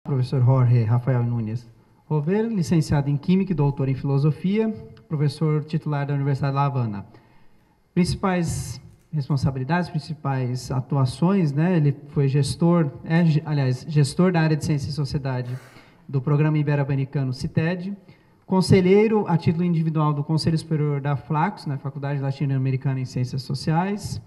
Professor Jorge Rafael Nunes Rover, licenciado em Química e doutor em Filosofia, professor titular da Universidade de La Habana. Principais responsabilidades, principais atuações, né? Ele foi gestor da área de Ciência e Sociedade do Programa Ibero-Americano CITED, conselheiro a título individual do Conselho Superior da FLACS, na Faculdade Latino-Americana em Ciências Sociais,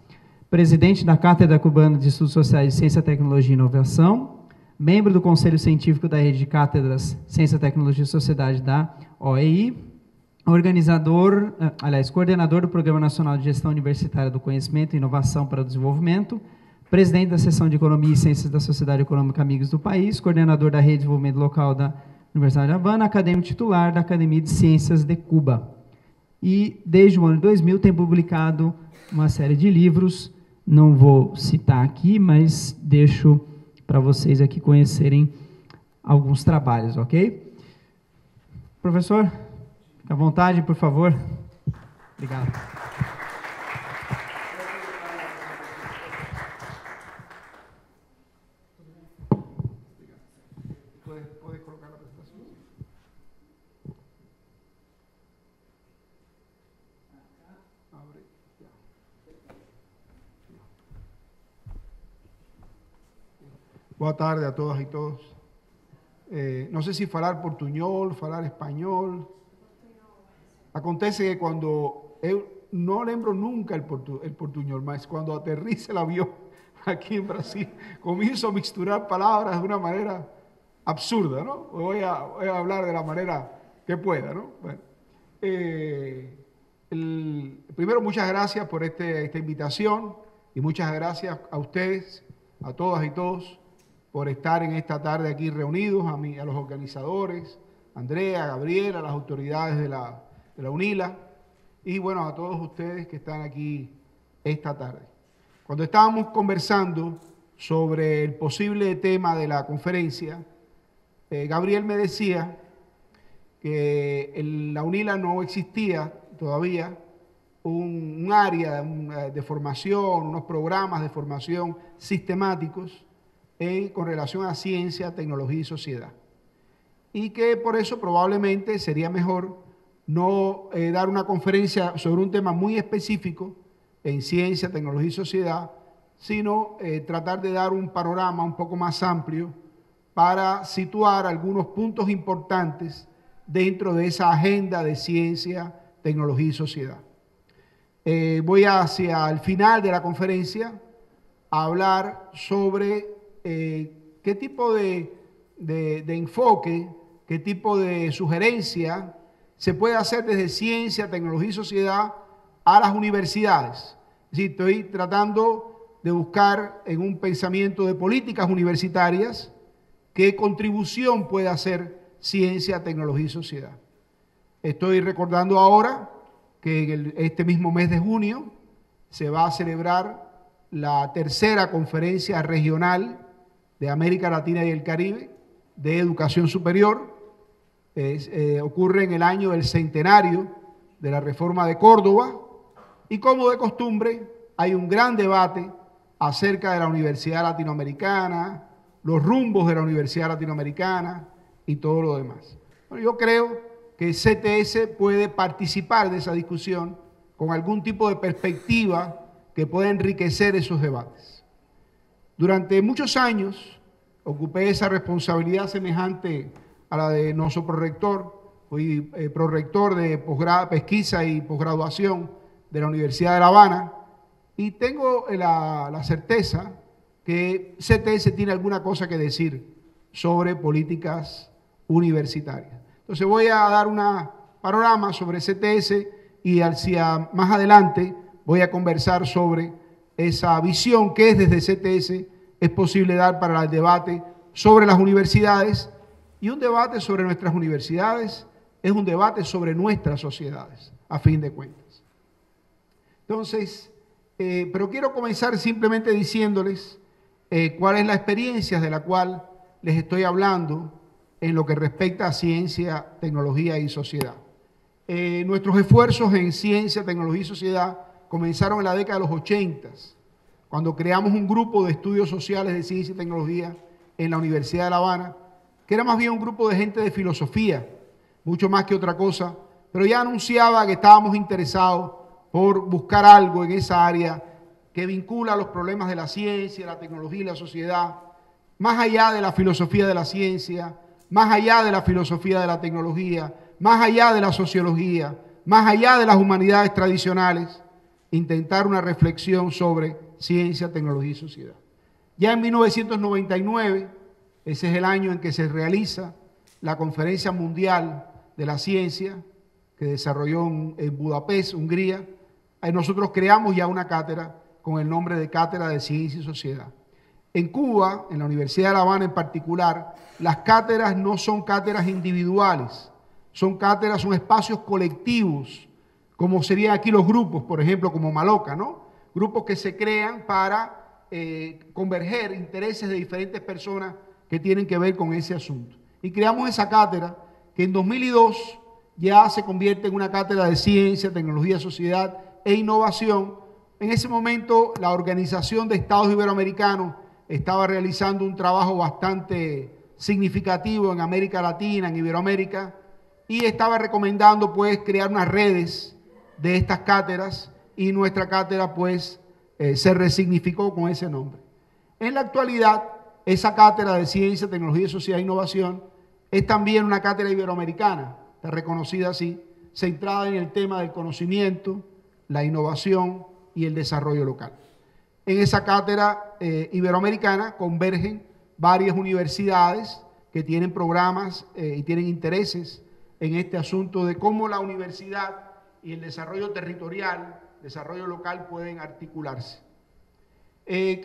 presidente da Cátedra Cubana de Estudos Sociais de Ciência, Tecnologia e Inovação, membro do Conselho Científico da Rede de Cátedras Ciência, Tecnologia e Sociedade da OEI, coordenador do Programa Nacional de Gestão Universitária do Conhecimento e Inovação para o Desenvolvimento, presidente da Seção de Economia e Ciências da Sociedade Econômica Amigos do País, coordenador da Rede de Desenvolvimento Local da Universidade de Havana, acadêmico titular da Academia de Ciências de Cuba. E, desde o ano 2000, tem publicado uma série de livros, não vou citar aqui, mas deixo para vocês aqui conhecerem alguns trabalhos, ok? Professor, fique à vontade, por favor. Obrigado. Pode colocar a apresentação? Abre. Boa tarde a todas e todos. Não sei se falar portunhol, falar espanhol. Acontece que quando eu não lembro nunca el portunhol, mas quando aterriza el avião aqui em Brasil, comienzo a misturar palavras de uma maneira absurda, ¿no? Voy a hablar de la manera que pueda, ¿no? Bueno, primero, muchas gracias por esta invitación y muchas gracias a ustedes, a todas y todos, por estar en esta tarde aquí reunidos, a los organizadores, a Andrea, a Gabriela, a las autoridades de la UNILA y, bueno, a todos ustedes que están aquí esta tarde. Cuando estábamos conversando sobre el posible tema de la conferencia, Gabriel me decía que en la UNILA no existía todavía un área de formación, unos programas de formación sistemáticos con relación a ciencia, tecnología y sociedad. Y que por eso probablemente sería mejor no dar una conferencia sobre un tema muy específico en ciencia, tecnología y sociedad, sino tratar de dar un panorama un poco más amplio para situar algunos puntos importantes dentro de esa agenda de ciencia, tecnología y sociedad. Voy hacia el final de la conferencia a hablar sobre qué tipo de enfoque, qué tipo de sugerencia se puede hacer desde ciencia, tecnología y sociedad a las universidades. Es decir, estoy tratando de buscar en un pensamiento de políticas universitarias qué contribución puede hacer ciencia, tecnología y sociedad. Estoy recordando ahora que en este mismo mes de junio se va a celebrar la tercera conferencia regional de América Latina y el Caribe de educación superior. Ocurre en el año del centenario de la Reforma de Córdoba y, como de costumbre, hay un gran debate acerca de la Universidad Latinoamericana, los rumbos de la Universidad Latinoamericana y todo lo demás. Bueno, yo creo que CTS puede participar de esa discusión con algún tipo de perspectiva que pueda enriquecer esos debates. Durante muchos años ocupé esa responsabilidad semejante a la de nuestro prorector. Fui prorector de pesquisa y posgraduación de la Universidad de La Habana y tengo la certeza que CTS tiene alguna cosa que decir sobre políticas universitarias. Entonces voy a dar un panorama sobre CTS y hacia más adelante voy a conversar sobre esa visión que desde CTS es posible dar para el debate sobre las universidades, y un debate sobre nuestras universidades es un debate sobre nuestras sociedades, a fin de cuentas. Entonces, pero quiero comenzar simplemente diciéndoles cuál es la experiencia de la cual les estoy hablando en lo que respecta a ciencia, tecnología y sociedad. Nuestros esfuerzos en ciencia, tecnología y sociedad comenzaron en la década de los 80, cuando creamos un grupo de estudios sociales de ciencia y tecnología en la Universidad de La Habana, que era más bien un grupo de gente de filosofía, mucho más que otra cosa, pero ya anunciaba que estábamos interesados por buscar algo en esa área que vincula los problemas de la ciencia, la tecnología y la sociedad, más allá de la filosofía de la ciencia, más allá de la filosofía de la tecnología, más allá de la sociología, más allá de las humanidades tradicionales, intentar una reflexión sobre ciencia, tecnología y sociedad. Ya en 1999, ese es el año en que se realiza la Conferencia Mundial de la Ciencia, que desarrolló en Budapest, Hungría, nosotros creamos ya una cátedra con el nombre de Cátedra de Ciencia y Sociedad. En Cuba, en la Universidad de La Habana en particular, las cátedras no son cátedras individuales, son cátedras, son espacios colectivos, como serían aquí los grupos, por ejemplo, como Maloca, ¿no? Grupos que se crean para converger intereses de diferentes personas que tienen que ver con ese asunto. Y creamos esa cátedra que en 2002 ya se convierte en una cátedra de ciencia, tecnología, sociedad e innovación. En ese momento la Organización de Estados Iberoamericanos estaba realizando un trabajo bastante significativo en América Latina, en Iberoamérica, y estaba recomendando pues crear unas redes de estas cátedras, y nuestra cátedra pues se resignificó con ese nombre. En la actualidad, esa cátedra de Ciencia, Tecnología, Sociedad e Innovación es también una cátedra iberoamericana, está reconocida así, centrada en el tema del conocimiento, la innovación y el desarrollo local. En esa cátedra iberoamericana convergen varias universidades que tienen programas y tienen intereses en este asunto de cómo la universidad y el desarrollo territorial, desarrollo local pueden articularse.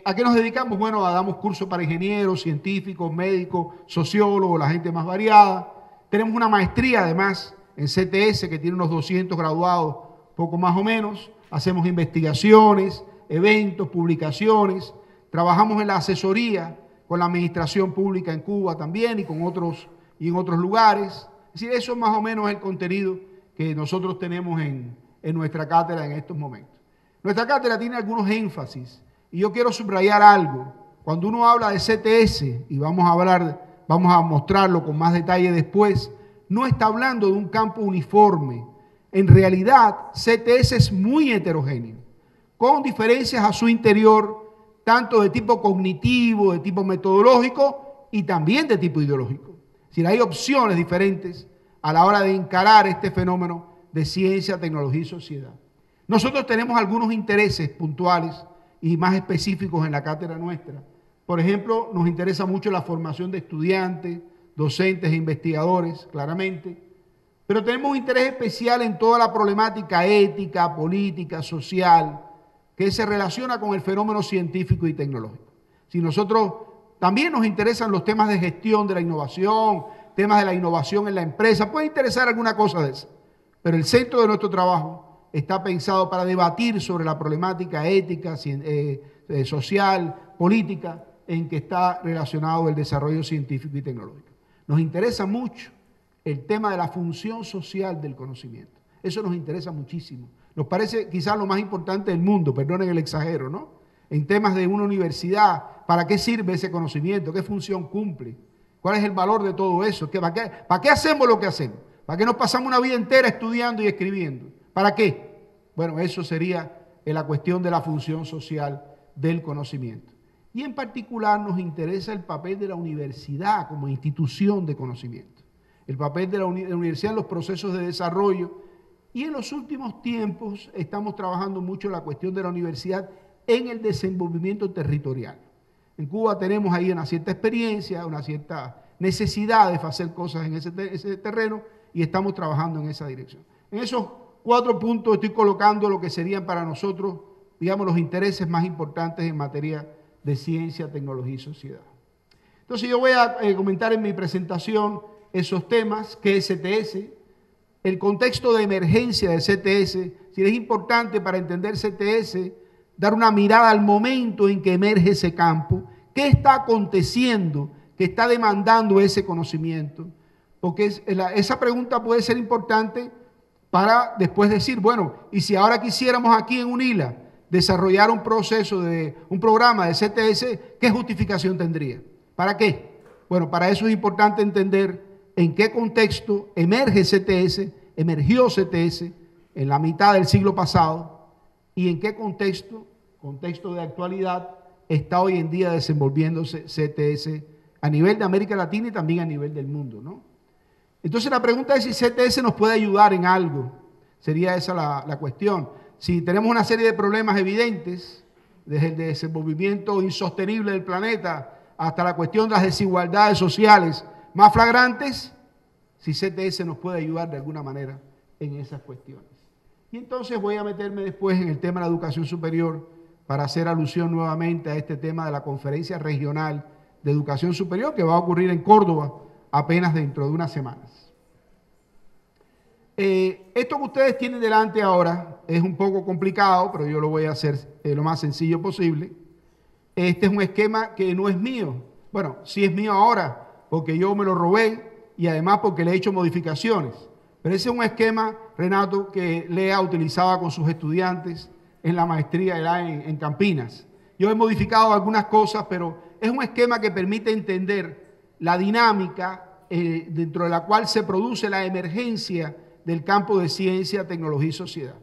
¿A qué nos dedicamos? Bueno, damos cursos para ingenieros, científicos, médicos, sociólogos, la gente más variada. Tenemos una maestría además en CTS que tiene unos 200 graduados, poco más o menos. Hacemos investigaciones, eventos, publicaciones. Trabajamos en la asesoría con la administración pública en Cuba también y con otros y en otros lugares. Es decir, eso más o menos es el contenido que nosotros tenemos en nuestra cátedra en estos momentos. Nuestra cátedra tiene algunos énfasis y yo quiero subrayar algo. Cuando uno habla de CTS, y vamos a mostrarlo con más detalle después, no está hablando de un campo uniforme. En realidad, CTS es muy heterogéneo, con diferencias a su interior, tanto de tipo cognitivo, de tipo metodológico y también de tipo ideológico. Es decir, hay opciones diferentes a la hora de encarar este fenómeno de ciencia, tecnología y sociedad. Nosotros tenemos algunos intereses puntuales y más específicos en la cátedra nuestra. Por ejemplo, nos interesa mucho la formación de estudiantes, docentes e investigadores, claramente, pero tenemos un interés especial en toda la problemática ética, política, social, que se relaciona con el fenómeno científico y tecnológico. Si nosotros también nos interesan los temas de gestión de la innovación, temas de la innovación en la empresa, puede interesar alguna cosa de eso, pero el centro de nuestro trabajo está pensado para debatir sobre la problemática ética, social, política, en que está relacionado el desarrollo científico y tecnológico. Nos interesa mucho el tema de la función social del conocimiento. Eso nos interesa muchísimo. Nos parece quizás lo más importante del mundo, perdonen el exagero, ¿no? En temas de una universidad, ¿para qué sirve ese conocimiento? ¿Qué función cumple? ¿Cuál es el valor de todo eso? ¿Para qué hacemos lo que hacemos? ¿Para qué nos pasamos una vida entera estudiando y escribiendo? ¿Para qué? Bueno, eso sería la cuestión de la función social del conocimiento. Y en particular nos interesa el papel de la universidad como institución de conocimiento, el papel de la universidad en los procesos de desarrollo. Y en los últimos tiempos estamos trabajando mucho la cuestión de la universidad en el desenvolvimiento territorial. En Cuba tenemos ahí una cierta experiencia, una cierta necesidad de hacer cosas en ese terreno y estamos trabajando en esa dirección. En esos 4 puntos estoy colocando lo que serían para nosotros, digamos, los intereses más importantes en materia de ciencia, tecnología y sociedad. Entonces yo voy a comentar en mi presentación esos temas, qué es CTS, el contexto de emergencia de CTS. Si es importante para entender CTS, dar una mirada al momento en que emerge ese campo, qué está aconteciendo, que está demandando ese conocimiento, porque esa pregunta puede ser importante para después decir, bueno, y si ahora quisiéramos aquí en UNILA desarrollar un programa de CTS, ¿qué justificación tendría? ¿Para qué? Bueno, Bueno, para eso es importante entender en qué contexto emergió CTS en la mitad del siglo pasado y en qué contexto de actualidad, está hoy en día desenvolviéndose CTS a nivel de América Latina y también a nivel del mundo, ¿no? Entonces la pregunta es si CTS nos puede ayudar en algo. Sería esa la cuestión. Si tenemos una serie de problemas evidentes, desde el desenvolvimiento insostenible del planeta hasta la cuestión de las desigualdades sociales más flagrantes, si CTS nos puede ayudar de alguna manera en esas cuestiones. Y entonces voy a meterme después en el tema de la educación superior para hacer alusión nuevamente a este tema de la Conferencia Regional de Educación Superior que va a ocurrir en Córdoba apenas dentro de unas semanas. Esto que ustedes tienen delante ahora es un poco complicado, pero yo lo voy a hacer lo más sencillo posible. Este es un esquema que no es mío. Bueno, sí es mío ahora, porque yo me lo robé y además porque le he hecho modificaciones. Pero ese es un esquema, Renato, que Lea utilizaba con sus estudiantes en la maestría en Campinas. Yo he modificado algunas cosas, pero es un esquema que permite entender la dinámica dentro de la cual se produce la emergencia del campo de ciencia, tecnología y sociedad.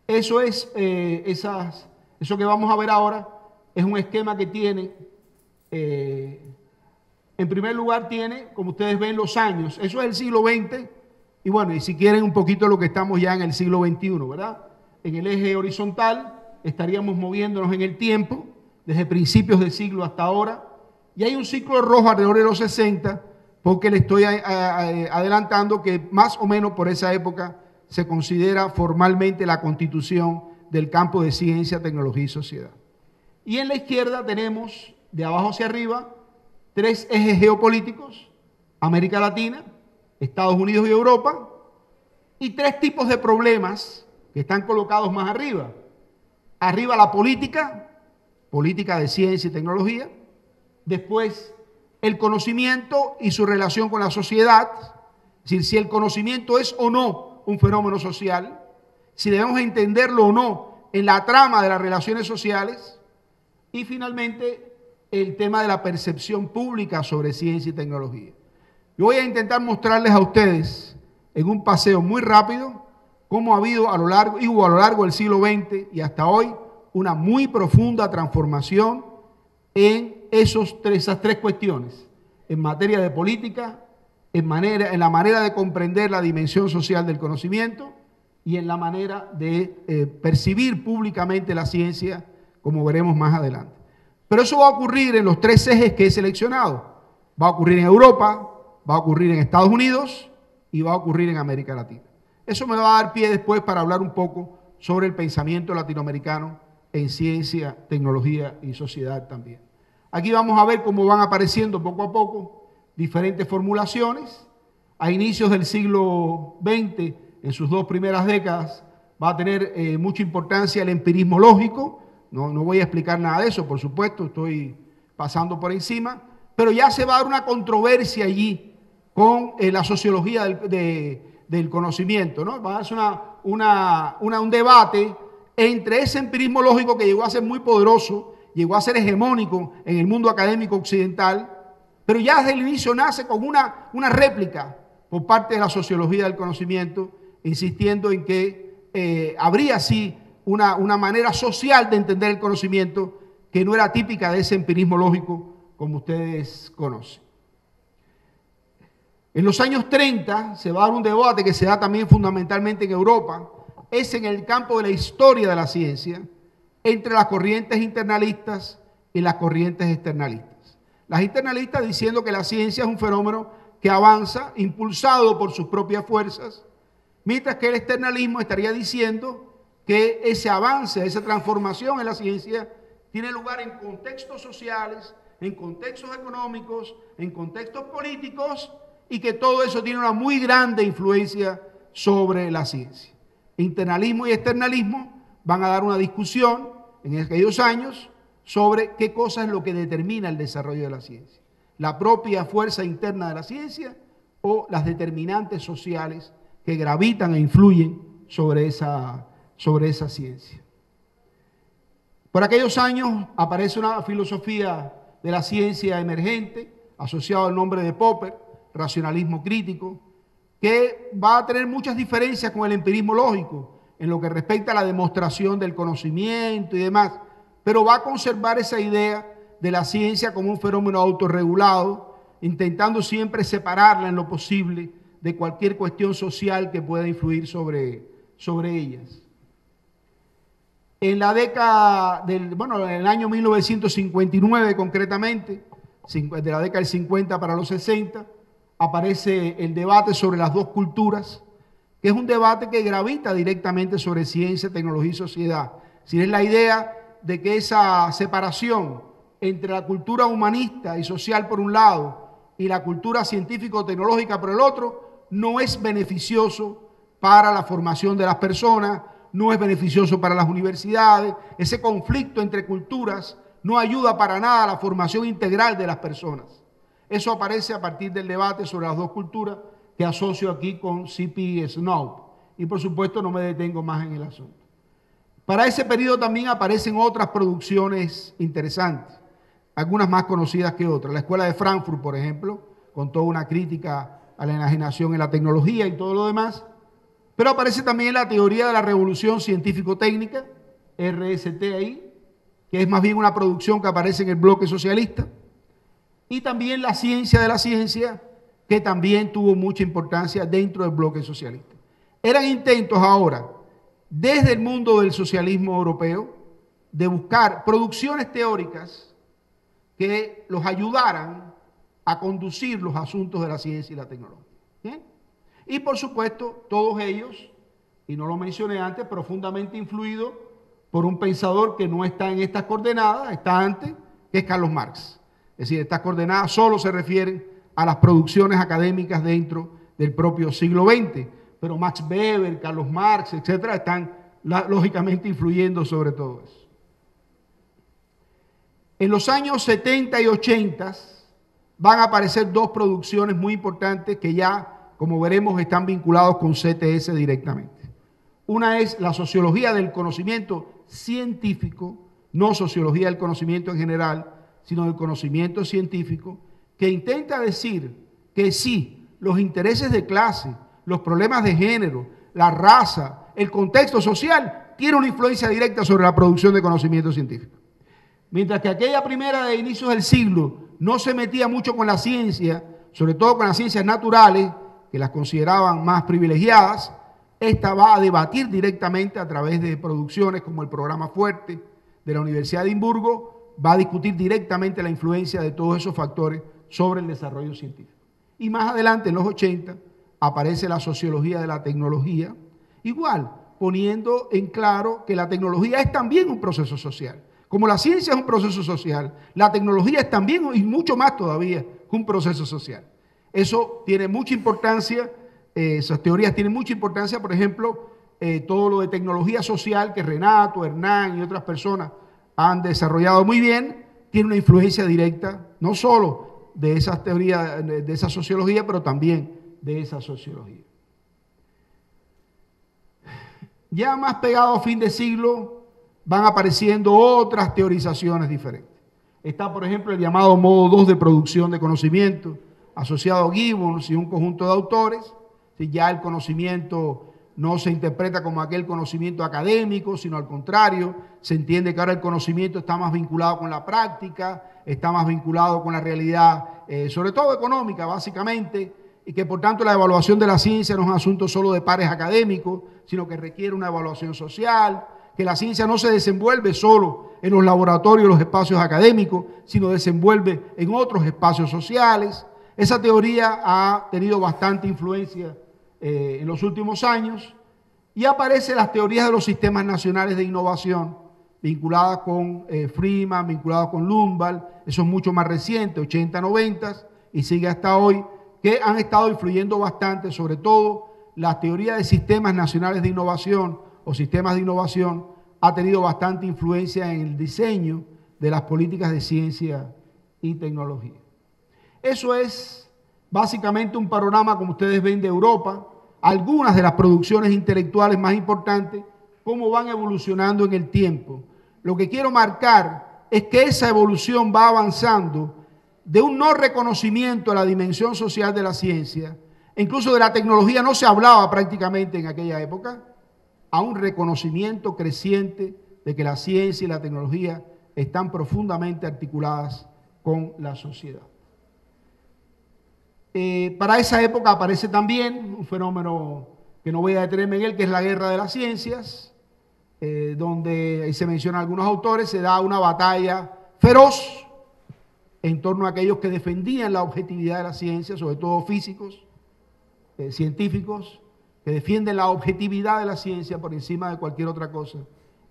Eso es, eso que vamos a ver ahora es un esquema que tiene, en primer lugar tiene, como ustedes ven, los años. Eso es el siglo XX y bueno, y si quieren un poquito lo que estamos ya en el siglo XXI, ¿verdad? En el eje horizontal estaríamos moviéndonos en el tiempo, desde principios del siglo hasta ahora, y hay un ciclo rojo alrededor de los 60, porque le estoy adelantando que más o menos por esa época se considera formalmente la constitución del campo de ciencia, tecnología y sociedad. Y en la izquierda tenemos, de abajo hacia arriba, 3 ejes geopolíticos: América Latina, Estados Unidos y Europa, y 3 tipos de problemas que están colocados más arriba. Arriba la política de ciencia y tecnología. Después el conocimiento y su relación con la sociedad, es decir, si el conocimiento es o no un fenómeno social, si debemos entenderlo o no en la trama de las relaciones sociales, y finalmente el tema de la percepción pública sobre ciencia y tecnología. Yo voy a intentar mostrarles a ustedes en un paseo muy rápido cómo hubo a lo largo del siglo XX y hasta hoy una muy profunda transformación en esas tres cuestiones, en materia de política, en la manera de comprender la dimensión social del conocimiento y en la manera de percibir públicamente la ciencia, como veremos más adelante. Pero eso va a ocurrir en los 3 ejes que he seleccionado. Va a ocurrir en Europa, va a ocurrir en Estados Unidos y va a ocurrir en América Latina. Eso me va a dar pie después para hablar un poco sobre el pensamiento latinoamericano en ciencia, tecnología y sociedad también. Aquí vamos a ver cómo van apareciendo poco a poco diferentes formulaciones. A inicios del siglo XX, en sus 2 primeras décadas, va a tener mucha importancia el empirismo lógico. No voy a explicar nada de eso, por supuesto, estoy pasando por encima, pero ya se va a dar una controversia allí con la sociología del conocimiento, ¿no? Va a darse un debate entre ese empirismo lógico que llegó a ser muy poderoso, llegó a ser hegemónico en el mundo académico occidental, pero ya desde el inicio nace con una réplica por parte de la sociología del conocimiento, insistiendo en que habría sí una manera social de entender el conocimiento que no era típica de ese empirismo lógico como ustedes conocen. En los años 30 se va a dar un debate que se da también fundamentalmente en Europa, es en el campo de la historia de la ciencia, entre las corrientes internalistas y las corrientes externalistas. Las internalistas diciendo que la ciencia es un fenómeno que avanza impulsado por sus propias fuerzas, mientras que el externalismo estaría diciendo que ese avance, esa transformación en la ciencia tiene lugar en contextos sociales, en contextos económicos, en contextos políticos y que todo eso tiene una muy grande influencia sobre la ciencia. Internalismo y externalismo van a dar una discusión en aquellos años sobre qué cosa es lo que determina el desarrollo de la ciencia. La propia fuerza interna de la ciencia o las determinantes sociales que gravitan e influyen sobre esa ciencia. Por aquellos años aparece una filosofía de la ciencia emergente, asociado al nombre de Popper, racionalismo crítico, que va a tener muchas diferencias con el empirismo lógico en lo que respecta a la demostración del conocimiento y demás, pero va a conservar esa idea de la ciencia como un fenómeno autorregulado, intentando siempre separarla en lo posible de cualquier cuestión social que pueda influir sobre ellas. En la década en el año 1959 concretamente, de la década del 50 para los 60, aparece el debate sobre las dos culturas, que es un debate que gravita directamente sobre ciencia, tecnología y sociedad. Si es la idea de que esa separación entre la cultura humanista y social por un lado y la cultura científico-tecnológica por el otro, no es beneficioso para la formación de las personas, no es beneficioso para las universidades. Ese conflicto entre culturas no ayuda para nada a la formación integral de las personas. Eso aparece a partir del debate sobre las dos culturas que asocio aquí con C.P. Snow. Y por supuesto no me detengo más en el asunto. Para ese periodo también aparecen otras producciones interesantes, algunas más conocidas que otras. La Escuela de Frankfurt, por ejemplo, con toda una crítica a la enajenación en la tecnología y todo lo demás. Pero aparece también la teoría de la revolución científico-técnica, RST ahí, que es más bien una producción que aparece en el bloque socialista. Y también la ciencia de la ciencia, que también tuvo mucha importancia dentro del bloque socialista. Eran intentos ahora, desde el mundo del socialismo europeo, de buscar producciones teóricas que los ayudaran a conducir los asuntos de la ciencia y la tecnología. ¿Bien? Y por supuesto, todos ellos, y no lo mencioné antes, profundamente influidos por un pensador que no está en estas coordenadas, está antes, que es Carlos Marx. Es decir, estas coordenadas solo se refieren a las producciones académicas dentro del propio siglo XX, pero Max Weber, Carlos Marx, etcétera, están lógicamente influyendo sobre todo eso. En los años 70 y 80 van a aparecer dos producciones muy importantes que ya, como veremos, están vinculados con CTS directamente. Una es la sociología del conocimiento científico, no sociología del conocimiento en general, sino del conocimiento científico, que intenta decir que sí, los intereses de clase, los problemas de género, la raza, el contexto social, tienen una influencia directa sobre la producción de conocimiento científico. Mientras que aquella primera de inicios del siglo no se metía mucho con la ciencia, sobre todo con las ciencias naturales, que las consideraban más privilegiadas, esta va a debatir directamente a través de producciones como el Programa Fuerte de la Universidad de Edimburgo, va a discutir directamente la influencia de todos esos factores sobre el desarrollo científico. Y más adelante, en los 80, aparece la sociología de la tecnología, igual, poniendo en claro que la tecnología es también un proceso social. Como la ciencia es un proceso social, la tecnología es también, y mucho más todavía, un proceso social. Eso tiene mucha importancia, esas teorías tienen mucha importancia, por ejemplo, todo lo de tecnología social que Renato, Hernán y otras personas han desarrollado muy bien, tiene una influencia directa, no solo de esas teorías, de esa sociología, pero también de esa sociología. Ya más pegado a fin de siglo, van apareciendo otras teorizaciones diferentes. Está, por ejemplo, el llamado modo 2 de producción de conocimiento, asociado a Gibbons y un conjunto de autores. Si ya el conocimiento no se interpreta como aquel conocimiento académico, sino al contrario, se entiende que ahora el conocimiento está más vinculado con la práctica, está más vinculado con la realidad, sobre todo económica, básicamente, y que por tanto la evaluación de la ciencia no es un asunto solo de pares académicos, sino que requiere una evaluación social, que la ciencia no se desenvuelve solo en los laboratorios, los espacios académicos, sino desenvuelve en otros espacios sociales. Esa teoría ha tenido bastante influencia en los últimos años y aparecen las teorías de los sistemas nacionales de innovación, vinculadas con Freeman, vinculadas con Lumbald, eso es mucho más reciente, 80, 90 y sigue hasta hoy, que han estado influyendo bastante, sobre todo la teoría de sistemas nacionales de innovación o sistemas de innovación ha tenido bastante influencia en el diseño de las políticas de ciencia y tecnología. Eso es básicamente un panorama, como ustedes ven, de Europa, algunas de las producciones intelectuales más importantes, cómo van evolucionando en el tiempo. Lo que quiero marcar es que esa evolución va avanzando de un no reconocimiento a la dimensión social de la ciencia, incluso de la tecnología no se hablaba prácticamente en aquella época, a un reconocimiento creciente de que la ciencia y la tecnología están profundamente articuladas con la sociedad. Para esa época aparece también un fenómeno que no voy a detenerme en él, que es la guerra de las ciencias, donde, ahí se mencionan algunos autores, se da una batalla feroz en torno a aquellos que defendían la objetividad de la ciencia, sobre todo físicos, científicos, que defienden la objetividad de la ciencia por encima de cualquier otra cosa,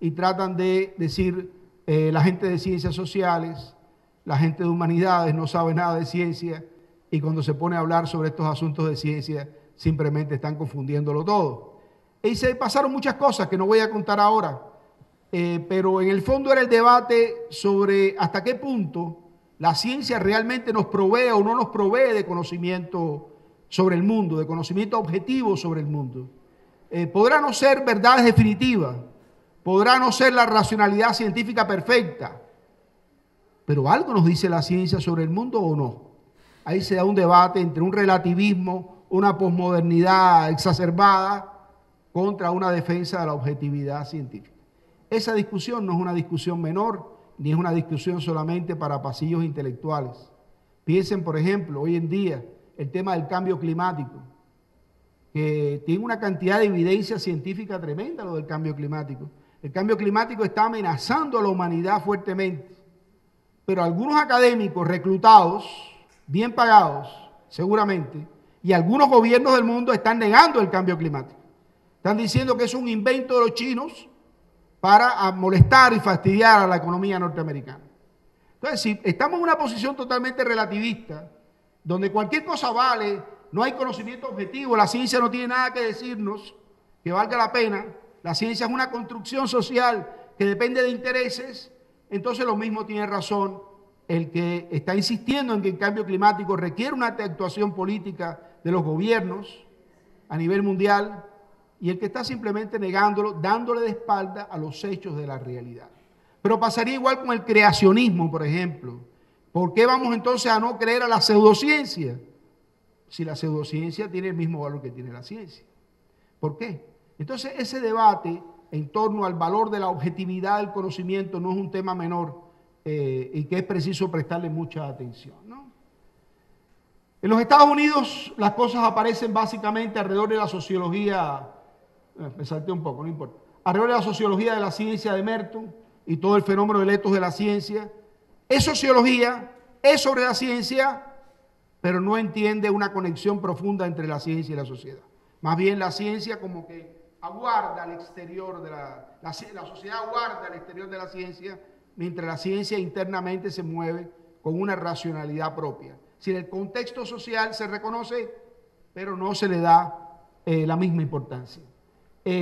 y tratan de decir, la gente de ciencias sociales, la gente de humanidades no sabe nada de ciencia, y cuando se pone a hablar sobre estos asuntos de ciencia, simplemente están confundiéndolo todo. Y se pasaron muchas cosas que no voy a contar ahora, pero en el fondo era el debate sobre hasta qué punto la ciencia realmente nos provee o no nos provee de conocimiento sobre el mundo, de conocimiento objetivo sobre el mundo. Podrá no ser verdades definitivas, podrá no ser la racionalidad científica perfecta, pero algo nos dice la ciencia sobre el mundo o no. Ahí se da un debate entre un relativismo, una posmodernidad exacerbada contra una defensa de la objetividad científica. Esa discusión no es una discusión menor, ni es una discusión solamente para pasillos intelectuales. Piensen, por ejemplo, hoy en día, el tema del cambio climático, que tiene una cantidad de evidencia científica tremenda lo del cambio climático. El cambio climático está amenazando a la humanidad fuertemente, pero algunos académicos reclutados, bien pagados, seguramente, y algunos gobiernos del mundo están negando el cambio climático. Están diciendo que es un invento de los chinos para molestar y fastidiar a la economía norteamericana. Entonces, si estamos en una posición totalmente relativista, donde cualquier cosa vale, no hay conocimiento objetivo, la ciencia no tiene nada que decirnos que valga la pena, la ciencia es una construcción social que depende de intereses, entonces lo mismo tiene razón el que está insistiendo en que el cambio climático requiere una actuación política de los gobiernos a nivel mundial, y el que está simplemente negándolo, dándole de espalda a los hechos de la realidad. Pero pasaría igual con el creacionismo, por ejemplo. ¿Por qué vamos entonces a no creer a la pseudociencia? Si la pseudociencia tiene el mismo valor que tiene la ciencia. ¿Por qué? Entonces ese debate en torno al valor de la objetividad del conocimiento no es un tema menor y que es preciso prestarle mucha atención, ¿no? En los Estados Unidos las cosas aparecen básicamente alrededor de la sociología. Me salté un poco, no importa. Alrededor de la sociología de la ciencia de Merton y todo el fenómeno del etos de la ciencia. Es sociología, es sobre la ciencia, pero no entiende una conexión profunda entre la ciencia y la sociedad. Más bien la ciencia como que aguarda al exterior de la sociedad aguarda al exterior de la ciencia, mientras la ciencia internamente se mueve con una racionalidad propia. Si en el contexto social se reconoce, pero no se le da la misma importancia.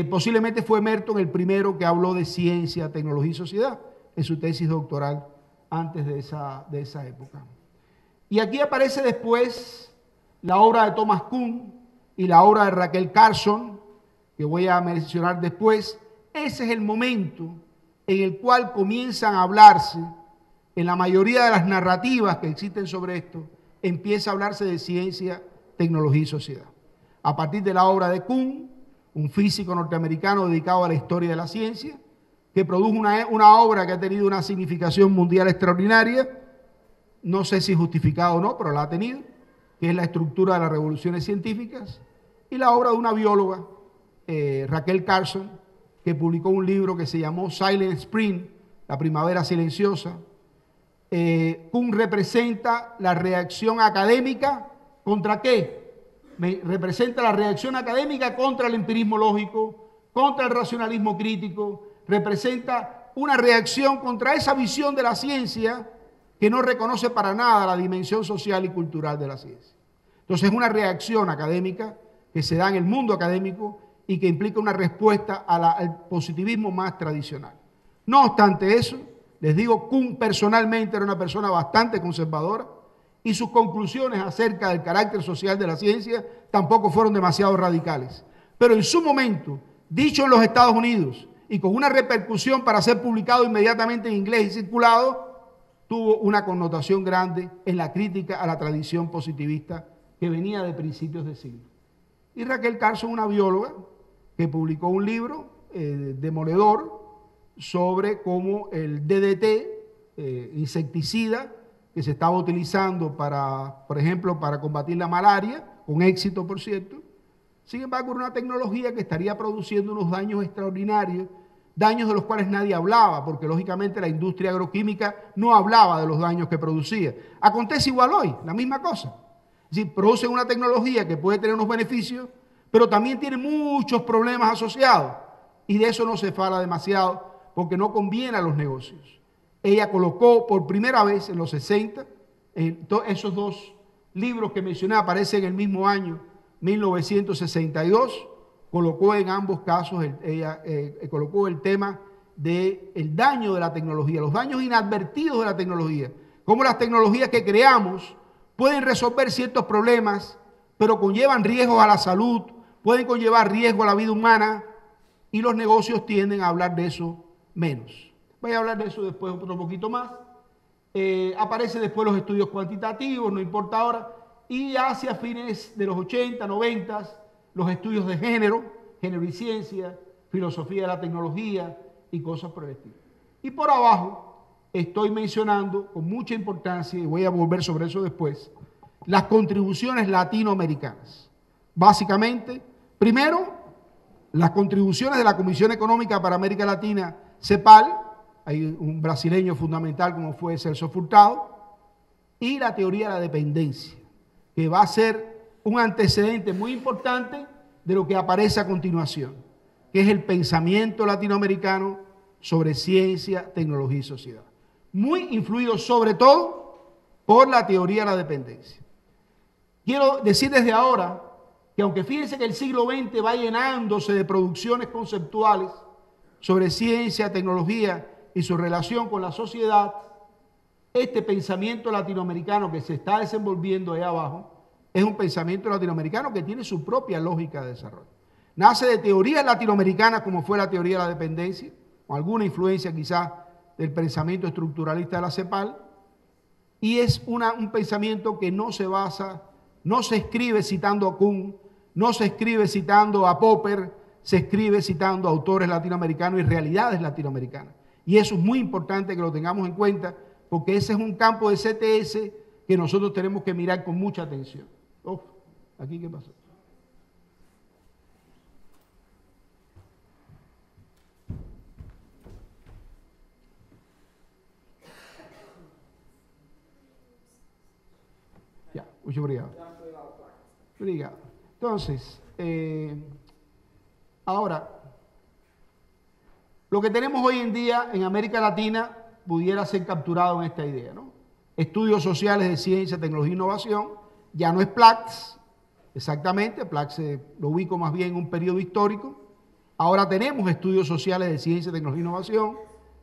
Posiblemente fue Merton el primero que habló de ciencia, tecnología y sociedad en su tesis doctoral antes de esa época. Y aquí aparece después la obra de Thomas Kuhn y la obra de Rachel Carson, que voy a mencionar después. Ese es el momento en el cual comienzan a hablarse, en la mayoría de las narrativas que existen sobre esto, empieza a hablarse de ciencia, tecnología y sociedad. A partir de la obra de Kuhn, un físico norteamericano dedicado a la historia de la ciencia, que produjo una obra que ha tenido una significación mundial extraordinaria, no sé si justificada o no, pero la ha tenido, que es La estructura de las revoluciones científicas, y la obra de una bióloga, Rachel Carson, que publicó un libro que se llamó Silent Spring, la primavera silenciosa. Kuhn representa la reacción académica ¿contra qué? Representa la reacción académica contra el empirismo lógico, contra el racionalismo crítico, representa una reacción contra esa visión de la ciencia que no reconoce para nada la dimensión social y cultural de la ciencia. Entonces es una reacción académica que se da en el mundo académico y que implica una respuesta al positivismo más tradicional. No obstante eso, les digo, Kuhn personalmente era una persona bastante conservadora y sus conclusiones acerca del carácter social de la ciencia tampoco fueron demasiado radicales. Pero en su momento, dicho en los Estados Unidos y con una repercusión para ser publicado inmediatamente en inglés y circulado, tuvo una connotación grande en la crítica a la tradición positivista que venía de principios de siglo. Y Raquel Carson, una bióloga, que publicó un libro demoledor sobre cómo el DDT, insecticida, que se estaba utilizando para, por ejemplo, para combatir la malaria, con éxito, por cierto, sin embargo, era una tecnología que estaría produciendo unos daños extraordinarios, daños de los cuales nadie hablaba, porque lógicamente la industria agroquímica no hablaba de los daños que producía. Acontece igual hoy, la misma cosa. Es decir, producen una tecnología que puede tener unos beneficios, pero también tiene muchos problemas asociados, y de eso no se habla demasiado, porque no conviene a los negocios. Ella colocó por primera vez en los 60, esos dos libros que mencioné aparecen en el mismo año, 1962, colocó en ambos casos, ella colocó el tema del daño de la tecnología, los daños inadvertidos de la tecnología, cómo las tecnologías que creamos pueden resolver ciertos problemas, pero conllevan riesgos a la salud, pueden conllevar riesgo a la vida humana, y los negocios tienden a hablar de eso menos. Voy a hablar de eso después otro poquito más. Aparecen después los estudios cuantitativos, no importa ahora, y hacia fines de los 80, 90, los estudios de género y ciencia, filosofía de la tecnología y cosas por el estilo. Y por abajo estoy mencionando con mucha importancia, y voy a volver sobre eso después, las contribuciones latinoamericanas. Básicamente, primero, las contribuciones de la Comisión Económica para América Latina, CEPAL, hay un brasileño fundamental como fue Celso Furtado, y la teoría de la dependencia, que va a ser un antecedente muy importante de lo que aparece a continuación, que es el pensamiento latinoamericano sobre ciencia, tecnología y sociedad. Muy influido sobre todo por la teoría de la dependencia. Quiero decir desde ahora que aunque fíjense que el siglo XX va llenándose de producciones conceptuales sobre ciencia, tecnología y su relación con la sociedad, este pensamiento latinoamericano que se está desenvolviendo ahí abajo es un pensamiento latinoamericano que tiene su propia lógica de desarrollo. Nace de teorías latinoamericanas como fue la teoría de la dependencia, con alguna influencia quizás del pensamiento estructuralista de la CEPAL, y es un pensamiento que no se basa, no se escribe citando a Kuhn, no se escribe citando a Popper, se escribe citando a autores latinoamericanos y realidades latinoamericanas. Y eso es muy importante que lo tengamos en cuenta, porque ese es un campo de CTS que nosotros tenemos que mirar con mucha atención. Oh, ¿aquí qué pasó? Ya, muchas obrigado. Obrigado. Entonces, ahora, lo que tenemos hoy en día en América Latina pudiera ser capturado en esta idea, ¿no? Estudios sociales de ciencia, tecnología e innovación, ya no es PLACS, exactamente, PLACS lo ubico más bien en un periodo histórico. Ahora tenemos estudios sociales de ciencia, tecnología e innovación,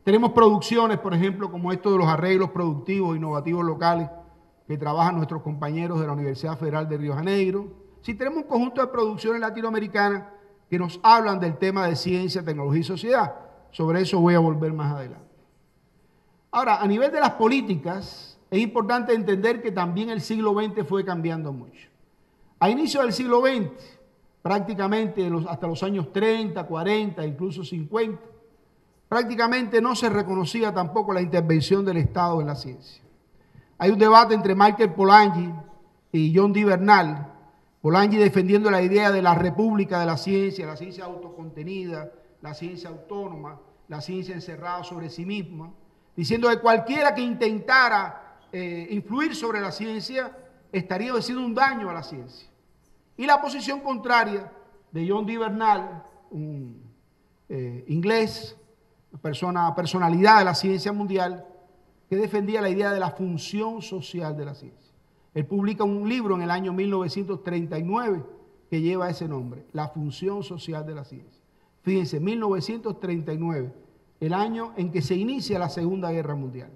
tenemos producciones, por ejemplo, como esto de los arreglos productivos, innovativos locales, que trabajan nuestros compañeros de la Universidad Federal de Río de Janeiro. Sí, tenemos un conjunto de producciones latinoamericanas que nos hablan del tema de ciencia, tecnología y sociedad. Sobre eso voy a volver más adelante. Ahora, a nivel de las políticas, es importante entender que también el siglo XX fue cambiando mucho. A inicio del siglo XX, prácticamente hasta los años 30, 40, incluso 50, prácticamente no se reconocía tampoco la intervención del Estado en la ciencia. Hay un debate entre Michael Polanyi y John D. Bernal, Polanyi defendiendo la idea de la república de la ciencia autocontenida, la ciencia autónoma, la ciencia encerrada sobre sí misma, diciendo que cualquiera que intentara influir sobre la ciencia estaría haciendo un daño a la ciencia. Y la posición contraria de John D. Bernal, un inglés, personalidad de la ciencia mundial, que defendía la idea de la función social de la ciencia. Él publica un libro en el año 1939 que lleva ese nombre, La función social de la ciencia. Fíjense, 1939, el año en que se inicia la Segunda Guerra Mundial,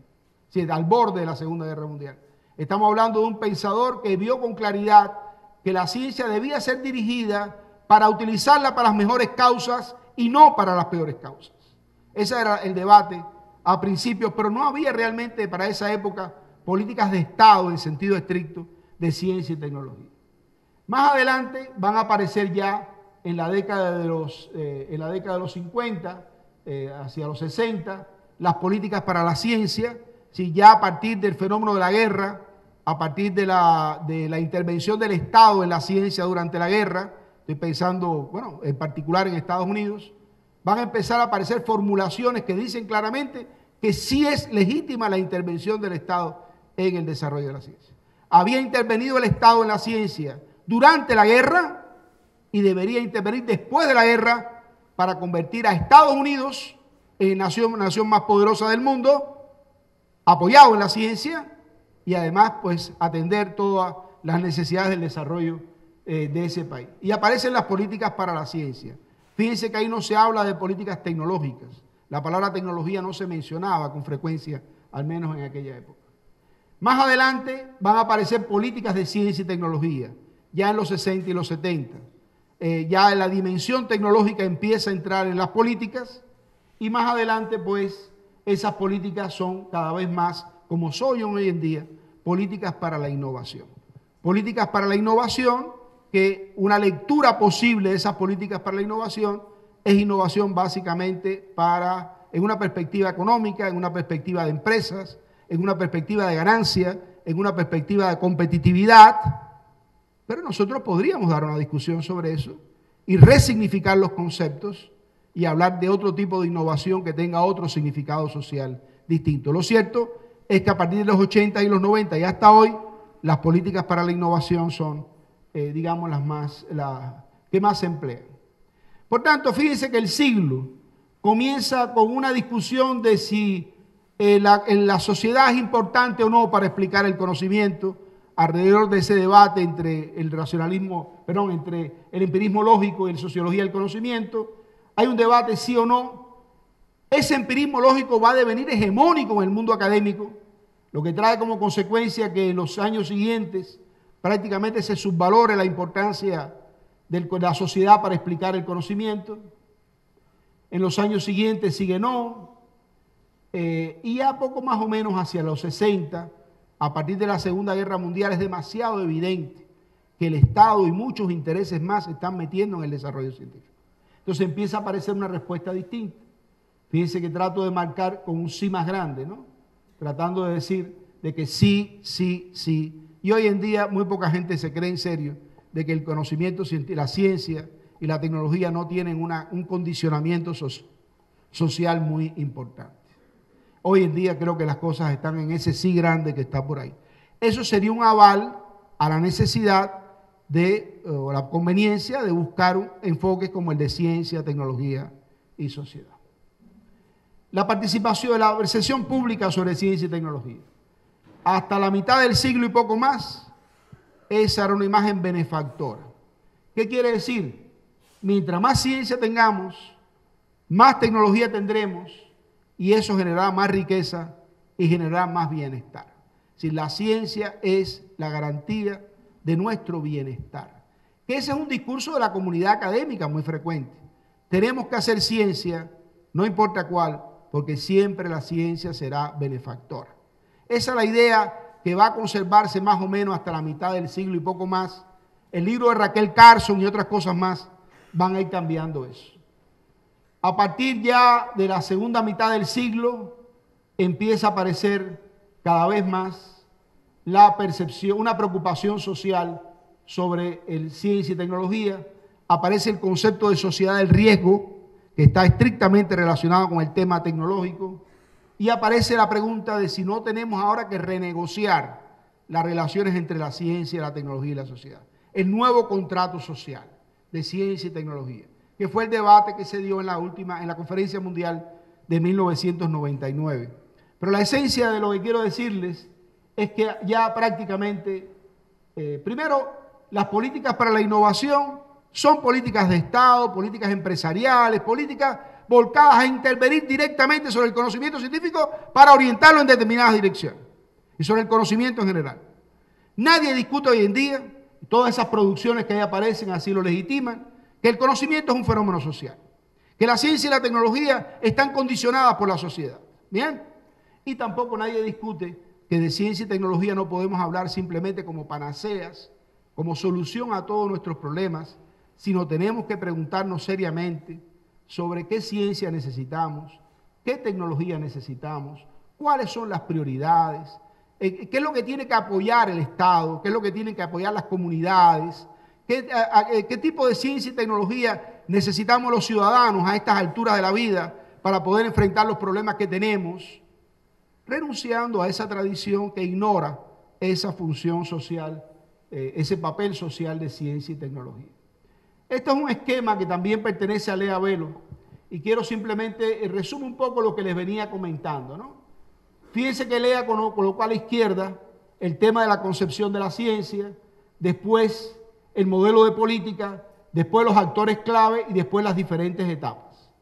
sí, al borde de la Segunda Guerra Mundial. Estamos hablando de un pensador que vio con claridad que la ciencia debía ser dirigida para utilizarla para las mejores causas y no para las peores causas. Ese era el debate a principios, pero no había realmente para esa época políticas de Estado en sentido estricto de ciencia y tecnología. Más adelante van a aparecer ya en la década de los 50, hacia los 60, las políticas para la ciencia, ¿sí? Ya a partir del fenómeno de la guerra, a partir de la intervención del Estado en la ciencia durante la guerra, estoy pensando, bueno, en particular en Estados Unidos, van a empezar a aparecer formulaciones que dicen claramente que sí es legítima la intervención del Estado en el desarrollo de la ciencia. Había intervenido el Estado en la ciencia durante la guerra y debería intervenir después de la guerra para convertir a Estados Unidos en la nación más poderosa del mundo, apoyado en la ciencia y además pues atender todas las necesidades del desarrollo de ese país. Y aparecen las políticas para la ciencia. Fíjense que ahí no se habla de políticas tecnológicas. La palabra tecnología no se mencionaba con frecuencia, al menos en aquella época. Más adelante van a aparecer políticas de ciencia y tecnología, ya en los 60 y los 70. Ya la dimensión tecnológica empieza a entrar en las políticas y más adelante pues esas políticas son cada vez más, como son hoy en día, políticas para la innovación. Políticas para la innovación, que una lectura posible de esas políticas para la innovación es innovación básicamente en una perspectiva económica, en una perspectiva de empresas, en una perspectiva de ganancia, en una perspectiva de competitividad. Pero nosotros podríamos dar una discusión sobre eso y resignificar los conceptos y hablar de otro tipo de innovación que tenga otro significado social distinto. Lo cierto es que a partir de los 80 y los 90 y hasta hoy, las políticas para la innovación son, digamos, las que más se emplean. Por tanto, fíjense que el siglo comienza con una discusión de si en la sociedad es importante o no para explicar el conocimiento, alrededor de ese debate entre entre el empirismo lógico y la sociología del conocimiento. Hay un debate sí o no. Ese empirismo lógico va a devenir hegemónico en el mundo académico, lo que trae como consecuencia que en los años siguientes prácticamente se subvalore la importancia de la sociedad para explicar el conocimiento. En los años siguientes sigue no. Y ya poco más o menos hacia los 60, a partir de la Segunda Guerra Mundial, es demasiado evidente que el Estado y muchos intereses más se están metiendo en el desarrollo científico. Entonces empieza a aparecer una respuesta distinta. Fíjense que trato de marcar con un sí más grande, ¿no? Tratando de decir de que sí, sí, sí. Y hoy en día muy poca gente se cree en serio de que el conocimiento, la ciencia y la tecnología no tienen un condicionamiento social muy importante. Hoy en día creo que las cosas están en ese sí grande que está por ahí. Eso sería un aval a la necesidad o la conveniencia de buscar enfoques como el de ciencia, tecnología y sociedad. La participación de la percepción pública sobre ciencia y tecnología. Hasta la mitad del siglo y poco más, esa era una imagen benefactora. ¿Qué quiere decir? Mientras más ciencia tengamos, más tecnología tendremos, y eso generará más riqueza y generará más bienestar. Si la ciencia es la garantía de nuestro bienestar. Ese es un discurso de la comunidad académica muy frecuente. Tenemos que hacer ciencia, no importa cuál, porque siempre la ciencia será benefactora. Esa es la idea que va a conservarse más o menos hasta la mitad del siglo y poco más. El libro de Raquel Carson y otras cosas más van a ir cambiando eso. A partir ya de la segunda mitad del siglo empieza a aparecer cada vez más la percepción, una preocupación social sobre ciencia y tecnología. Aparece el concepto de sociedad del riesgo, que está estrictamente relacionado con el tema tecnológico, y aparece la pregunta de si no tenemos ahora que renegociar las relaciones entre la ciencia, la tecnología y la sociedad. El nuevo contrato social de ciencia y tecnología, que fue el debate que se dio en la Conferencia Mundial de 1999. Pero la esencia de lo que quiero decirles es que ya prácticamente, primero, las políticas para la innovación son políticas de Estado, políticas empresariales, políticas volcadas a intervenir directamente sobre el conocimiento científico para orientarlo en determinadas direcciones y sobre el conocimiento en general. Nadie discute hoy en día, todas esas producciones que ahí aparecen así lo legitiman, que el conocimiento es un fenómeno social, que la ciencia y la tecnología están condicionadas por la sociedad. Bien, y tampoco nadie discute que de ciencia y tecnología no podemos hablar simplemente como panaceas, como solución a todos nuestros problemas, sino tenemos que preguntarnos seriamente sobre qué ciencia necesitamos, qué tecnología necesitamos, cuáles son las prioridades, qué es lo que tiene que apoyar el Estado, qué es lo que tienen que apoyar las comunidades, qué tipo de ciencia y tecnología necesitamos los ciudadanos a estas alturas de la vida para poder enfrentar los problemas que tenemos, renunciando a esa tradición que ignora esa función social, ese papel social de ciencia y tecnología. Este es un esquema que también pertenece a Lea Velo y quiero simplemente resumir un poco lo que les venía comentando, ¿no? Fíjense que Lea colocó a la izquierda el tema de la concepción de la ciencia, después el modelo de política, después los actores clave y después las diferentes etapas.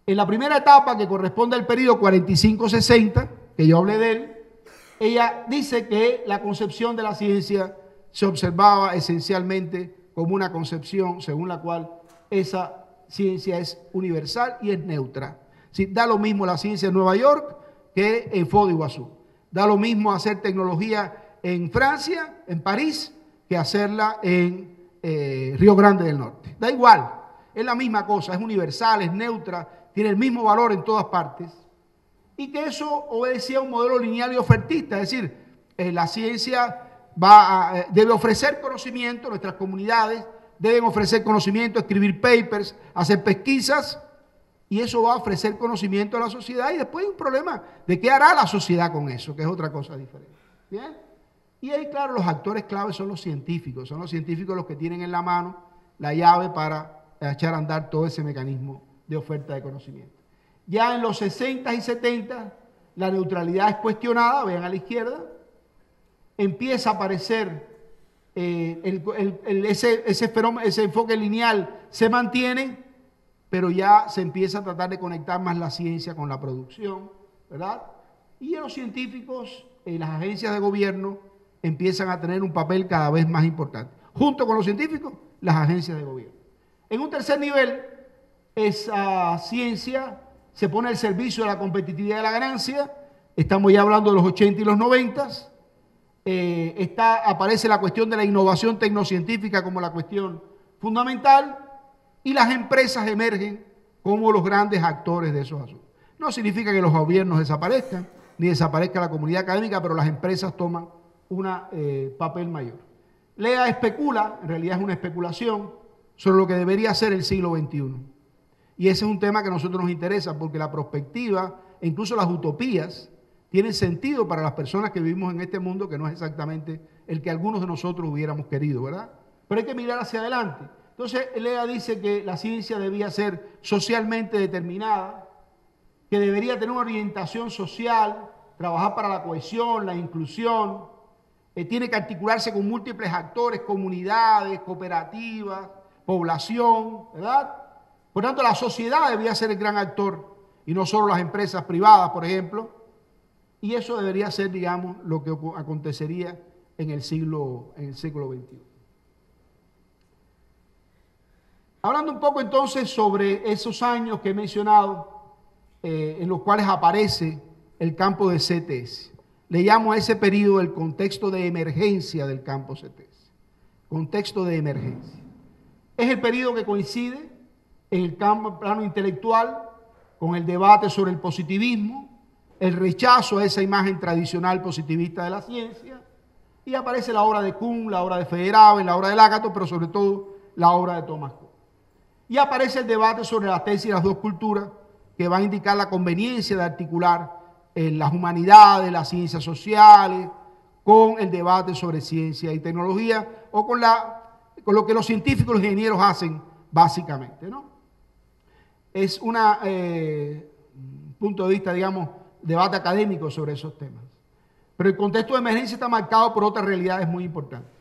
En la primera etapa, que corresponde al periodo 45-60, que yo hablé de él, ella dice que la concepción de la ciencia se observaba esencialmente como una concepción según la cual esa ciencia es universal y es neutra. Sí, da lo mismo la ciencia en Nueva York que en Foz de Iguazú. Da lo mismo hacer tecnología en Francia, en París, que hacerla en Río Grande del Norte. Da igual, es la misma cosa, es universal, es neutra, tiene el mismo valor en todas partes. Y que eso obedecía a un modelo lineal y ofertista, es decir, la ciencia debe ofrecer conocimiento, nuestras comunidades deben ofrecer conocimiento, escribir papers, hacer pesquisas, y eso va a ofrecer conocimiento a la sociedad y después hay un problema de qué hará la sociedad con eso, que es otra cosa diferente. ¿Bien? Y ahí, claro, los actores claves son los científicos los que tienen en la mano la llave para echar a andar todo ese mecanismo de oferta de conocimiento. Ya en los 60 y 70 la neutralidad es cuestionada, vean a la izquierda, empieza a aparecer ese enfoque lineal se mantiene, pero ya se empieza a tratar de conectar más la ciencia con la producción, ¿verdad? Y los científicos y las agencias de gobierno empiezan a tener un papel cada vez más importante. Junto con los científicos, las agencias de gobierno. En un tercer nivel, esa ciencia se pone al servicio de la competitividad de la ganancia. Estamos ya hablando de los 80 y los 90. Aparece la cuestión de la innovación tecnocientífica como la cuestión fundamental y las empresas emergen como los grandes actores de esos asuntos. No significa que los gobiernos desaparezcan, ni desaparezca la comunidad académica, pero las empresas toman un papel mayor. Lea especula, en realidad es una especulación, sobre lo que debería ser el siglo XXI. Y ese es un tema que a nosotros nos interesa porque la perspectiva e incluso las utopías tienen sentido para las personas que vivimos en este mundo que no es exactamente el que algunos de nosotros hubiéramos querido, ¿verdad? Pero hay que mirar hacia adelante. Entonces, Lea dice que la ciencia debía ser socialmente determinada, que debería tener una orientación social, trabajar para la cohesión, la inclusión, tiene que articularse con múltiples actores, comunidades, cooperativas, población, ¿verdad? Por tanto, la sociedad debía ser el gran actor y no solo las empresas privadas, por ejemplo, y eso debería ser, digamos, lo que acontecería en el siglo XXI. Hablando un poco entonces sobre esos años que he mencionado, en los cuales aparece el campo de CTS. Le llamo a ese periodo el contexto de emergencia del campo CTS. Contexto de emergencia. Es el periodo que coincide en el plano intelectual con el debate sobre el positivismo, el rechazo a esa imagen tradicional positivista de la ciencia, y aparece la obra de Kuhn, la obra de Feyerabend, la obra de Lakatos, pero sobre todo la obra de Thomas Kuhn. Y aparece el debate sobre la tesis de las dos culturas, que va a indicar la conveniencia de articular las humanidades, las ciencias sociales, con el debate sobre ciencia y tecnología, o con lo que los científicos y los ingenieros hacen básicamente, ¿no? Es un punto de vista, digamos, debate académico sobre esos temas. Pero el contexto de emergencia está marcado por otras realidades muy importantes.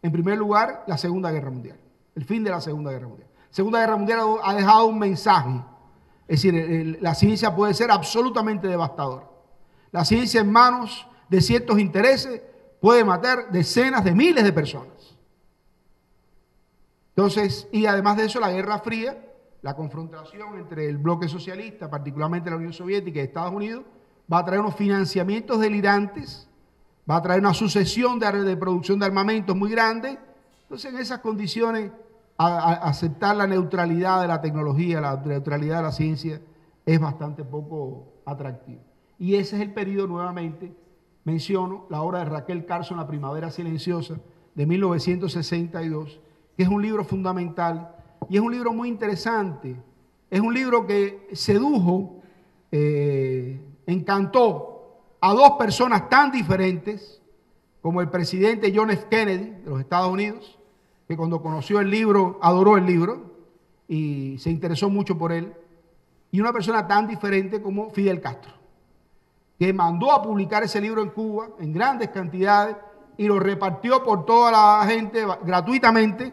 En primer lugar, la Segunda Guerra Mundial, el fin de la Segunda Guerra Mundial. La Segunda Guerra Mundial ha dejado un mensaje, es decir, la ciencia puede ser absolutamente devastadora. La ciencia en manos de ciertos intereses puede matar decenas de miles de personas. Entonces, y además de eso, la Guerra Fría la confrontación entre el bloque socialista, particularmente la Unión Soviética y Estados Unidos, va a traer unos financiamientos delirantes, va a traer una sucesión de producción de armamentos muy grande. Entonces, en esas condiciones, aceptar la neutralidad de la tecnología, la neutralidad de la ciencia, es bastante poco atractivo. Y ese es el periodo, nuevamente, menciono la obra de Raquel Carson, La primavera silenciosa, de 1962, que es un libro fundamental y es un libro muy interesante. Es un libro que sedujo, encantó a dos personas tan diferentes como el presidente John F. Kennedy de los Estados Unidos, que cuando conoció el libro, adoró el libro y se interesó mucho por él, y una persona tan diferente como Fidel Castro, que mandó a publicar ese libro en Cuba en grandes cantidades y lo repartió por toda la gente gratuitamente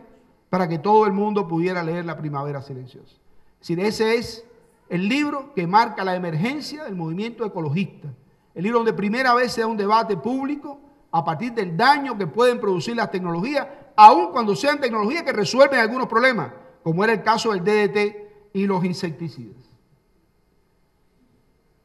para que todo el mundo pudiera leer La primavera silenciosa. Es decir, ese es el libro que marca la emergencia del movimiento ecologista. El libro donde primera vez se da un debate público a partir del daño que pueden producir las tecnologías, aun cuando sean tecnologías que resuelven algunos problemas, como era el caso del DDT y los insecticidas.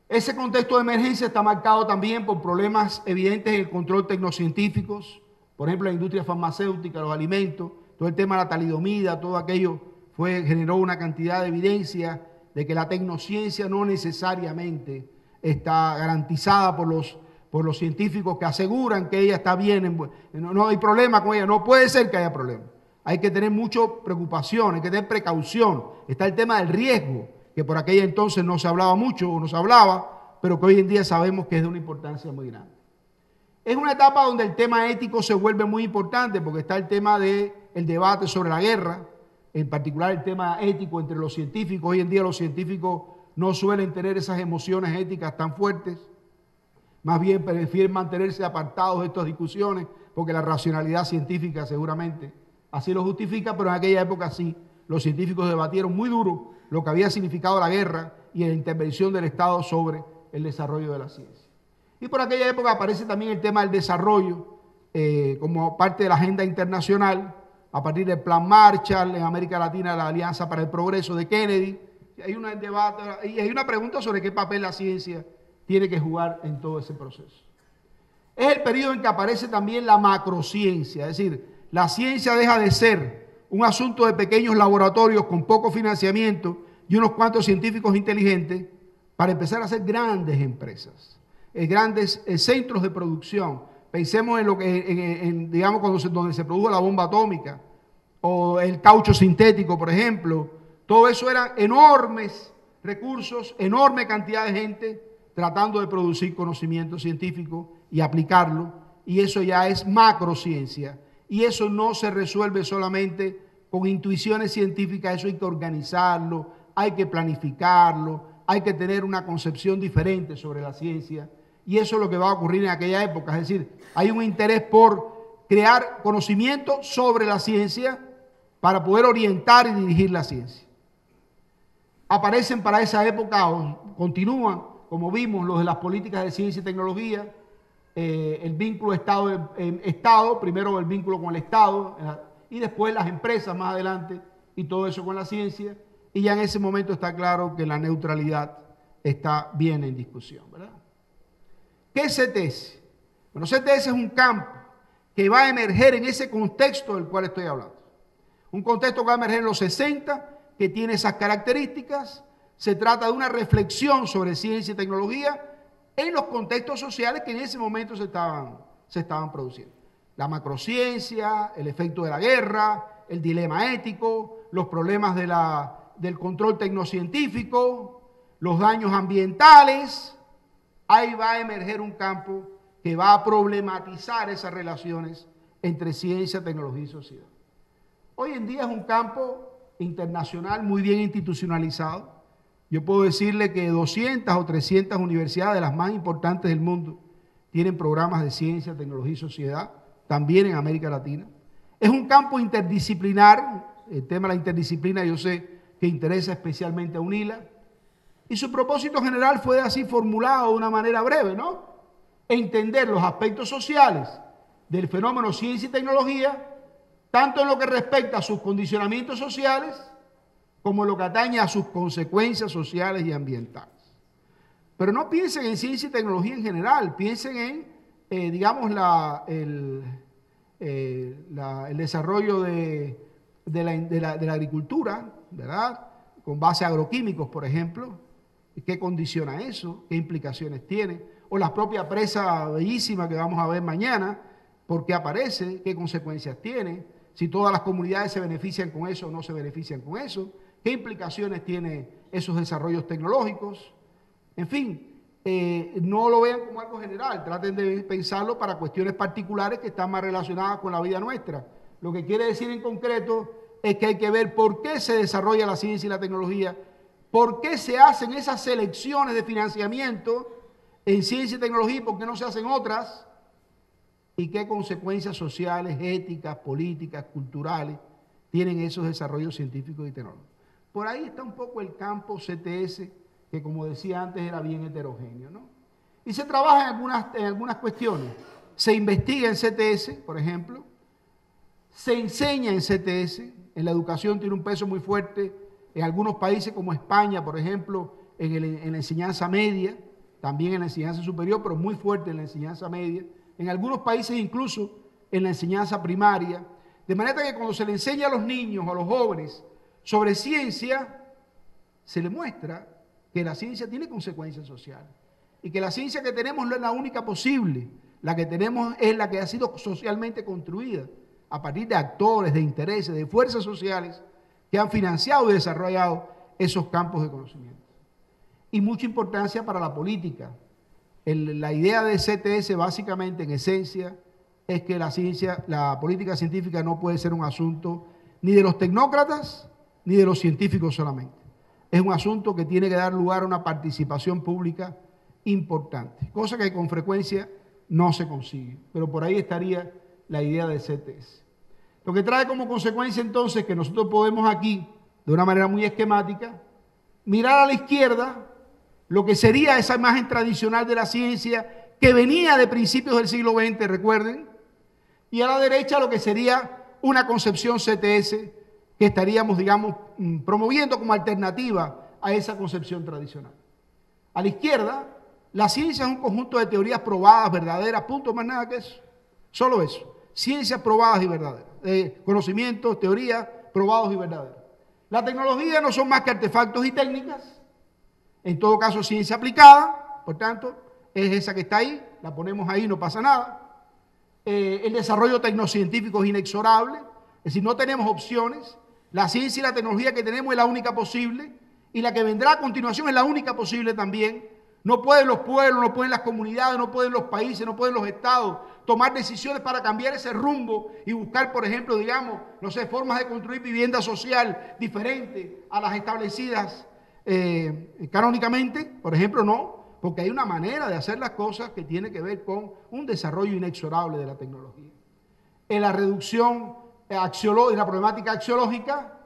Ese contexto de emergencia está marcado también por problemas evidentes en el control tecnocientíficos, por ejemplo, la industria farmacéutica, los alimentos, todo el tema de la talidomida, todo aquello generó una cantidad de evidencia de que la tecnociencia no necesariamente está garantizada por los científicos que aseguran que ella está bien, no hay problema con ella, no puede ser que haya problema. Hay que tener mucha preocupación, hay que tener precaución. Está el tema del riesgo, que por aquella entonces no se hablaba mucho o no se hablaba, pero que hoy en día sabemos que es de una importancia muy grande. Es una etapa donde el tema ético se vuelve muy importante porque está el tema del debate sobre la guerra, en particular el tema ético entre los científicos. Hoy en día los científicos no suelen tener esas emociones éticas tan fuertes, más bien prefieren mantenerse apartados de estas discusiones porque la racionalidad científica seguramente así lo justifica, pero en aquella época sí, los científicos debatieron muy duro lo que había significado la guerra y la intervención del Estado sobre el desarrollo de la ciencia. Y por aquella época aparece también el tema del desarrollo como parte de la agenda internacional, a partir del Plan Marshall, en América Latina la Alianza para el Progreso de Kennedy. Hay un debate y hay una pregunta sobre qué papel la ciencia tiene que jugar en todo ese proceso. Es el periodo en que aparece también la macrociencia, es decir, la ciencia deja de ser un asunto de pequeños laboratorios con poco financiamiento y unos cuantos científicos inteligentes para empezar a ser grandes empresas, grandes centros de producción. Pensemos en lo que, digamos, donde se produjo la bomba atómica o el caucho sintético, por ejemplo. Todo eso eran enormes recursos, enorme cantidad de gente tratando de producir conocimiento científico y aplicarlo, y eso ya es macrociencia. Y eso no se resuelve solamente con intuiciones científicas, eso hay que organizarlo, hay que planificarlo, hay que tener una concepción diferente sobre la ciencia. Y eso es lo que va a ocurrir en aquella época. Es decir, hay un interés por crear conocimiento sobre la ciencia para poder orientar y dirigir la ciencia. Aparecen para esa época, o continúan, como vimos, los de las políticas de ciencia y tecnología, el vínculo Estado, primero el vínculo con el Estado y después las empresas más adelante y todo eso con la ciencia, y ya en ese momento está claro que la neutralidad está bien en discusión, ¿verdad? ¿Qué es CTS? Bueno, CTS es un campo que va a emerger en ese contexto del cual estoy hablando. Un contexto que va a emerger en los 60, que tiene esas características. Se trata de una reflexión sobre ciencia y tecnología en los contextos sociales que en ese momento se estaban produciendo. La macrociencia, el efecto de la guerra, el dilema ético, los problemas del control tecnocientífico, los daños ambientales. Ahí va a emerger un campo que va a problematizar esas relaciones entre ciencia, tecnología y sociedad. Hoy en día es un campo internacional muy bien institucionalizado. Yo puedo decirle que 200 o 300 universidades de las más importantes del mundo tienen programas de ciencia, tecnología y sociedad, también en América Latina. Es un campo interdisciplinar, el tema de la interdisciplina yo sé que interesa especialmente a UNILA, y su propósito general fue así formulado de una manera breve, ¿no? Entender los aspectos sociales del fenómeno ciencia y tecnología, tanto en lo que respecta a sus condicionamientos sociales, como lo que atañe a sus consecuencias sociales y ambientales. Pero no piensen en ciencia y tecnología en general, piensen en, digamos, el desarrollo de la agricultura, ¿verdad? Con base a agroquímicos, por ejemplo. ¿Qué condiciona eso? ¿Qué implicaciones tiene? O la propia presa bellísima que vamos a ver mañana, ¿por qué aparece? ¿Qué consecuencias tiene? Si todas las comunidades se benefician con eso o no se benefician con eso. ¿Qué implicaciones tiene esos desarrollos tecnológicos? En fin, no lo vean como algo general, traten de pensarlo para cuestiones particulares que están más relacionadas con la vida nuestra. Lo que quiere decir en concreto es que hay que ver por qué se desarrolla la ciencia y la tecnología, por qué se hacen esas selecciones de financiamiento en ciencia y tecnología y por qué no se hacen otras, y qué consecuencias sociales, éticas, políticas, culturales tienen esos desarrollos científicos y tecnológicos. Por ahí está un poco el campo CTS, que como decía antes era bien heterogéneo, ¿no? Y se trabaja en algunas cuestiones. Se investiga en CTS, por ejemplo, se enseña en CTS, en la educación tiene un peso muy fuerte, en algunos países como España, por ejemplo, en la enseñanza media, también en la enseñanza superior, pero muy fuerte en la enseñanza media, en algunos países incluso en la enseñanza primaria, de manera que cuando se le enseña a los niños, a los jóvenes, sobre ciencia, se le muestra que la ciencia tiene consecuencias sociales y que la ciencia que tenemos no es la única posible, la que tenemos es la que ha sido socialmente construida a partir de actores, de intereses, de fuerzas sociales que han financiado y desarrollado esos campos de conocimiento. Y mucha importancia para la política. La idea de CTS básicamente, en esencia, es que la ciencia, la política científica no puede ser un asunto ni de los tecnócratas ni de los científicos solamente. Es un asunto que tiene que dar lugar a una participación pública importante, cosa que con frecuencia no se consigue. Pero por ahí estaría la idea de CTS. Lo que trae como consecuencia entonces que nosotros podemos aquí, de una manera muy esquemática, mirar a la izquierda lo que sería esa imagen tradicional de la ciencia que venía de principios del siglo XX, recuerden, y a la derecha lo que sería una concepción CTS que estaríamos, digamos, promoviendo como alternativa a esa concepción tradicional. A la izquierda, la ciencia es un conjunto de teorías probadas, verdaderas, punto, más nada que eso. Solo eso. Ciencias probadas y verdaderas. Conocimientos, teorías probados y verdaderos. La tecnología no son más que artefactos y técnicas. En todo caso, ciencia aplicada, por tanto, es esa que está ahí, la ponemos ahí, no pasa nada. El desarrollo tecnocientífico es inexorable, es decir, no tenemos opciones. La ciencia y la tecnología que tenemos es la única posible y la que vendrá a continuación es la única posible también. No pueden los pueblos, no pueden las comunidades, no pueden los países, no pueden los estados tomar decisiones para cambiar ese rumbo y buscar, por ejemplo, digamos, no sé, formas de construir vivienda social diferente a las establecidas canónicamente, por ejemplo, no, porque hay una manera de hacer las cosas que tiene que ver con un desarrollo inexorable de la tecnología. En la reducción de la problemática axiológica,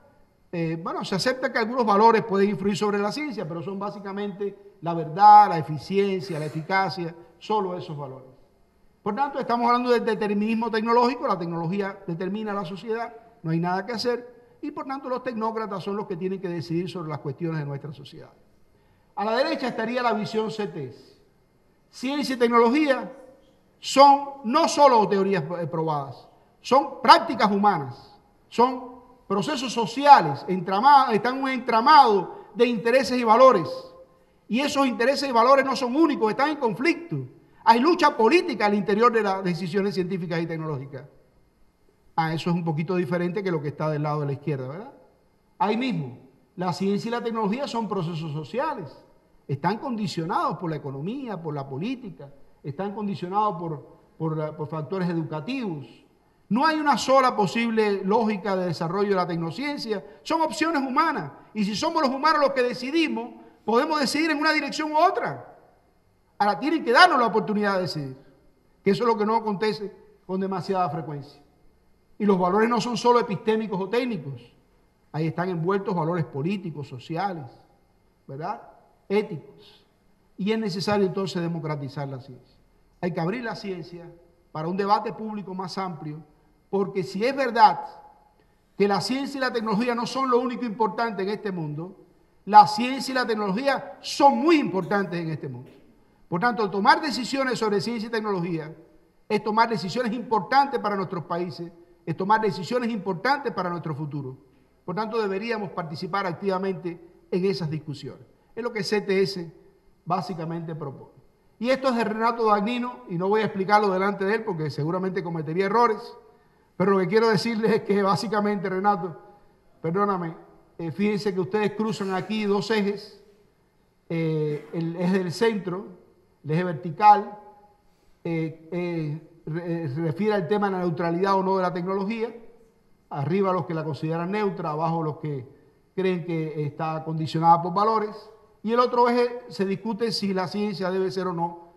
bueno, se acepta que algunos valores pueden influir sobre la ciencia, pero son básicamente la verdad, la eficiencia, la eficacia, solo esos valores. Por tanto, estamos hablando del determinismo tecnológico, la tecnología determina la sociedad, no hay nada que hacer, y por tanto los tecnócratas son los que tienen que decidir sobre las cuestiones de nuestra sociedad. A la derecha estaría la visión CTS. Ciencia y tecnología son no solo teorías probadas, son prácticas humanas, son procesos sociales, están en un entramado de intereses y valores. Y esos intereses y valores no son únicos, están en conflicto. Hay lucha política al interior de las decisiones científicas y tecnológicas. Eso es un poquito diferente que lo que está del lado de la izquierda, ¿verdad? Ahí mismo, la ciencia y la tecnología son procesos sociales. Están condicionados por la economía, por la política, están condicionados por factores educativos. No hay una sola posible lógica de desarrollo de la tecnociencia. Son opciones humanas. Y si somos los humanos los que decidimos, podemos decidir en una dirección u otra. Ahora tienen que darnos la oportunidad de decidir. Que eso es lo que no acontece con demasiada frecuencia. Y los valores no son solo epistémicos o técnicos. Ahí están envueltos valores políticos, sociales, ¿verdad? Éticos. Y es necesario entonces democratizar la ciencia. Hay que abrir la ciencia para un debate público más amplio, porque si es verdad que la ciencia y la tecnología no son lo único importante en este mundo. La ciencia y la tecnología son muy importantes en este mundo. Por tanto, tomar decisiones sobre ciencia y tecnología es tomar decisiones importantes para nuestros países, es tomar decisiones importantes para nuestro futuro. Por tanto, deberíamos participar activamente en esas discusiones. Es lo que CTS básicamente propone. Y esto es de Renato Dagnino, y no voy a explicarlo delante de él porque seguramente cometería errores, pero lo que quiero decirles es que básicamente, Renato, perdóname, fíjense que ustedes cruzan aquí dos ejes, el eje del centro, el eje vertical, refiere al tema de la neutralidad o no de la tecnología, arriba los que la consideran neutra, abajo los que creen que está condicionada por valores, y el otro eje se discute si la ciencia debe ser o no,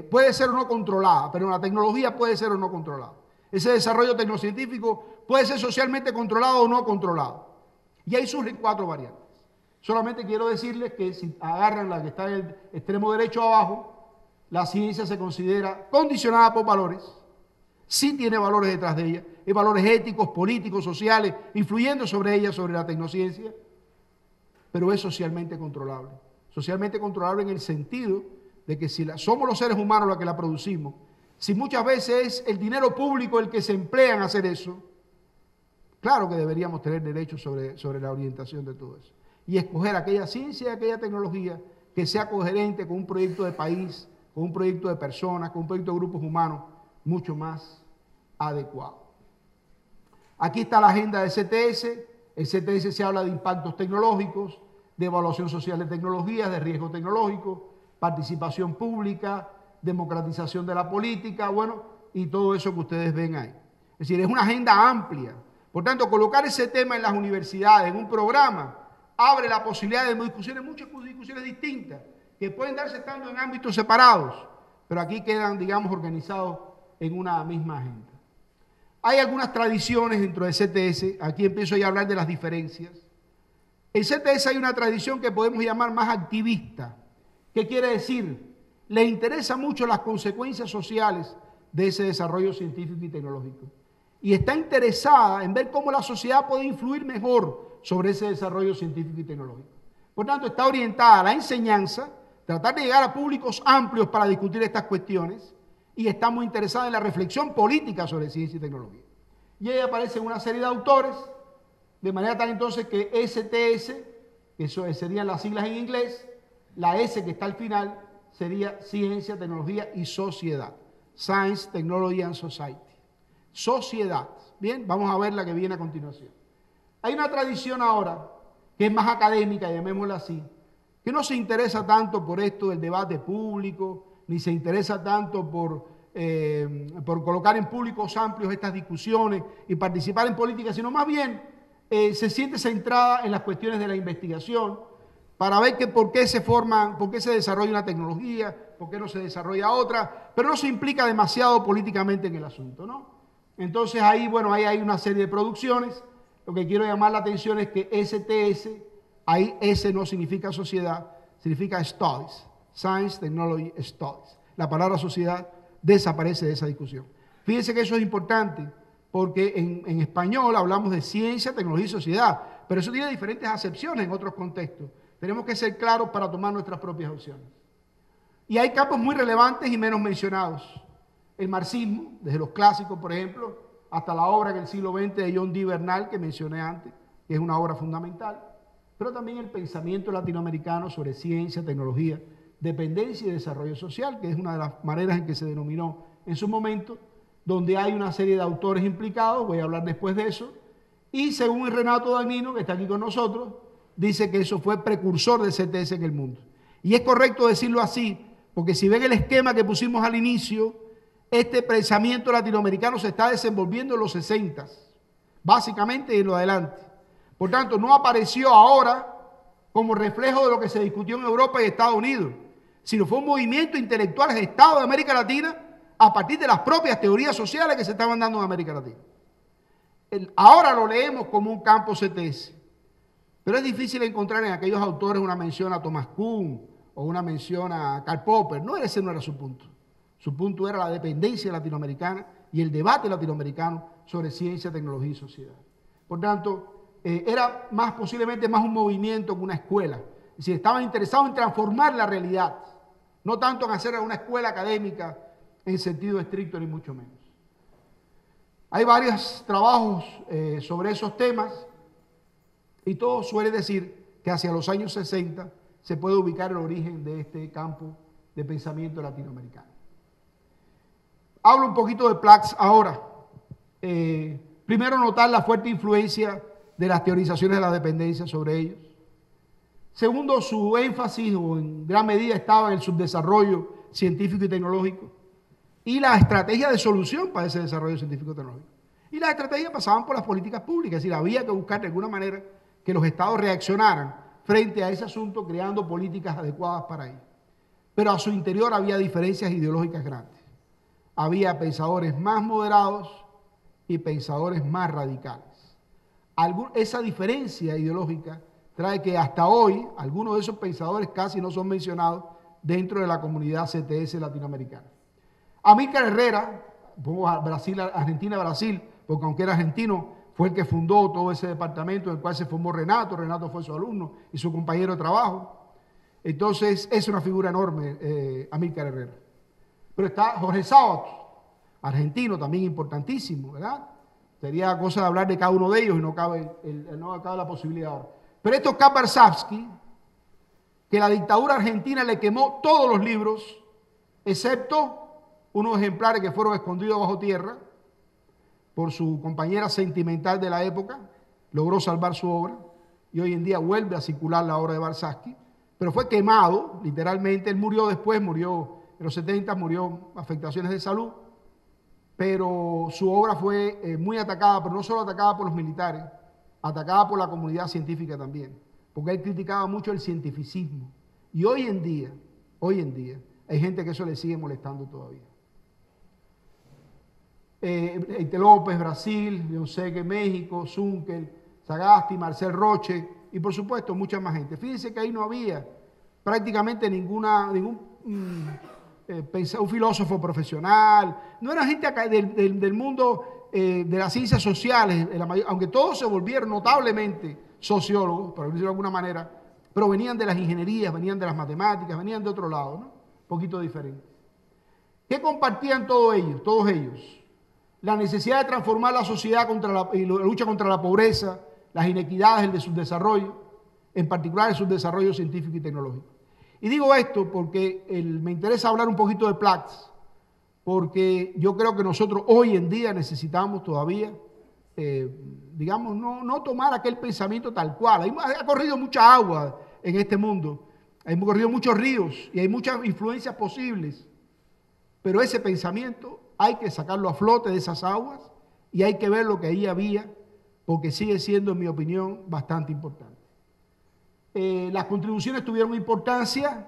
puede ser o no controlada, pero la tecnología puede ser o no controlada. Ese desarrollo tecnocientífico puede ser socialmente controlado o no controlado. Y ahí surgen 4 variantes. Solamente quiero decirles que si agarran la que está en el extremo derecho abajo, la ciencia se considera condicionada por valores, sí tiene valores detrás de ella, hay valores éticos, políticos, sociales, influyendo sobre ella, sobre la tecnociencia, pero es socialmente controlable. Socialmente controlable en el sentido de que si somos los seres humanos los que la producimos, si muchas veces es el dinero público el que se emplea en hacer eso, claro que deberíamos tener derechos sobre la orientación de todo eso. Y escoger aquella ciencia y aquella tecnología que sea coherente con un proyecto de país, con un proyecto de personas, con un proyecto de grupos humanos mucho más adecuado. Aquí está la agenda del CTS. El CTS se habla de impactos tecnológicos, de evaluación social de tecnologías, de riesgo tecnológico, participación pública, democratización de la política, bueno, y todo eso que ustedes ven ahí. Es decir, es una agenda amplia. Por tanto, colocar ese tema en las universidades, en un programa, abre la posibilidad de discusiones, muchas discusiones distintas, que pueden darse estando en ámbitos separados, pero aquí quedan, digamos, organizados en una misma agenda. Hay algunas tradiciones dentro del CTS, aquí empiezo ya a hablar de las diferencias. En CTS hay una tradición que podemos llamar más activista. ¿Qué quiere decir? Le interesa mucho las consecuencias sociales de ese desarrollo científico y tecnológico. Y está interesada en ver cómo la sociedad puede influir mejor sobre ese desarrollo científico y tecnológico. Por tanto, está orientada a la enseñanza, tratar de llegar a públicos amplios para discutir estas cuestiones, y está muy interesada en la reflexión política sobre ciencia y tecnología. Y ella aparece en una serie de autores, de manera tal entonces que STS, que eso serían las siglas en inglés, la S que está al final sería Ciencia, Tecnología y Sociedad. Science, Technology and Society. Sociedad. Bien, vamos a ver la que viene a continuación. Hay una tradición ahora, que es más académica, llamémosla así, que no se interesa tanto por esto del debate público, ni se interesa tanto por colocar en públicos amplios estas discusiones y participar en política, sino más bien se siente centrada en las cuestiones de la investigación para ver por qué se desarrolla una tecnología, por qué no se desarrolla otra, pero no se implica demasiado políticamente en el asunto, ¿no? Entonces ahí, bueno, ahí hay una serie de producciones. Lo que quiero llamar la atención es que STS, ahí S no significa sociedad, significa studies, Science, Technology, Studies. La palabra sociedad desaparece de esa discusión. Fíjense que eso es importante, porque en español hablamos de ciencia, tecnología y sociedad, pero eso tiene diferentes acepciones en otros contextos. Tenemos que ser claros para tomar nuestras propias opciones. Y hay campos muy relevantes y menos mencionados. El marxismo, desde los clásicos, por ejemplo, hasta la obra en el siglo XX de John D. Bernal, que mencioné antes, que es una obra fundamental, pero también el pensamiento latinoamericano sobre ciencia, tecnología, dependencia y desarrollo social, que es una de las maneras en que se denominó en su momento, donde hay una serie de autores implicados, voy a hablar después de eso, y según el Renato Dagnino, que está aquí con nosotros, dice que eso fue precursor del CTS en el mundo. Y es correcto decirlo así, porque si ven el esquema que pusimos al inicio, este pensamiento latinoamericano se está desenvolviendo en los 60, básicamente en lo adelante. Por tanto, no apareció ahora como reflejo de lo que se discutió en Europa y Estados Unidos, sino fue un movimiento intelectual gestado de América Latina a partir de las propias teorías sociales que se estaban dando en América Latina. Ahora lo leemos como un campo CTS, pero es difícil encontrar en aquellos autores una mención a Thomas Kuhn o una mención a Karl Popper. Ese no era su punto. Su punto era la dependencia latinoamericana y el debate latinoamericano sobre ciencia, tecnología y sociedad. Por tanto, era posiblemente más un movimiento que una escuela. Es decir, estaban interesados en transformar la realidad, no tanto en hacer una escuela académica en sentido estricto, ni mucho menos. Hay varios trabajos sobre esos temas y todo suele decir que hacia los años 60 se puede ubicar el origen de este campo de pensamiento latinoamericano. Hablo un poquito de Plax ahora. Primero, notar la fuerte influencia de las teorizaciones de la dependencia sobre ellos. Segundo, su énfasis o en gran medida estaba en el subdesarrollo científico y tecnológico y la estrategia de solución para ese desarrollo científico y tecnológico. Y las estrategias pasaban por las políticas públicas, es decir, había que buscar de alguna manera que los estados reaccionaran frente a ese asunto creando políticas adecuadas para ello. Pero a su interior había diferencias ideológicas grandes. Había pensadores más moderados y pensadores más radicales. Esa diferencia ideológica trae que hasta hoy algunos de esos pensadores casi no son mencionados dentro de la comunidad CTS latinoamericana. Amílcar Herrera, pongo a Brasil, Argentina-Brasil, porque aunque era argentino, fue el que fundó todo ese departamento en el cual se formó Renato. Renato fue su alumno y su compañero de trabajo. Entonces, es una figura enorme, Amílcar Herrera. Pero está Jorge Sábato, argentino, también importantísimo, ¿verdad? Sería cosa de hablar de cada uno de ellos y no cabe la posibilidad ahora. Pero esto es Kaparsavsky, que la dictadura argentina le quemó todos los libros, excepto unos ejemplares que fueron escondidos bajo tierra por su compañera sentimental de la época, logró salvar su obra y hoy en día vuelve a circular la obra de Barsavsky, pero fue quemado, literalmente. Él murió después, murió en los 70, murió afectaciones de salud, pero su obra fue muy atacada, pero no solo atacada por los militares, atacada por la comunidad científica también, porque él criticaba mucho el cientificismo. Y hoy en día, hay gente que eso le sigue molestando todavía. Eite López, Brasil, Leonseque, México, Zunkel, Sagasti, Marcel Roche y por supuesto mucha más gente. Fíjense que ahí no había prácticamente un filósofo profesional, no era gente acá del mundo de las ciencias sociales, aunque todos se volvieron notablemente sociólogos, por decirlo de alguna manera, pero venían de las ingenierías, venían de las matemáticas, venían de otro lado, ¿no? Un poquito diferente. ¿Qué compartían todos ellos? La necesidad de transformar la sociedad y la lucha contra la pobreza, las inequidades, el de subdesarrollo, en particular el subdesarrollo científico y tecnológico. Y digo esto porque me interesa hablar un poquito de Plax, porque yo creo que nosotros hoy en día necesitamos todavía, digamos, no tomar aquel pensamiento tal cual. Ha corrido mucha agua en este mundo, hay corrido muchos ríos y hay muchas influencias posibles, pero ese pensamiento hay que sacarlo a flote de esas aguas y hay que ver lo que ahí había, porque sigue siendo, en mi opinión, bastante importante. Las contribuciones tuvieron importancia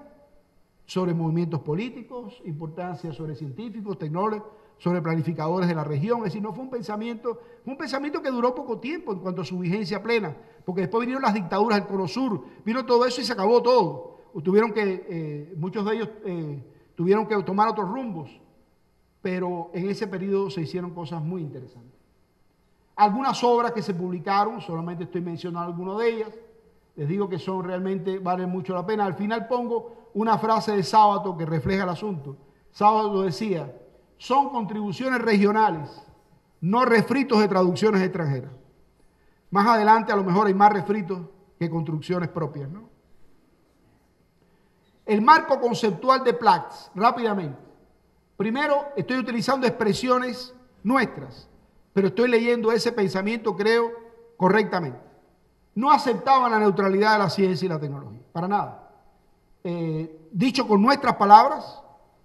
sobre movimientos políticos, importancia sobre científicos, tecnólogos, sobre planificadores de la región. Es decir, no fue un pensamiento que duró poco tiempo en cuanto a su vigencia plena, porque después vinieron las dictaduras del Cono Sur, vino todo eso y se acabó todo. Muchos de ellos tuvieron que tomar otros rumbos, pero en ese periodo se hicieron cosas muy interesantes. Algunas obras que se publicaron, solamente estoy mencionando algunas de ellas, les digo que realmente valen mucho la pena. Al final pongo una frase de Sábato que refleja el asunto. Sábato decía: son contribuciones regionales, no refritos de traducciones extranjeras. Más adelante a lo mejor hay más refritos que construcciones propias, ¿no? El marco conceptual de Plax, rápidamente. Primero, estoy utilizando expresiones nuestras, pero estoy leyendo ese pensamiento, creo, correctamente. No aceptaban la neutralidad de la ciencia y la tecnología, para nada. Dicho con nuestras palabras,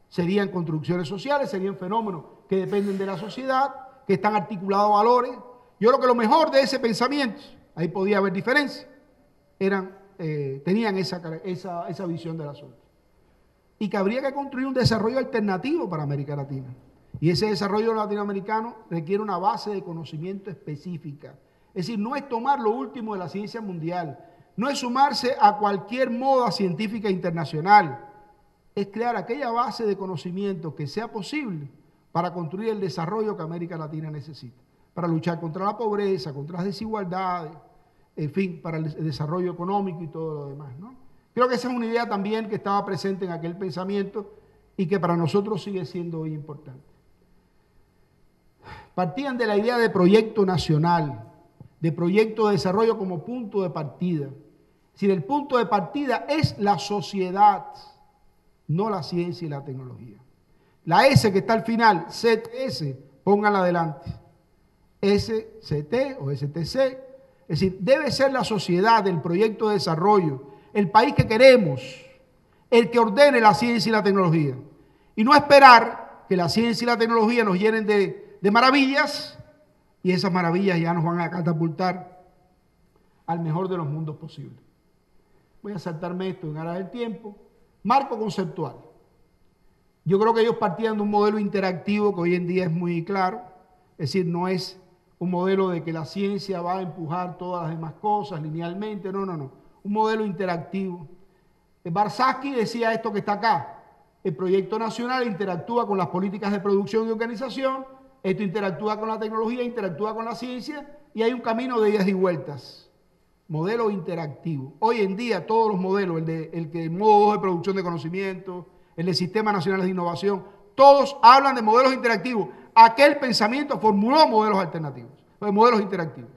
serían construcciones sociales, serían fenómenos que dependen de la sociedad, que están articulados a valores. Yo creo que lo mejor de ese pensamiento, ahí podía haber diferencia, tenían esa visión del asunto. Y que habría que construir un desarrollo alternativo para América Latina. Y ese desarrollo latinoamericano requiere una base de conocimiento específica. Es decir, no es tomar lo último de la ciencia mundial, no es sumarse a cualquier moda científica internacional, es crear aquella base de conocimiento que sea posible para construir el desarrollo que América Latina necesita. para luchar contra la pobreza, contra las desigualdades, en fin, para el desarrollo económico y todo lo demás, ¿no? Creo que esa es una idea también que estaba presente en aquel pensamiento y que para nosotros sigue siendo hoy importante. Partían de la idea de proyecto nacional, de proyecto de desarrollo como punto de partida. Es decir, el punto de partida es la sociedad, no la ciencia y la tecnología. La S que está al final, CTS, pónganla adelante. SCT o STC, es decir, debe ser la sociedad, el proyecto de desarrollo, el país que queremos, el que ordene la ciencia y la tecnología. Y no esperar que la ciencia y la tecnología nos llenen de maravillas y esas maravillas ya nos van a catapultar al mejor de los mundos posibles. Voy a saltarme esto en aras del tiempo. Marco conceptual. Yo creo que ellos partían de un modelo interactivo que hoy en día es muy claro. Es decir, no es un modelo de que la ciencia va a empujar todas las demás cosas linealmente. No. Un modelo interactivo. Barsky decía esto que está acá. El proyecto nacional interactúa con las políticas de producción y organización. Esto interactúa con la tecnología, interactúa con la ciencia y hay un camino de idas y vueltas. Modelo interactivo. Hoy en día todos los modelos, el modo 2 de producción de conocimiento, el de Sistemas Nacionales de Innovación, todos hablan de modelos interactivos. Aquel pensamiento formuló modelos alternativos, modelos interactivos.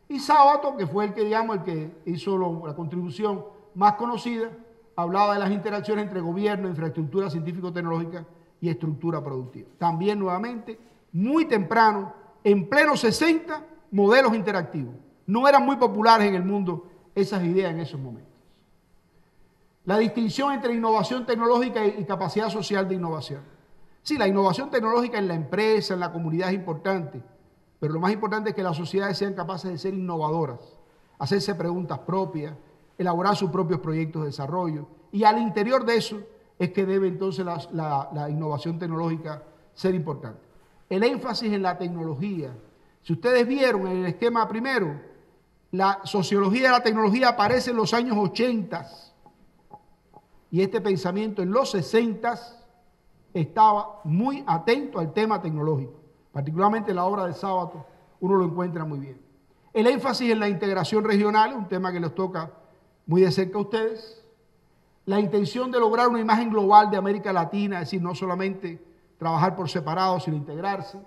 Y Sábato, que fue el que hizo la contribución más conocida, hablaba de las interacciones entre gobierno, infraestructura científico-tecnológica y estructura productiva. También nuevamente, muy temprano, en pleno 60, modelos interactivos. No eran muy populares en el mundo esas ideas en esos momentos. La distinción entre innovación tecnológica y capacidad social de innovación. Sí, la innovación tecnológica en la empresa, en la comunidad es importante, pero lo más importante es que las sociedades sean capaces de ser innovadoras, hacerse preguntas propias, elaborar sus propios proyectos de desarrollo, y al interior de eso es que debe entonces la innovación tecnológica ser importante. El énfasis en la tecnología. Si ustedes vieron en el esquema primero, la sociología de la tecnología aparece en los años 80 y este pensamiento en los 60 estaba muy atento al tema tecnológico, particularmente en la obra de Sábato, uno lo encuentra muy bien. El énfasis en la integración regional, un tema que les toca muy de cerca a ustedes. La intención de lograr una imagen global de América Latina, es decir, no solamente trabajar por separado, sino integrarse.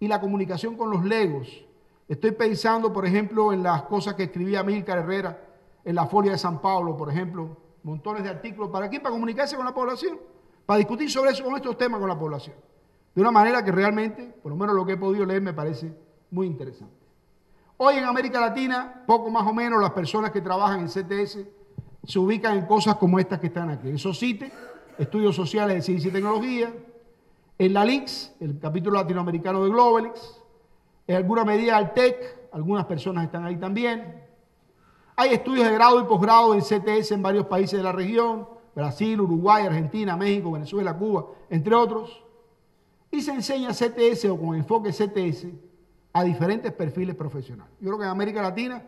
Y la comunicación con los legos. Estoy pensando, por ejemplo, en las cosas que escribía Amílcar Herrera en la Folia de San Pablo, por ejemplo, montones de artículos. ¿Para qué? Para comunicarse con la población, para discutir sobre eso, con estos temas con la población. De una manera que realmente, por lo menos lo que he podido leer, me parece muy interesante. Hoy en América Latina, poco más o menos, las personas que trabajan en CTS se ubican en cosas como estas que están aquí. En SOCITE, Estudios Sociales de Ciencia y Tecnología. En la LIX, el capítulo latinoamericano de Globalix. En alguna medida Altec, algunas personas están ahí también. Hay estudios de grado y posgrado en CTS en varios países de la región, Brasil, Uruguay, Argentina, México, Venezuela, Cuba, entre otros. Y se enseña CTS o con enfoque CTS a diferentes perfiles profesionales. Yo creo que en América Latina,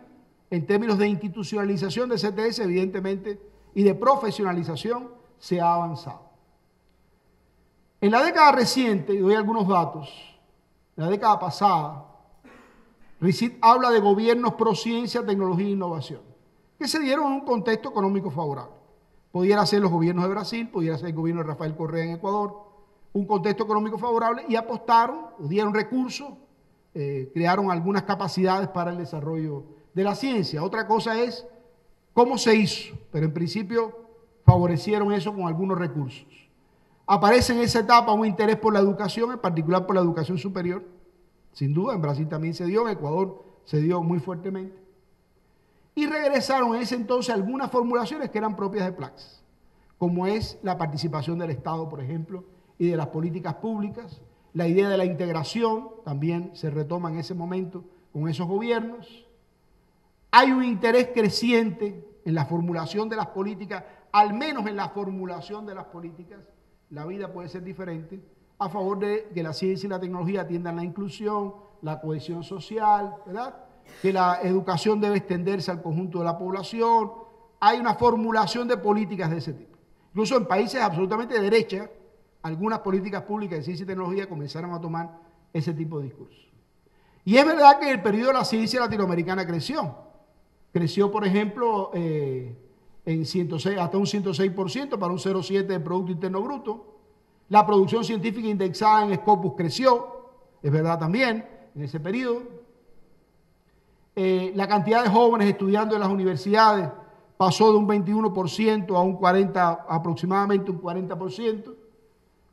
en términos de institucionalización de CTS, evidentemente, y de profesionalización, se ha avanzado. En la década reciente, y doy algunos datos, en la década pasada, RICIT habla de gobiernos pro ciencia, tecnología e innovación, que se dieron en un contexto económico favorable. Pudiera ser los gobiernos de Brasil, pudiera ser el gobierno de Rafael Correa en Ecuador, un contexto económico favorable, y apostaron, o dieron recursos, crearon algunas capacidades para el desarrollo de la ciencia. Otra cosa es cómo se hizo, pero en principio favorecieron eso con algunos recursos. Aparece en esa etapa un interés por la educación, en particular por la educación superior. Sin duda, en Brasil también se dio, en Ecuador se dio muy fuertemente. Y regresaron en ese entonces algunas formulaciones que eran propias de Plax, como es la participación del Estado, por ejemplo, y de las políticas públicas. La idea de la integración también se retoma en ese momento con esos gobiernos. Hay un interés creciente en la formulación de las políticas, al menos en la formulación de las políticas. La vida puede ser diferente, a favor de que la ciencia y la tecnología atiendan la inclusión, la cohesión social, ¿verdad? Que la educación debe extenderse al conjunto de la población. Hay una formulación de políticas de ese tipo. Incluso en países absolutamente de derecha, algunas políticas públicas de ciencia y tecnología comenzaron a tomar ese tipo de discursos. Y es verdad que en el periodo de la ciencia latinoamericana creció. Creció, por ejemplo, en 106, hasta un 106% para un 0,7% del Producto Interno Bruto. La producción científica indexada en Scopus creció, es verdad también, en ese periodo. La cantidad de jóvenes estudiando en las universidades pasó de un 21% a un 40%, aproximadamente un 40%,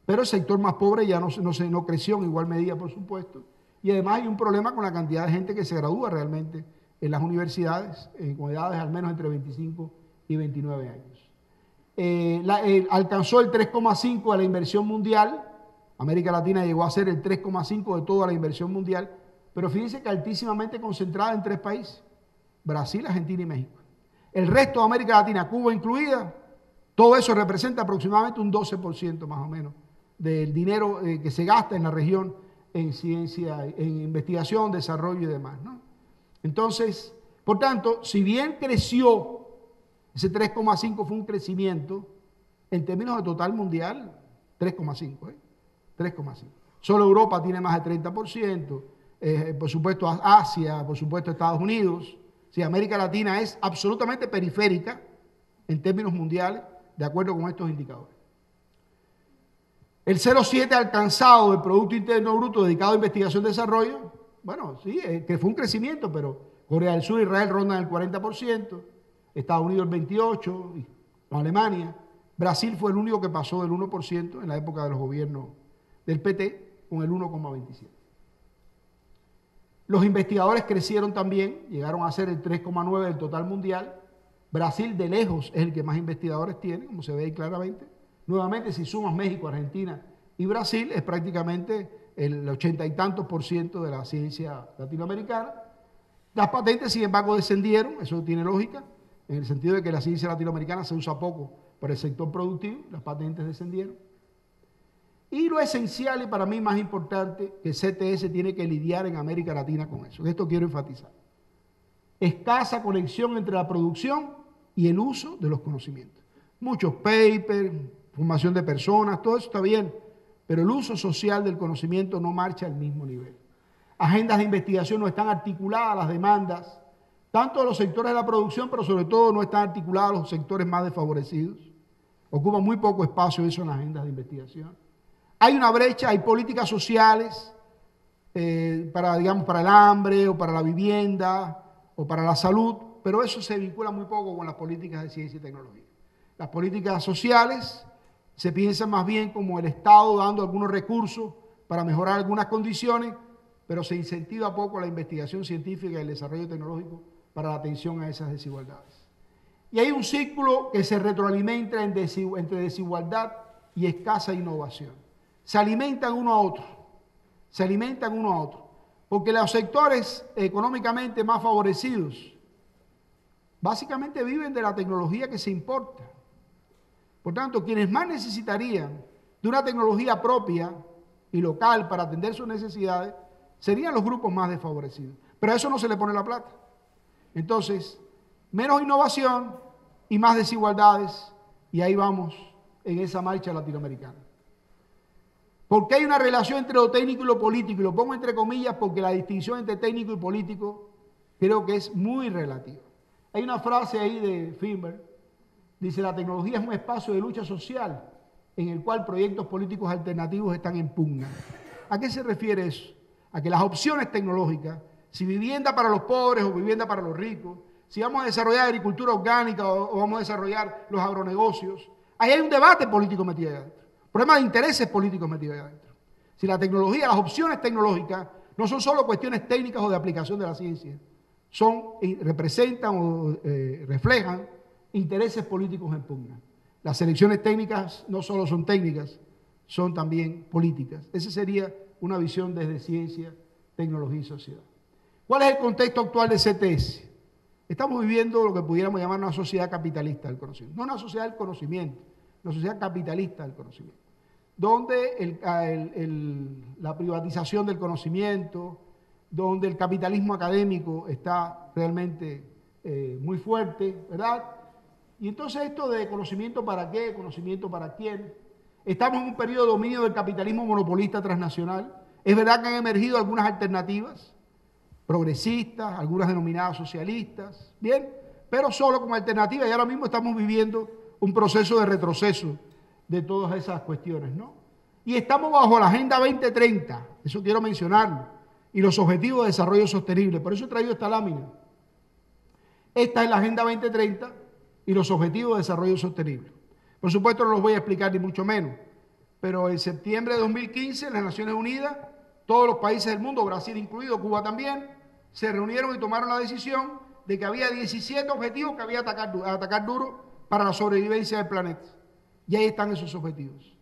pero el sector más pobre ya no creció en igual medida, por supuesto. Y además hay un problema con la cantidad de gente que se gradúa realmente en las universidades, con edades al menos entre 25 y 29 años. Alcanzó el 3,5% de la inversión mundial. América Latina llegó a ser el 3,5% de toda la inversión mundial, pero fíjense que altísimamente concentrada en 3 países, Brasil, Argentina y México. El resto de América Latina, Cuba incluida, todo eso representa aproximadamente un 12% más o menos del dinero que se gasta en la región en ciencia, en investigación, desarrollo y demás, ¿no? Entonces, por tanto, si bien creció, ese 3,5 fue un crecimiento, en términos de total mundial, 3,5, 3,5. Solo Europa tiene más de 30%, por supuesto Asia, por supuesto Estados Unidos. Sí, América Latina es absolutamente periférica en términos mundiales, de acuerdo con estos indicadores. El 0,7 alcanzado del Producto Interno Bruto dedicado a investigación y desarrollo, bueno, sí, que fue un crecimiento, pero Corea del Sur e Israel rondan el 40%, Estados Unidos el 28%, Alemania. Brasil fue el único que pasó del 1% en la época de los gobiernos del PT, con el 1,27%. Los investigadores crecieron también, llegaron a ser el 3,9% del total mundial. Brasil de lejos es el que más investigadores tiene, como se ve ahí claramente. Nuevamente, si sumas México, Argentina y Brasil, es prácticamente el 80 y tantos % de la ciencia latinoamericana. Las patentes, sin embargo, descendieron, eso tiene lógica, en el sentido de que la ciencia latinoamericana se usa poco para el sector productivo, las patentes descendieron. Y lo esencial y para mí más importante, que CTS tiene que lidiar en América Latina con eso. Esto quiero enfatizar. Escasa conexión entre la producción y el uso de los conocimientos. Muchos papers, formación de personas, todo eso está bien, pero el uso social del conocimiento no marcha al mismo nivel. Agendas de investigación no están articuladas a las demandas, tanto de los sectores de la producción, pero sobre todo no están articuladas a los sectores más desfavorecidos. Ocupa muy poco espacio eso en las agendas de investigación. Hay una brecha, hay políticas sociales para el hambre o para la vivienda o para la salud, pero eso se vincula muy poco con las políticas de ciencia y tecnología. Las políticas sociales se piensan más bien como el Estado dando algunos recursos para mejorar algunas condiciones, pero se incentiva poco la investigación científica y el desarrollo tecnológico para la atención a esas desigualdades. Y hay un círculo que se retroalimenta entre desigualdad y escasa innovación. Se alimentan uno a otro, porque los sectores económicamente más favorecidos básicamente viven de la tecnología que se importa. Por tanto, quienes más necesitarían de una tecnología propia y local para atender sus necesidades serían los grupos más desfavorecidos. Pero a eso no se le pone la plata. Entonces, menos innovación y más desigualdades, y ahí vamos en esa marcha latinoamericana. Porque hay una relación entre lo técnico y lo político, y lo pongo entre comillas porque la distinción entre técnico y político creo que es muy relativa. Hay una frase ahí de Finberg, dice: la tecnología es un espacio de lucha social en el cual proyectos políticos alternativos están en pugna. ¿A qué se refiere eso? A que las opciones tecnológicas, si vivienda para los pobres o vivienda para los ricos, si vamos a desarrollar agricultura orgánica o vamos a desarrollar los agronegocios, ahí hay un debate político metido ahí adentro. Problema de intereses políticos metidos ahí adentro. Si la tecnología, las opciones tecnológicas no son solo cuestiones técnicas o de aplicación de la ciencia, representan o reflejan intereses políticos en pugna. Las selecciones técnicas no solo son técnicas, son también políticas. Esa sería una visión desde ciencia, tecnología y sociedad. ¿Cuál es el contexto actual de CTS? Estamos viviendo lo que pudiéramos llamar una sociedad capitalista del conocimiento. No una sociedad del conocimiento, una sociedad capitalista del conocimiento, donde la privatización del conocimiento, donde el capitalismo académico está realmente muy fuerte, ¿verdad? Y entonces esto de conocimiento para qué, conocimiento para quién. Estamos en un periodo de dominio del capitalismo monopolista transnacional. Es verdad que han emergido algunas alternativas, progresistas, algunas denominadas socialistas, bien, pero solo como alternativa, y ahora mismo estamos viviendo un proceso de retroceso de todas esas cuestiones, ¿no? Y estamos bajo la Agenda 2030, eso quiero mencionarlo, y los Objetivos de Desarrollo Sostenible, por eso he traído esta lámina. Esta es la Agenda 2030 y los Objetivos de Desarrollo Sostenible. Por supuesto no los voy a explicar ni mucho menos, pero en septiembre de 2015 en las Naciones Unidas, todos los países del mundo, Brasil incluido, Cuba también, se reunieron y tomaron la decisión de que había 17 objetivos que había que atacar duro para la sobrevivencia del planeta. Y ahí están esos objetivos.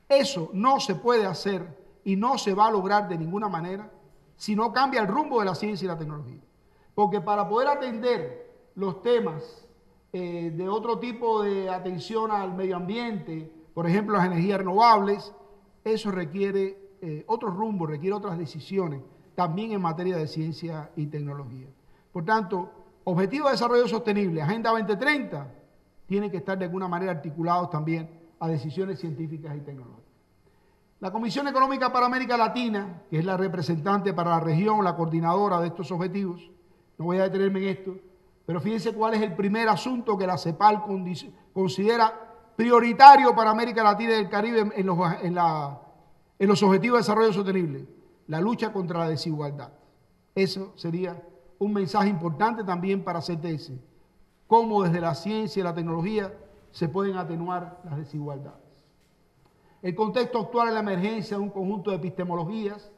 Eso no se puede hacer y no se va a lograr de ninguna manera si no cambia el rumbo de la ciencia y la tecnología. Porque para poder atender los temas de otro tipo de atención al medio ambiente, por ejemplo las energías renovables, eso requiere otro rumbo, requiere otras decisiones, también en materia de ciencia y tecnología. Por tanto, Objetivos de Desarrollo Sostenible, Agenda 2030, tienen que estar de alguna manera articulados también a decisiones científicas y tecnológicas. La Comisión Económica para América Latina, que es la representante para la región, la coordinadora de estos objetivos, no voy a detenerme en esto, pero fíjense cuál es el primer asunto que la CEPAL considera prioritario para América Latina y el Caribe en los Objetivos de Desarrollo Sostenible: la lucha contra la desigualdad. Eso sería un mensaje importante también para CTS, cómo desde la ciencia y la tecnología se pueden atenuar las desigualdades. El contexto actual en la emergencia de un conjunto de epistemologías,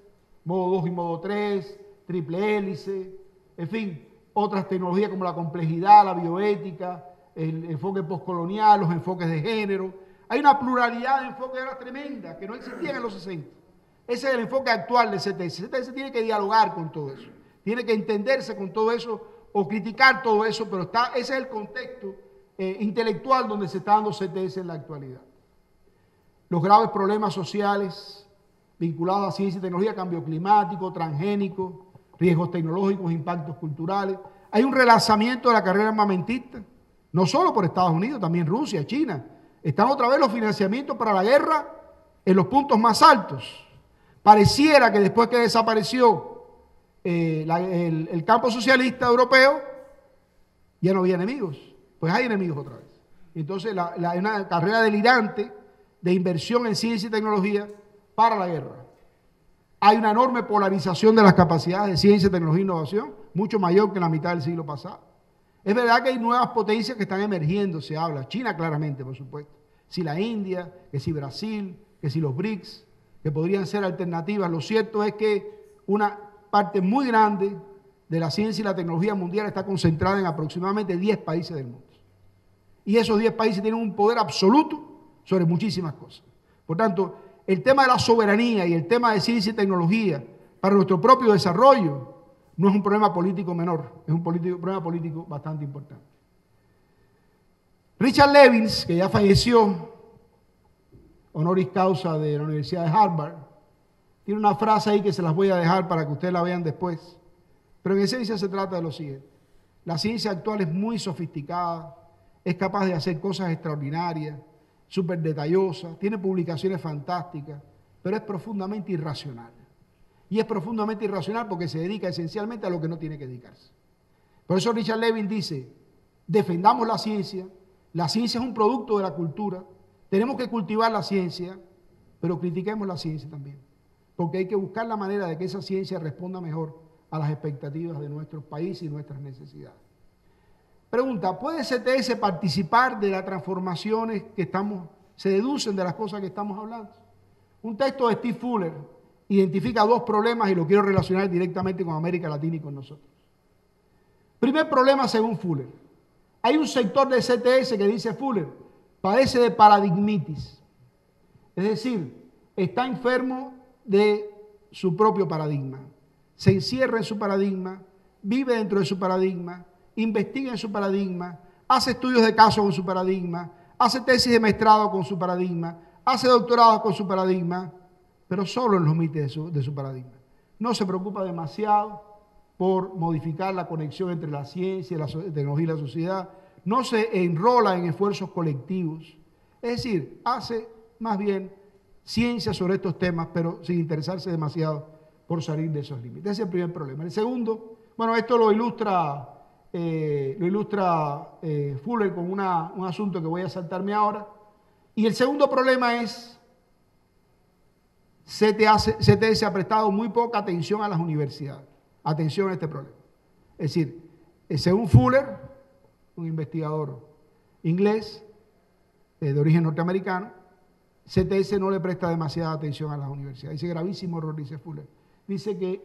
modo 2 y modo 3, triple hélice, en fin, otras tecnologías como la complejidad, la bioética, el enfoque postcolonial, los enfoques de género. Hay una pluralidad de enfoques tremenda que no existían en los 60. Ese es el enfoque actual de CTS. CTS tiene que dialogar con todo eso, tiene que entenderse con todo eso o criticar todo eso, pero ese es el contexto intelectual donde se está dando CTS en la actualidad. Los graves problemas sociales vinculados a ciencia y tecnología, cambio climático, transgénico, riesgos tecnológicos, impactos culturales. Hay un relanzamiento de la carrera armamentista, no solo por Estados Unidos, también Rusia, China. Están otra vez los financiamientos para la guerra en los puntos más altos. Pareciera que después que desapareció el campo socialista europeo, ya no había enemigos. Pues hay enemigos otra vez. Entonces hay una carrera delirante de inversión en ciencia y tecnología para la guerra. Hay una enorme polarización de las capacidades de ciencia, tecnología e innovación, mucho mayor que en la mitad del siglo pasado. Es verdad que hay nuevas potencias que están emergiendo, se habla, China claramente, por supuesto, si la India, que si Brasil, que si los BRICS, que podrían ser alternativas. Lo cierto es que una parte muy grande de la ciencia y la tecnología mundial está concentrada en aproximadamente 10 países del mundo. Y esos 10 países tienen un poder absoluto sobre muchísimas cosas. Por tanto, el tema de la soberanía y el tema de ciencia y tecnología para nuestro propio desarrollo no es un problema político menor, es un problema político bastante importante. Richard Levins, que ya falleció, honoris causa de la Universidad de Harvard, tiene una frase ahí que se las voy a dejar para que ustedes la vean después, pero en esencia se trata de lo siguiente: la ciencia actual es muy sofisticada, es capaz de hacer cosas extraordinarias, súper detallosa, tiene publicaciones fantásticas, pero es profundamente irracional. Y es profundamente irracional porque se dedica esencialmente a lo que no tiene que dedicarse. Por eso Richard Levin dice: defendamos la ciencia es un producto de la cultura, tenemos que cultivar la ciencia, pero critiquemos la ciencia también, porque hay que buscar la manera de que esa ciencia responda mejor a las expectativas de nuestros países y nuestras necesidades. Pregunta: ¿puede CTS participar de las transformaciones que se deducen de las cosas que estamos hablando? Un texto de Steve Fuller identifica dos problemas y lo quiero relacionar directamente con América Latina y con nosotros. Primer problema, según Fuller: hay un sector de CTS que, dice Fuller, padece de paradigmitis, es decir, está enfermo de su propio paradigma, se encierra en su paradigma, vive dentro de su paradigma, investiga en su paradigma, hace estudios de caso con su paradigma, hace tesis de maestrado con su paradigma, hace doctorado con su paradigma, pero solo en los límites de su paradigma. No se preocupa demasiado por modificar la conexión entre la ciencia, la tecnología y la sociedad, no se enrola en esfuerzos colectivos, es decir, hace más bien ciencia sobre estos temas, pero sin interesarse demasiado por salir de esos límites. Ese es el primer problema. El segundo, bueno, esto lo ilustra Fuller con un asunto que voy a saltarme ahora. Y el segundo problema es, CTS ha prestado muy poca atención a las universidades. Atención a este problema. Es decir, según Fuller, un investigador inglés de origen norteamericano, CTS no le presta demasiada atención a las universidades. Dice gravísimo error, dice Fuller. Dice que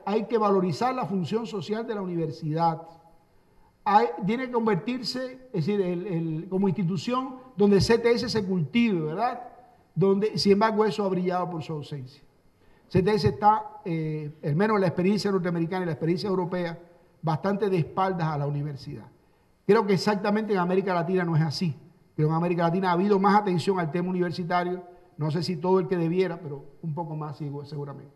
hay que valorizar la función social de la universidad. Tiene que convertirse, es decir, como institución donde el CTS se cultive, ¿verdad? Donde, sin embargo, eso ha brillado por su ausencia. CTS está, al menos en la experiencia norteamericana y la experiencia europea, bastante de espaldas a la universidad. Creo que exactamente en América Latina no es así. Creo que en América Latina ha habido más atención al tema universitario, no sé si todo el que debiera, pero un poco más seguramente.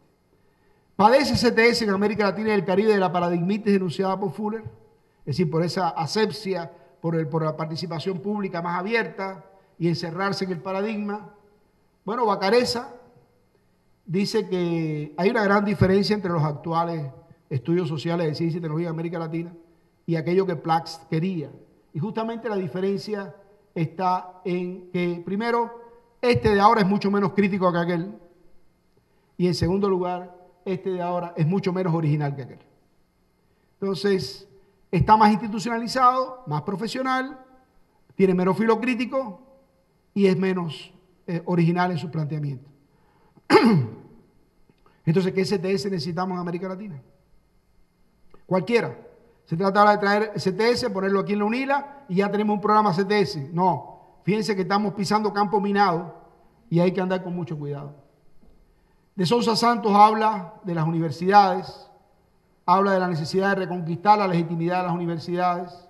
Padece CTS en América Latina y el Caribe de la paradigmitis denunciada por Fuller, es decir, por esa asepsia, por la participación pública más abierta y encerrarse en el paradigma. Bueno, Vacarezza dice que hay una gran diferencia entre los actuales estudios sociales de ciencia y tecnología en América Latina y aquello que Plax quería. Y justamente la diferencia está en que, primero, este de ahora es mucho menos crítico que aquel, y en segundo lugar, este de ahora es mucho menos original que aquel. Entonces, está más institucionalizado, más profesional, tiene menos filo crítico y es menos original en su planteamiento. Entonces, ¿qué CTS necesitamos en América Latina? Cualquiera. Se trata ahora de traer CTS, ponerlo aquí en la UNILA y ya tenemos un programa CTS. No, fíjense que estamos pisando campo minado y hay que andar con mucho cuidado. De Sousa Santos habla de las universidades, habla de la necesidad de reconquistar la legitimidad de las universidades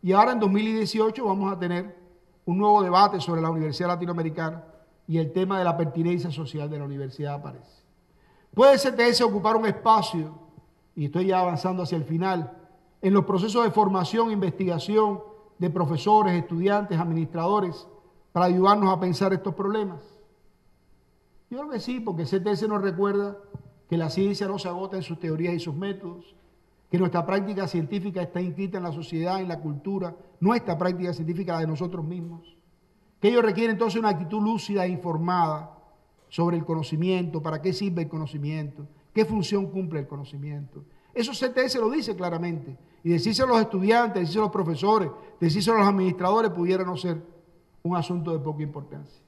y ahora en 2018 vamos a tener un nuevo debate sobre la Universidad Latinoamericana y el tema de la pertinencia social de la universidad aparece. ¿Puede CTS ocupar un espacio, y estoy ya avanzando hacia el final, en los procesos de formación e investigación de profesores, estudiantes, administradores, para ayudarnos a pensar estos problemas? Yo creo que sí, porque CTS nos recuerda que la ciencia no se agota en sus teorías y sus métodos, que nuestra práctica científica está inscrita en la sociedad, en la cultura, nuestra práctica científica, la de nosotros mismos, que ello requiere entonces una actitud lúcida e informada sobre el conocimiento, para qué sirve el conocimiento, qué función cumple el conocimiento. Eso CTS lo dice claramente, y decírselo a los estudiantes, decírselo a los profesores, decírselo a los administradores pudiera no ser un asunto de poca importancia.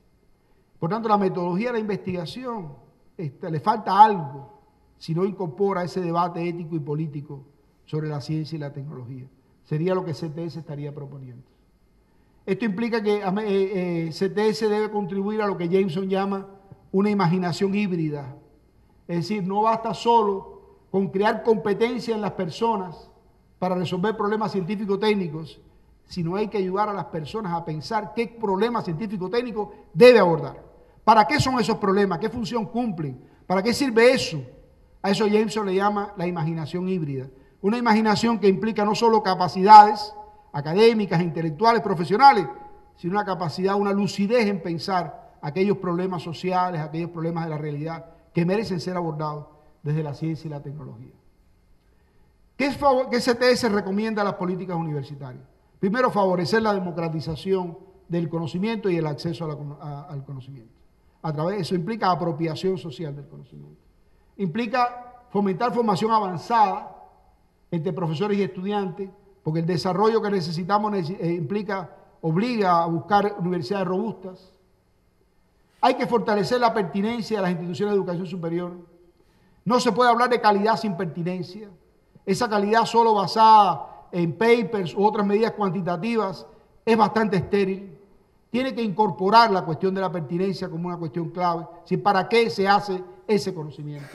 Por tanto, la metodología de la investigación le falta algo si no incorpora ese debate ético y político sobre la ciencia y la tecnología. Sería lo que CTS estaría proponiendo. Esto implica que CTS debe contribuir a lo que Jameson llama una imaginación híbrida. Es decir, no basta solo con crear competencia en las personas para resolver problemas científico-técnicos, sino hay que ayudar a las personas a pensar qué problema científico-técnico debe abordar. ¿Para qué son esos problemas? ¿Qué función cumplen? ¿Para qué sirve eso? A eso Jameson le llama la imaginación híbrida. Una imaginación que implica no solo capacidades académicas, intelectuales, profesionales, sino una capacidad, una lucidez en pensar aquellos problemas sociales, aquellos problemas de la realidad que merecen ser abordados desde la ciencia y la tecnología. ¿Qué CTS recomienda a las políticas universitarias? Primero, favorecer la democratización del conocimiento y el acceso al conocimiento. Eso implica apropiación social del conocimiento. Implica fomentar formación avanzada entre profesores y estudiantes, porque el desarrollo que necesitamos obliga a buscar universidades robustas. Hay que fortalecer la pertinencia de las instituciones de educación superior. No se puede hablar de calidad sin pertinencia. Esa calidad solo basada en papers u otras medidas cuantitativas es bastante estéril. Tiene que incorporar la cuestión de la pertinencia como una cuestión clave. ¿Para qué se hace ese conocimiento?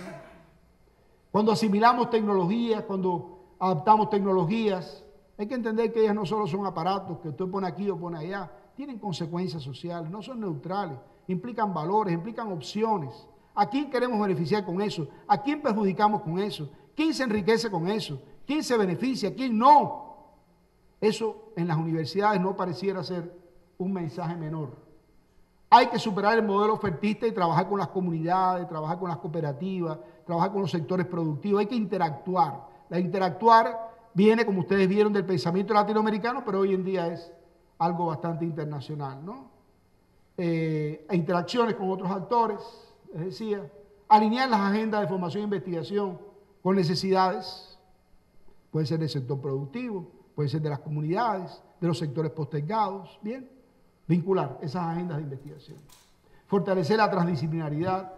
Cuando asimilamos tecnologías, cuando adaptamos tecnologías, hay que entender que ellas no solo son aparatos que usted pone aquí o pone allá, tienen consecuencias sociales, no son neutrales, implican valores, implican opciones. ¿A quién queremos beneficiar con eso? ¿A quién perjudicamos con eso? ¿Quién se enriquece con eso? ¿Quién se beneficia? ¿Quién no? Eso en las universidades no pareciera ser un mensaje menor. Hay que superar el modelo ofertista y trabajar con las comunidades, trabajar con las cooperativas, trabajar con los sectores productivos, hay que interactuar. La interactuar viene, como ustedes vieron, del pensamiento latinoamericano, pero hoy en día es algo bastante internacional, ¿no? Interacciones con otros actores, les decía, alinear las agendas de formación e investigación con necesidades, puede ser del sector productivo, puede ser de las comunidades, de los sectores postergados, bien, vincular esas agendas de investigación. Fortalecer la transdisciplinaridad,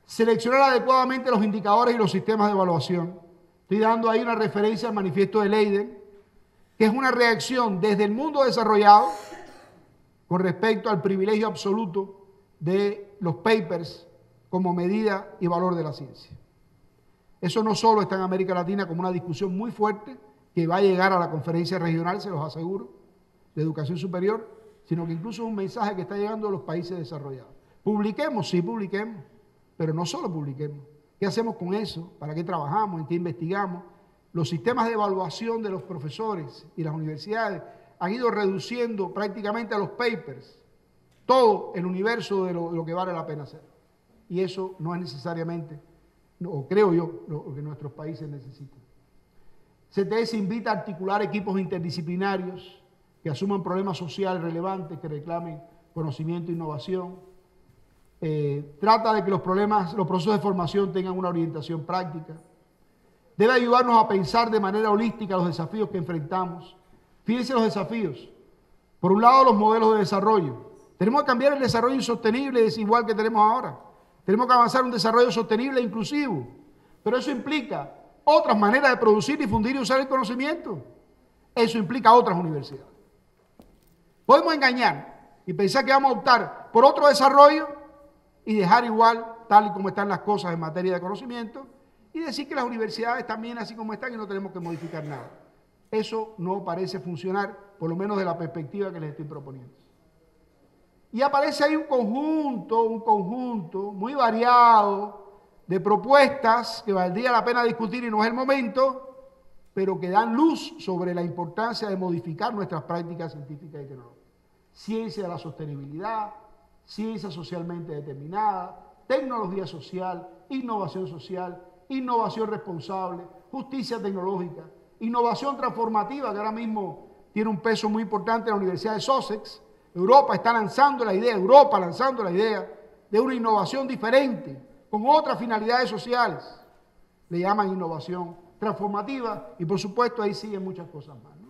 seleccionar adecuadamente los indicadores y los sistemas de evaluación. Estoy dando ahí una referencia al manifiesto de Leiden, que es una reacción desde el mundo desarrollado con respecto al privilegio absoluto de los papers como medida y valor de la ciencia. Eso no solo está en América Latina como una discusión muy fuerte que va a llegar a la conferencia regional, se los aseguro, de educación superior, sino que incluso es un mensaje que está llegando a los países desarrollados. Publiquemos, sí publiquemos, pero no solo publiquemos. ¿Qué hacemos con eso? ¿Para qué trabajamos? ¿En qué investigamos? Los sistemas de evaluación de los profesores y las universidades han ido reduciendo prácticamente a los papers todo el universo de lo que vale la pena hacer. Y eso no es necesariamente, o creo yo, lo que nuestros países necesitan. CTS invita a articular equipos interdisciplinarios que asuman problemas sociales relevantes, que reclamen conocimiento e innovación. Trata de que los procesos de formación tengan una orientación práctica. Debe ayudarnos a pensar de manera holística los desafíos que enfrentamos. Fíjense los desafíos. Por un lado, los modelos de desarrollo. Tenemos que cambiar el desarrollo insostenible y desigual que tenemos ahora. Tenemos que avanzar en un desarrollo sostenible e inclusivo. Pero eso implica otras maneras de producir, difundir y usar el conocimiento. Eso implica otras universidades. Podemos engañar y pensar que vamos a optar por otro desarrollo y dejar igual, tal y como están las cosas en materia de conocimiento, y decir que las universidades también así como están y no tenemos que modificar nada. Eso no parece funcionar, por lo menos de la perspectiva que les estoy proponiendo. Y aparece ahí un conjunto muy variado de propuestas que valdría la pena discutir y no es el momento, pero que dan luz sobre la importancia de modificar nuestras prácticas científicas y tecnológicas. Ciencia de la sostenibilidad, ciencia socialmente determinada, tecnología social, innovación responsable, justicia tecnológica, innovación transformativa, que ahora mismo tiene un peso muy importante en la Universidad de Sussex. Europa lanzando la idea de una innovación diferente, con otras finalidades sociales. Le llaman innovación transformativa y por supuesto ahí siguen muchas cosas más, ¿no?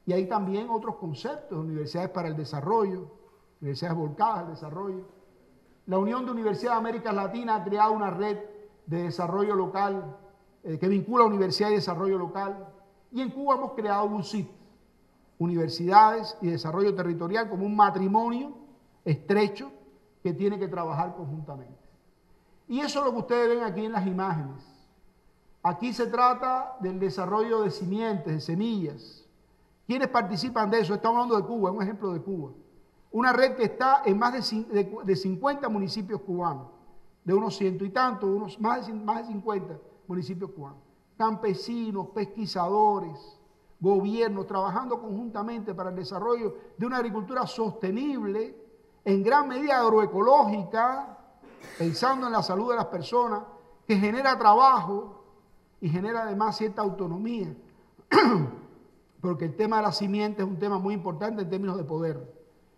Y hay también otros conceptos, universidades para el desarrollo, universidades volcadas al desarrollo. La Unión de Universidades de América Latina ha creado una red de desarrollo local que vincula universidad y desarrollo local. Y en Cuba hemos creado UCIT, Universidades y Desarrollo Territorial, como un matrimonio estrecho que tiene que trabajar conjuntamente. Y eso es lo que ustedes ven aquí en las imágenes. Aquí se trata del desarrollo de simientes, de semillas. ¿Quiénes participan de eso? Estamos hablando de Cuba, es un ejemplo de Cuba. Una red que está en más de 50 municipios cubanos, de unos ciento y tantos, más de 50 municipios cubanos. Campesinos, pesquisadores, gobiernos, trabajando conjuntamente para el desarrollo de una agricultura sostenible, en gran medida agroecológica, pensando en la salud de las personas, que genera trabajo y genera además cierta autonomía, porque el tema de la simiente es un tema muy importante en términos de poder.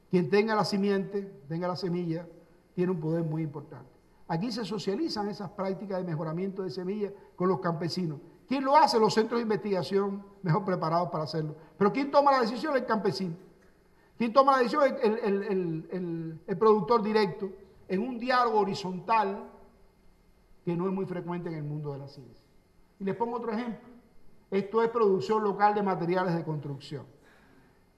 Quien tenga la simiente, tenga la semilla, tiene un poder muy importante. Aquí se socializan esas prácticas de mejoramiento de semillas con los campesinos. ¿Quién lo hace? Los centros de investigación mejor preparados para hacerlo. Pero ¿quién toma la decisión? El campesino. ¿Quién toma la decisión? El productor directo, en un diálogo horizontal que no es muy frecuente en el mundo de la ciencia. Y les pongo otro ejemplo. Esto es producción local de materiales de construcción.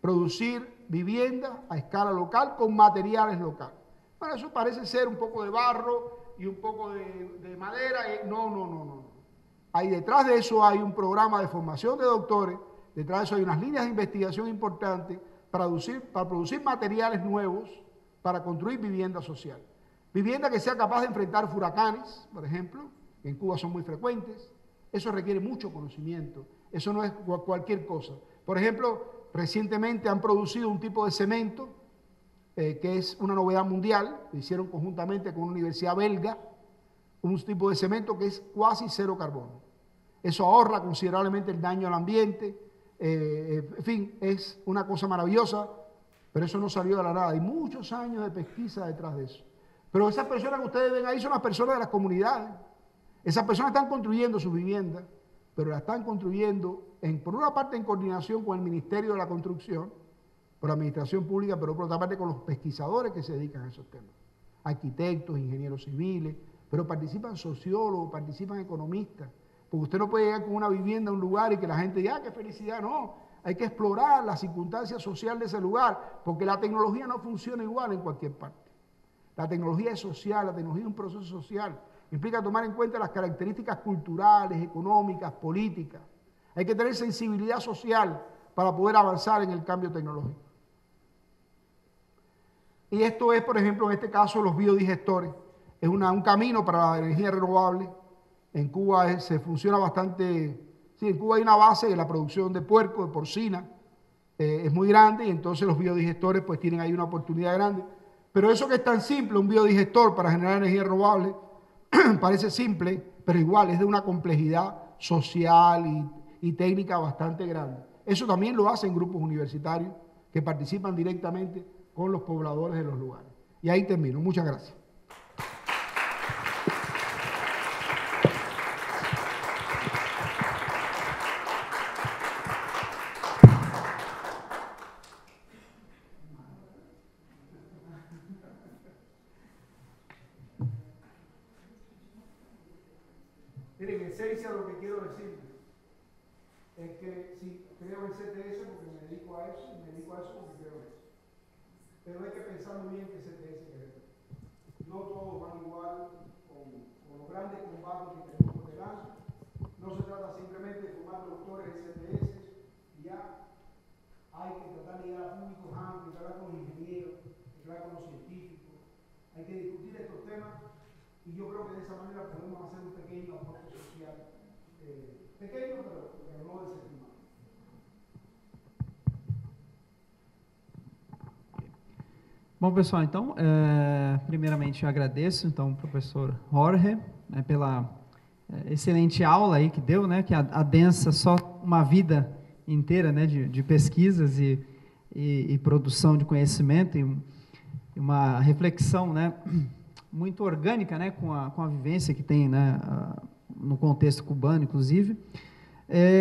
Producir vivienda a escala local con materiales locales. Bueno, eso parece ser un poco de barro y un poco de madera. No. Ahí detrás de eso hay un programa de formación de doctores, detrás de eso hay unas líneas de investigación importantes para producir materiales nuevos para construir vivienda social. Vivienda que sea capaz de enfrentar huracanes, por ejemplo, que en Cuba son muy frecuentes. Eso requiere mucho conocimiento, eso no es cualquier cosa. Por ejemplo, recientemente han producido un tipo de cemento que es una novedad mundial, lo hicieron conjuntamente con una universidad belga, un tipo de cemento que es casi cero carbono. Eso ahorra considerablemente el daño al ambiente. En fin, es una cosa maravillosa, pero eso no salió de la nada. Hay muchos años de pesquisa detrás de eso. Pero esas personas que ustedes ven ahí son las personas de las comunidades. Esas personas están construyendo sus viviendas, pero la están construyendo, por una parte en coordinación con el Ministerio de la Construcción, por la Administración Pública, pero por otra parte con los pesquisadores que se dedican a esos temas. Arquitectos, ingenieros civiles, pero participan sociólogos, participan economistas. Porque usted no puede llegar con una vivienda a un lugar y que la gente diga, ¡ah, qué felicidad! No, hay que explorar la circunstancia social de ese lugar, porque la tecnología no funciona igual en cualquier parte. La tecnología es social, la tecnología es un proceso social. Implica tomar en cuenta las características culturales, económicas, políticas. Hay que tener sensibilidad social para poder avanzar en el cambio tecnológico. Y esto es, por ejemplo, en este caso, los biodigestores. Es un camino para la energía renovable. En Cuba se funciona bastante. Sí, en Cuba hay una base de la producción de puerco, de porcina. Es muy grande y entonces los biodigestores pues tienen ahí una oportunidad grande. Pero eso que es tan simple, un biodigestor para generar energía renovable, parece simple, pero igual es de una complejidad social y técnica bastante grande. Eso también lo hacen grupos universitarios que participan directamente con los pobladores de los lugares. Y ahí termino. Muchas gracias. Miren, en esencia lo que quiero decir es que sí, creo en CTS porque me dedico a eso, y me dedico a eso porque creo en eso. Pero hay que pensar muy bien qué CTS queremos. No todos van igual con los grandes combates que tenemos por delante. No se trata simplemente de formar doctores de CTS y ya. Hay que tratar de llegar a públicos amplios, hablar con los ingenieros, hablar con los científicos. Hay que discutir estos temas y yo creo que de esa manera podemos hacer un pequeño aporte social. Pequeño, pero no desestimado. Bom, pessoal, então, primeiramente eu agradeço, então, ao professor Jorge, né, pela excelente aula aí que deu, né, que adensa só uma vida inteira, né, de pesquisas e produção de conhecimento e uma reflexão, né, muito orgânica, né, com a vivência que tem, né, no contexto cubano, inclusive.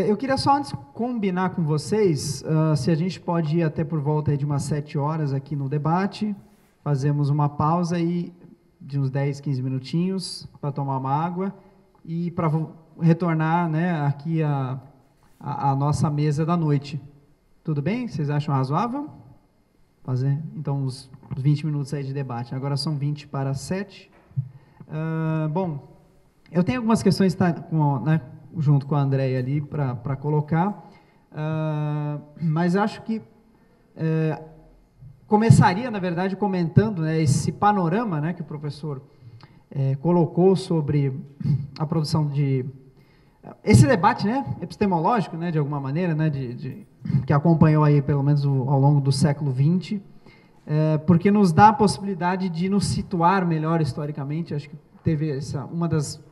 Eu queria só antes combinar com vocês se a gente pode ir até por volta aí de umas 7 horas aqui no debate, fazemos uma pausa aí de uns 10, 15 minutinhos para tomar uma água e para retornar, né, aqui a nossa mesa da noite. Tudo bem? Vocês acham razoável? Fazer, então, uns 20 minutos aí de debate. Agora são 20 para 7. Bom, eu tenho algumas questões, né, junto com a Andréia ali, para colocar, mas acho que começaria, na verdade, comentando, né, esse panorama, né, que o professor colocou sobre a produção de... Esse debate, né, epistemológico, né, de alguma maneira, né, que acompanhou aí, pelo menos, ao longo do século XX, porque nos dá a possibilidade de nos situar melhor historicamente. Acho que teve uma das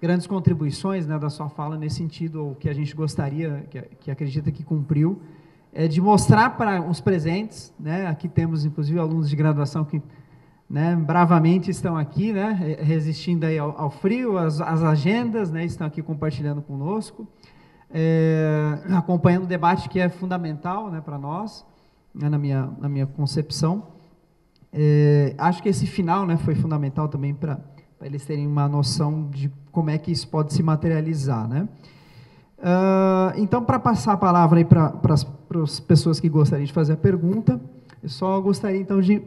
grandes contribuições, né, da sua fala nesse sentido, ou que a gente gostaria, que acredita que cumpriu, de mostrar para os presentes, né, aqui temos, inclusive, alunos de graduação que, né, bravamente estão aqui, né, resistindo aí ao frio, às agendas, né, estão aqui compartilhando conosco, acompanhando o debate que é fundamental, né, para nós, né, na minha concepção. Acho que esse final, né, foi fundamental também para eles terem uma noção de como é que isso pode se materializar, né? Então, para passar a palavra aí para as pessoas que gostariam de fazer a pergunta, eu só gostaria, então, de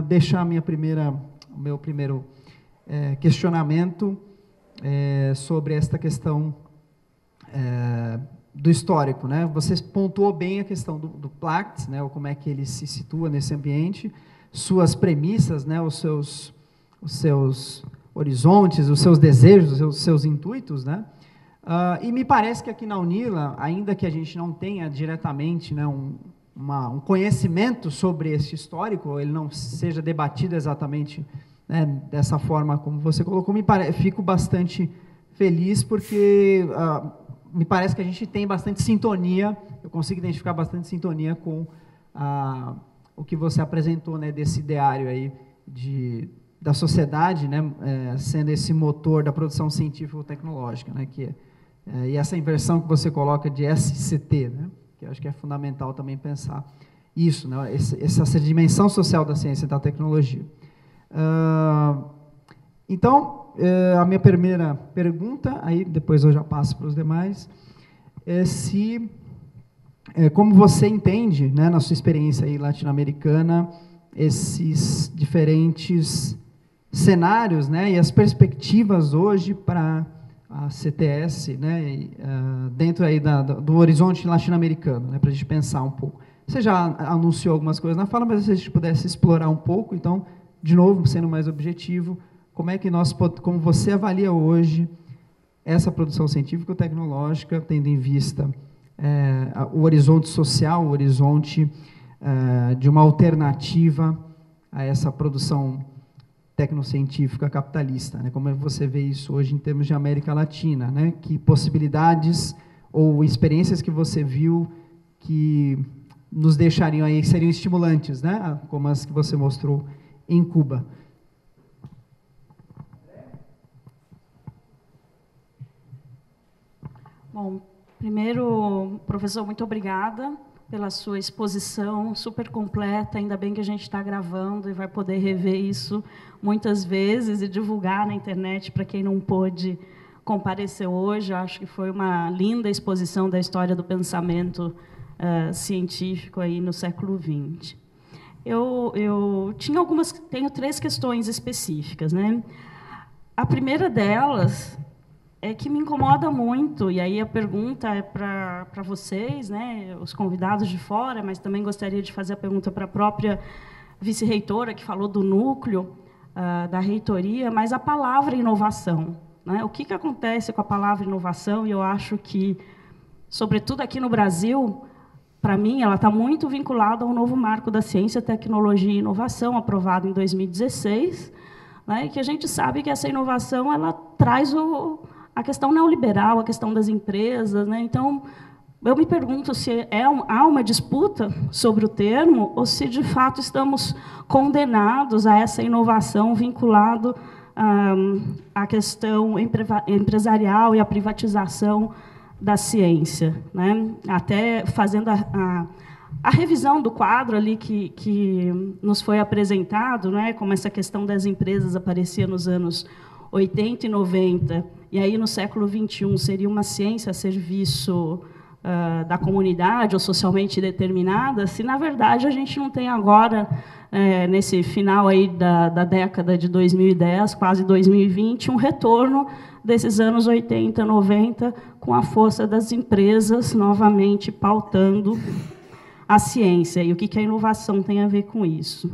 deixar o meu primeiro questionamento sobre esta questão do histórico, né? Você pontuou bem a questão do Placht, né? Ou como é que ele se situa nesse ambiente, suas premissas, né? Os seus horizontes, os seus desejos, os seus intuitos, né? E me parece que aqui na UNILA, ainda que a gente não tenha diretamente, né, um conhecimento sobre esse histórico, ele não seja debatido exatamente, né, dessa forma como você colocou, fico bastante feliz, porque me parece que a gente tem bastante sintonia, eu consigo identificar bastante sintonia com o que você apresentou, né, desse ideário aí da sociedade, né, sendo esse motor da produção científico-tecnológica, né, e essa inversão que você coloca de SCT, né, que eu acho que é fundamental também pensar isso, né, essa dimensão social da ciência e da tecnologia. Então, a minha primeira pergunta, aí depois eu já passo para os demais, é como você entende, né, na sua experiência aí latino-americana, esses diferentes cenários, né, e as perspectivas hoje para a CTS, né, dentro aí do horizonte latino-americano, né, para a gente pensar um pouco. Você já anunciou algumas coisas na fala, mas se a gente pudesse explorar um pouco, então, de novo, sendo mais objetivo, como você avalia hoje essa produção científico-tecnológica, tendo em vista o horizonte social, o horizonte de uma alternativa a essa produção tecnocientífica capitalista, né? Como você vê isso hoje em termos de América Latina, né? Que possibilidades ou experiências que você viu que nos deixariam aí, seriam estimulantes, né? Como as que você mostrou em Cuba. Bom, primeiro, professor, muito obrigada pela sua exposição super completa. Ainda bem que a gente está gravando e vai poder rever isso muitas vezes e divulgar na internet para quem não pôde comparecer hoje. Acho que foi uma linda exposição da história do pensamento científico aí no século XX. Eu tenho 3 questões específicas, né? A primeira delas é que me incomoda muito, e aí a pergunta é para vocês, né, os convidados de fora, mas também gostaria de fazer a pergunta para a própria vice-reitora, que falou do núcleo da reitoria, mas a palavra inovação, né? O que acontece com a palavra inovação? E eu acho que, sobretudo aqui no Brasil, para mim, ela está muito vinculada ao novo marco da ciência, tecnologia e inovação, aprovado em 2016, né, e que a gente sabe que essa inovação ela traz a questão neoliberal, a questão das empresas, né? Então, eu me pergunto se há uma disputa sobre o termo ou se, de fato, estamos condenados a essa inovação vinculado à questão empresarial e à privatização da ciência, né? Até fazendo a revisão do quadro ali que nos foi apresentado, né? Como essa questão das empresas aparecia nos anos 80 e 90, e aí, no século XXI, seria uma ciência a serviço da comunidade ou socialmente determinada, se, na verdade, a gente não tem agora, nesse final aí da década de 2010, quase 2020, um retorno desses anos 80, 90, com a força das empresas novamente pautando a ciência. E o que a inovação tem a ver com isso?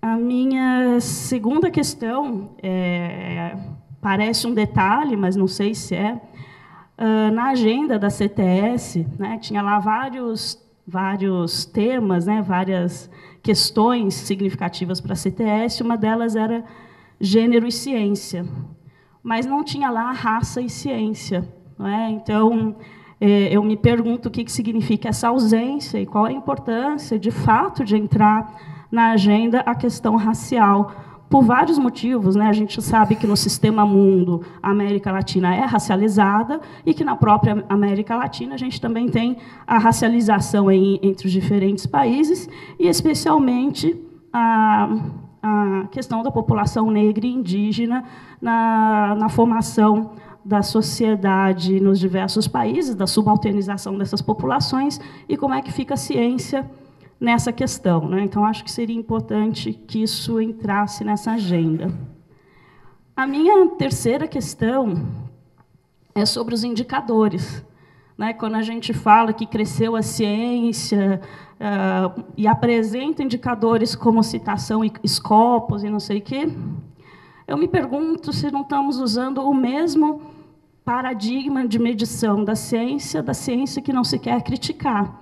A minha segunda questão parece um detalhe, mas não sei se é. Na agenda da CTS, né, tinha lá vários temas, né, várias questões significativas para a CTS. Uma delas era gênero e ciência, mas não tinha lá raça e ciência, não é? Então, eu me pergunto o que significa essa ausência e qual a importância, de fato, de entrar na agenda a questão racial, por vários motivos, né? A gente sabe que no sistema mundo a América Latina é racializada e que na própria América Latina a gente também tem a racialização entre os diferentes países e especialmente a questão da população negra e indígena na formação da sociedade nos diversos países, da subalternização dessas populações e como é que fica a ciência nessa questão, né? Então, acho que seria importante que isso entrasse nessa agenda. A minha terceira questão é sobre os indicadores, né? Quando a gente fala que cresceu a ciência e apresenta indicadores como citação e Scopus e não sei o quê, eu me pergunto se não estamos usando o mesmo paradigma de medição da ciência que não se quer criticar,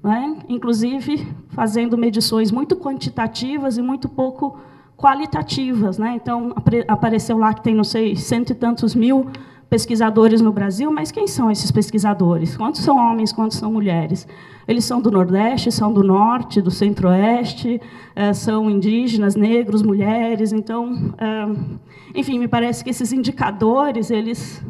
né? Inclusive fazendo medições muito quantitativas e muito pouco qualitativas, né? Então, apareceu lá que tem, não sei, 100 e tantos mil pesquisadores no Brasil, mas quem são esses pesquisadores? Quantos são homens, quantos são mulheres? Eles são do Nordeste, são do Norte, do Centro-Oeste, são indígenas, negros, mulheres. Então, enfim, me parece que esses indicadores eles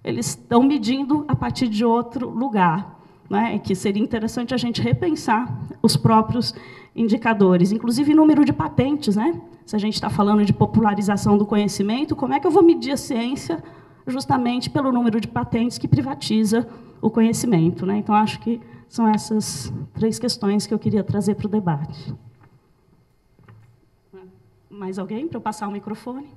estão medindo a partir de outro lugar, né? E que seria interessante a gente repensar os próprios indicadores, inclusive número de patentes, né? Se a gente está falando de popularização do conhecimento, como é que eu vou medir a ciência justamente pelo número de patentes que privatiza o conhecimento, né? Então, acho que são essas 3 questões que eu queria trazer para o debate. Mais alguém para eu passar o microfone?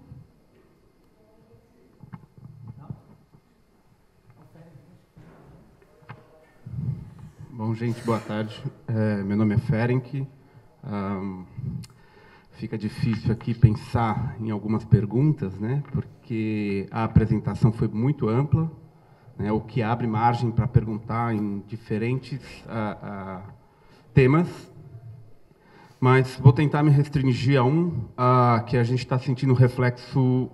Bom, gente, boa tarde. Meu nome é Ferenc. Fica difícil aqui pensar em algumas perguntas, né? Porque a apresentação foi muito ampla, né? O que abre margem para perguntar em diferentes temas. Mas vou tentar me restringir a um que a gente está sentindo reflexo,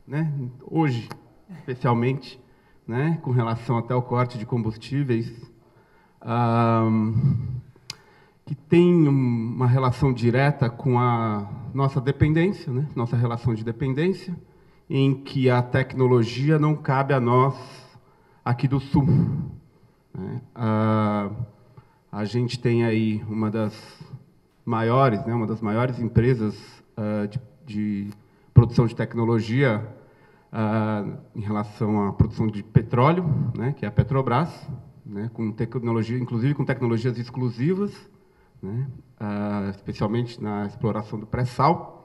né? Hoje, especialmente, né? Com relação até ao corte de combustíveis, que tem uma relação direta com a nossa dependência, né? Nossa relação de dependência, em que a tecnologia não cabe a nós aqui do Sul, né? A gente tem aí uma das maiores, né? Uma das maiores empresas de produção de tecnologia em relação à produção de petróleo, né? Que é a Petrobras, né? Com tecnologia, inclusive com tecnologias exclusivas, né? Especialmente na exploração do pré-sal,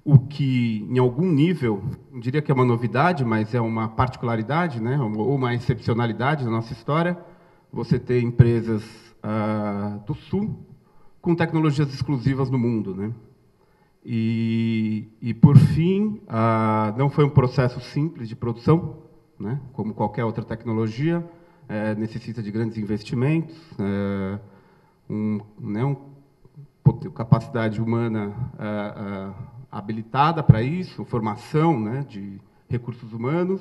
o que, em algum nível, não diria que é uma novidade, mas é uma particularidade, né? Ou uma excepcionalidade da nossa história, você ter empresas do Sul com tecnologias exclusivas no mundo, né? E por fim, não foi um processo simples de produção, né? Como qualquer outra tecnologia, necessita de grandes investimentos, capacidade humana habilitada para isso, formação, né, de recursos humanos.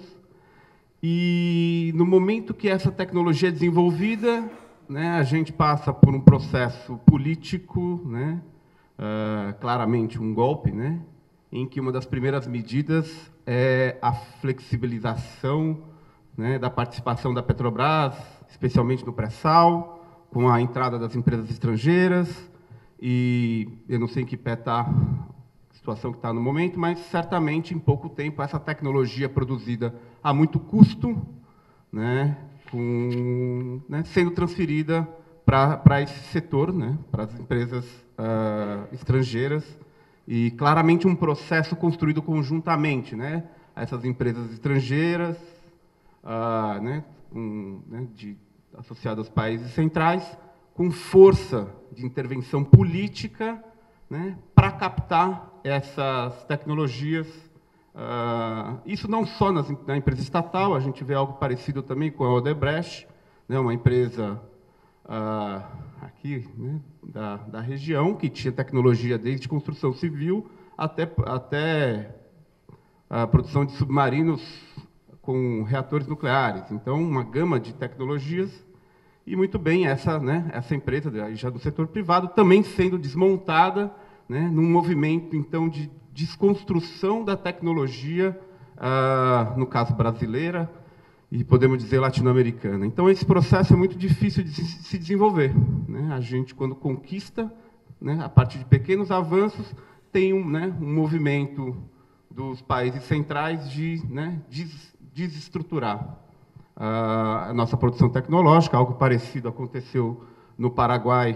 E, no momento que essa tecnologia é desenvolvida, né, a gente passa por um processo político, né, claramente um golpe, né, em que uma das primeiras medidas é a flexibilização, né, da participação da Petrobras, especialmente no pré-sal, com a entrada das empresas estrangeiras, e eu não sei em que pé está a situação que está no momento, mas certamente em pouco tempo essa tecnologia produzida a muito custo, né, sendo transferida para esse setor, né, para as empresas estrangeiras, e claramente um processo construído conjuntamente, né, essas empresas estrangeiras, associadas aos países centrais, com força de intervenção política, né, para captar essas tecnologias. Isso não só na empresa estatal, a gente vê algo parecido também com a Odebrecht, né, uma empresa aqui, né, da região, que tinha tecnologia desde construção civil até a produção de submarinos com reatores nucleares. Então, uma gama de tecnologias. E, muito bem, essa empresa, já do setor privado, também sendo desmontada, né, num movimento, então, de desconstrução da tecnologia, no caso brasileira, e podemos dizer latino-americana. Então, esse processo é muito difícil de se desenvolver, né? A gente, quando conquista, né, a partir de pequenos avanços, tem um movimento dos países centrais de desestruturar a nossa produção tecnológica. Algo parecido aconteceu no Paraguai,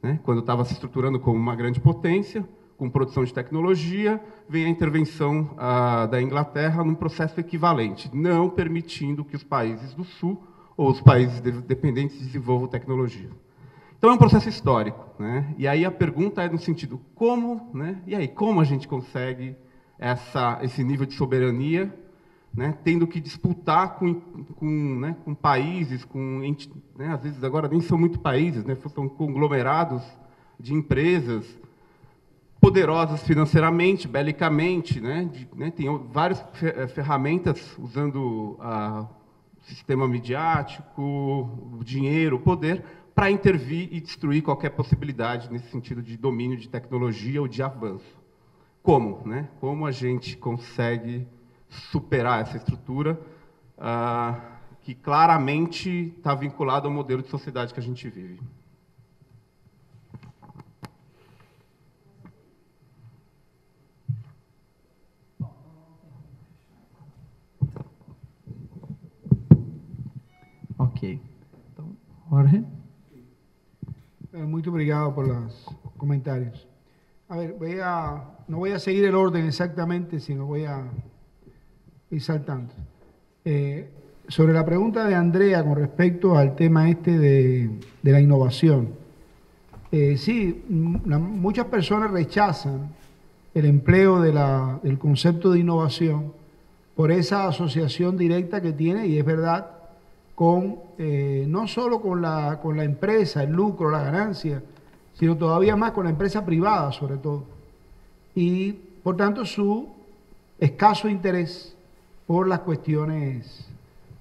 né, quando estava se estruturando como uma grande potência, com produção de tecnologia, vem a intervenção da Inglaterra num processo equivalente, não permitindo que os países do Sul ou os países dependentes desenvolvam tecnologia. Então, é um processo histórico, né? E aí a pergunta é no sentido, como, né? E aí, como a gente consegue esse nível de soberania, né, tendo que disputar com países, né, às vezes agora nem são muito países, né, são conglomerados de empresas, poderosas financeiramente, belicamente, né? Tem várias ferramentas usando o sistema midiático, o dinheiro, o poder, para intervir e destruir qualquer possibilidade nesse sentido de domínio de tecnologia ou de avanço. Como? Né? Como a gente consegue superar essa estrutura que claramente está vinculada ao modelo de sociedade que a gente vive? Ok. Então, Jorge. Muito obrigado por los comentarios. A ver, no voy a seguir el orden exactamente, sino voy a ir saltando. Sobre la pregunta de Andrea con respecto al tema este de la innovación. Sí, muchas personas rechazan el empleo del concepto de innovación por esa asociación directa que tiene, y es verdad, con no solo con la empresa, el lucro, la ganancia, sino todavía más con la empresa privada, sobre todo. Y, por tanto, su escaso interés por las cuestiones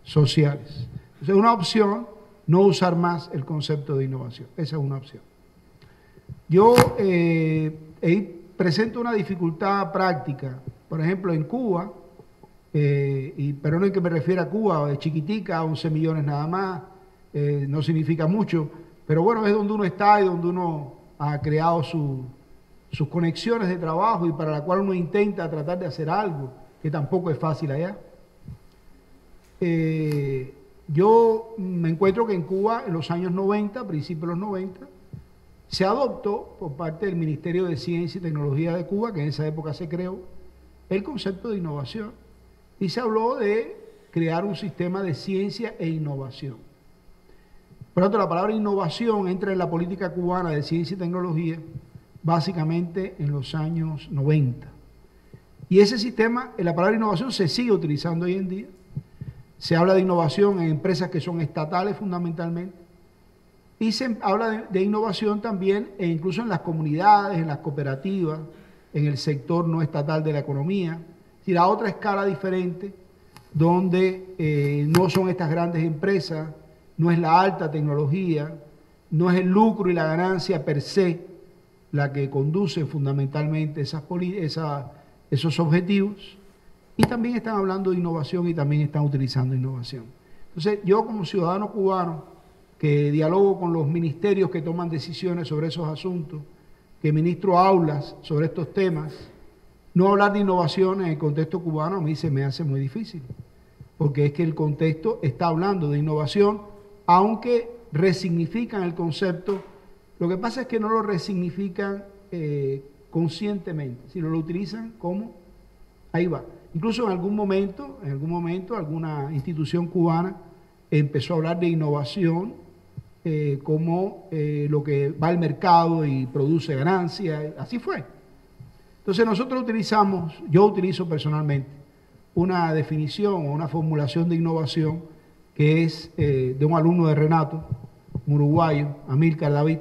sociales. Entonces, es una opción no usar más el concepto de innovación. Esa es una opción. Yo presento una dificultad práctica. Por ejemplo, en Cuba, pero no es que me refiera a Cuba, es chiquitica, 11 millones nada más, no significa mucho, pero bueno, es donde uno está y donde uno ha creado sus conexiones de trabajo y para la cual uno intenta tratar de hacer algo, que tampoco es fácil allá. Yo me encuentro que en Cuba, en los años 90, principios de los 90, se adoptó por parte del Ministerio de Ciencia y Tecnología de Cuba, que en esa época se creó, el concepto de innovación. Y se habló de crear un sistema de ciencia e innovación. Por lo tanto, la palabra innovación entra en la política cubana de ciencia y tecnología básicamente en los años 90. Y ese sistema, la palabra innovación se sigue utilizando hoy en día. Se habla de innovación en empresas que son estatales fundamentalmente. Y se habla de innovación también e incluso en las comunidades, en las cooperativas, en el sector no estatal de la economía. Es decir, a otra escala diferente, donde no son estas grandes empresas, no es la alta tecnología, no es el lucro y la ganancia per se la que conduce fundamentalmente esos objetivos, y también están hablando de innovación y también están utilizando innovación. Entonces, yo como ciudadano cubano, que dialogo con los ministerios que toman decisiones sobre esos asuntos, que ministro aulas sobre estos temas, no hablar de innovación en el contexto cubano a mí se me hace muy difícil, porque es que el contexto está hablando de innovación, aunque resignifican el concepto. Lo que pasa es que no lo resignifican conscientemente, sino lo utilizan como, ahí va. Incluso en algún momento, alguna institución cubana empezó a hablar de innovación como lo que va al mercado y produce ganancias, así fue. Entonces nosotros yo utilizo personalmente una definición o una formulación de innovación que es de un alumno de Renato, un uruguayo, Amílcar David.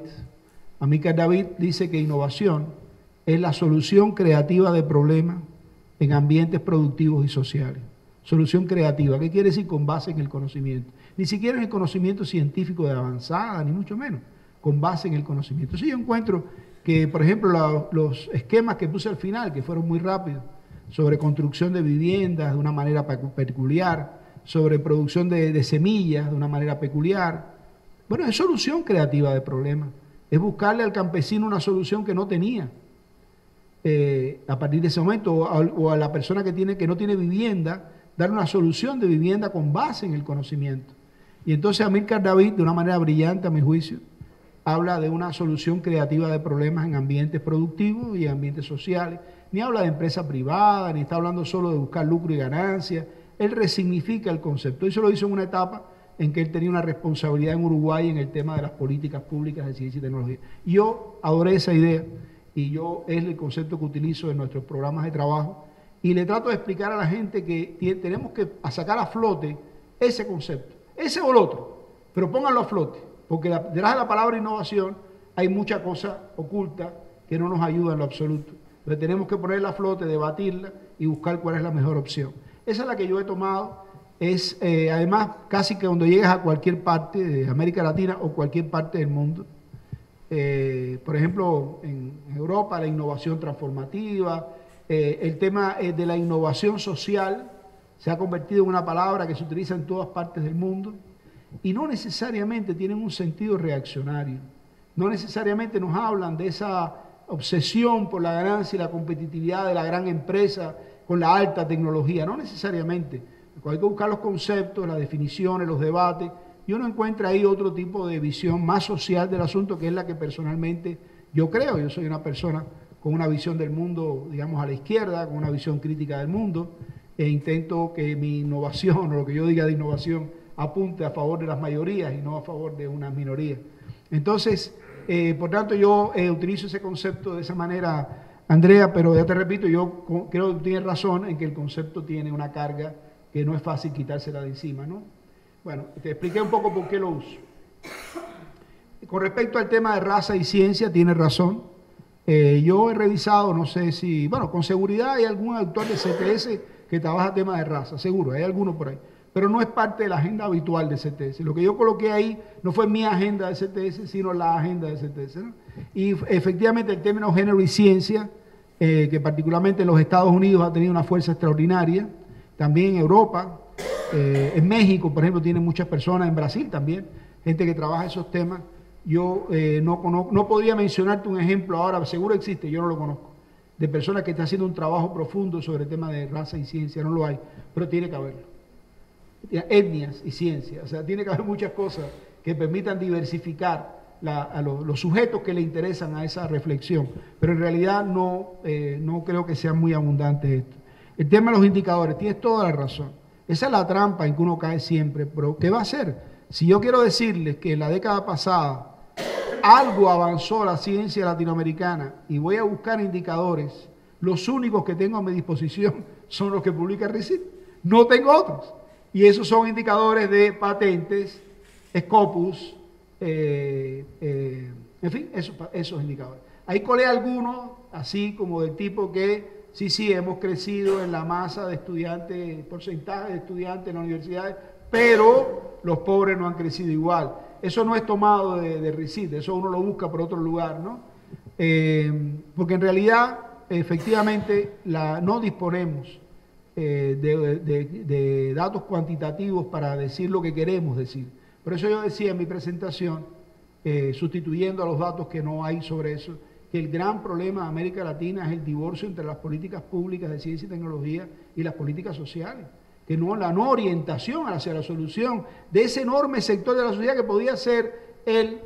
Amílcar David dice que innovación es la solución creativa de problemas en ambientes productivos y sociales. Solución creativa, ¿qué quiere decir? Con base en el conocimiento. Ni siquiera en el conocimiento científico de avanzada, ni mucho menos, con base en el conocimiento. Sí, yo encuentro que, por ejemplo, los esquemas que puse al final, que fueron muy rápidos, sobre construcción de viviendas de una manera peculiar, sobre producción de semillas de una manera peculiar, bueno, es solución creativa de problemas. Es buscarle al campesino una solución que no tenía. A partir de ese momento, o a la persona que no tiene vivienda, dar una solución de vivienda con base en el conocimiento. Y entonces Amílcar David, de una manera brillante a mi juicio, habla de una solución creativa de problemas en ambientes productivos y en ambientes sociales. Ni habla de empresa privada, ni está hablando solo de buscar lucro y ganancia. Él resignifica el concepto. Eso lo hizo en una etapa en que él tenía una responsabilidad en Uruguay en el tema de las políticas públicas de ciencia y tecnología. Yo adoré esa idea y es el concepto que utilizo en nuestros programas de trabajo y le trato de explicar a la gente que tenemos que sacar a flote ese concepto, ese o el otro, pero pónganlo a flote, porque detrás de la palabra innovación hay mucha cosa oculta que no nos ayuda en lo absoluto. Entonces tenemos que ponerla a flote, debatirla y buscar cuál es la mejor opción. Esa es la que yo he tomado. Es además casi que cuando llegas a cualquier parte de América Latina o cualquier parte del mundo. Por ejemplo, en Europa la innovación transformativa, el tema de la innovación social se ha convertido en una palabra que se utiliza en todas partes del mundo y no necesariamente tienen un sentido reaccionario. No necesariamente nos hablan de esa obsesión por la ganancia y la competitividad de la gran empresa con la alta tecnología, no necesariamente. Hay que buscar los conceptos, las definiciones, los debates, y uno encuentra ahí otro tipo de visión más social del asunto, que es la que personalmente yo creo. Yo soy una persona con una visión del mundo, digamos, a la izquierda, con una visión crítica del mundo, e intento que mi innovación, o lo que yo diga de innovación, apunte a favor de las mayorías y no a favor de unas minorías. Entonces, por tanto, yo utilizo ese concepto de esa manera, Andrea, pero ya te repito, yo creo que tienes razón en que el concepto tiene una carga que no es fácil quitársela de encima, ¿no? Bueno, te expliqué un poco por qué lo uso. Con respecto al tema de raza y ciencia, tienes razón. Yo he revisado, no sé si, bueno, con seguridad hay algún autor de CTS que trabaja temas de raza, seguro, hay alguno por ahí, pero no es parte de la agenda habitual de CTS. Lo que yo coloqué ahí no fue mi agenda de CTS, sino la agenda de CTS, ¿no? Y efectivamente el término género y ciencia, que particularmente en los Estados Unidos ha tenido una fuerza extraordinaria, también en Europa, en México, por ejemplo, tienen muchas personas, en Brasil también, gente que trabaja esos temas. Yo no podría mencionarte un ejemplo ahora, seguro existe, yo no lo conozco, de personas que están haciendo un trabajo profundo sobre el tema de raza y ciencia, no lo hay, pero tiene que haberlo. Etnias y ciencia, o sea, tiene que haber muchas cosas que permitan diversificar a los sujetos que le interesan a esa reflexión, pero en realidad no creo que sea muy abundante esto. El tema de los indicadores, tienes toda la razón. Esa es la trampa en que uno cae siempre, pero ¿qué va a hacer? Si yo quiero decirles que en la década pasada algo avanzó la ciencia latinoamericana y voy a buscar indicadores, los únicos que tengo a mi disposición son los que publica RICIT. No tengo otros. Y esos son indicadores de patentes, Scopus, en fin, esos indicadores. Ahí colé algunos, así como del tipo que sí, hemos crecido en la masa de estudiantes, porcentaje de estudiantes en las universidades, pero los pobres no han crecido igual. Eso no es tomado de RICIT, eso uno lo busca por otro lugar, ¿no? Porque en realidad, efectivamente, no disponemos de datos cuantitativos para decir lo que queremos decir. Por eso yo decía en mi presentación, sustituyendo a los datos que no hay sobre eso, que el gran problema de América Latina es el divorcio entre las políticas públicas de ciencia y tecnología y las políticas sociales, que la no orientación hacia la solución de ese enorme sector de la sociedad que podía ser el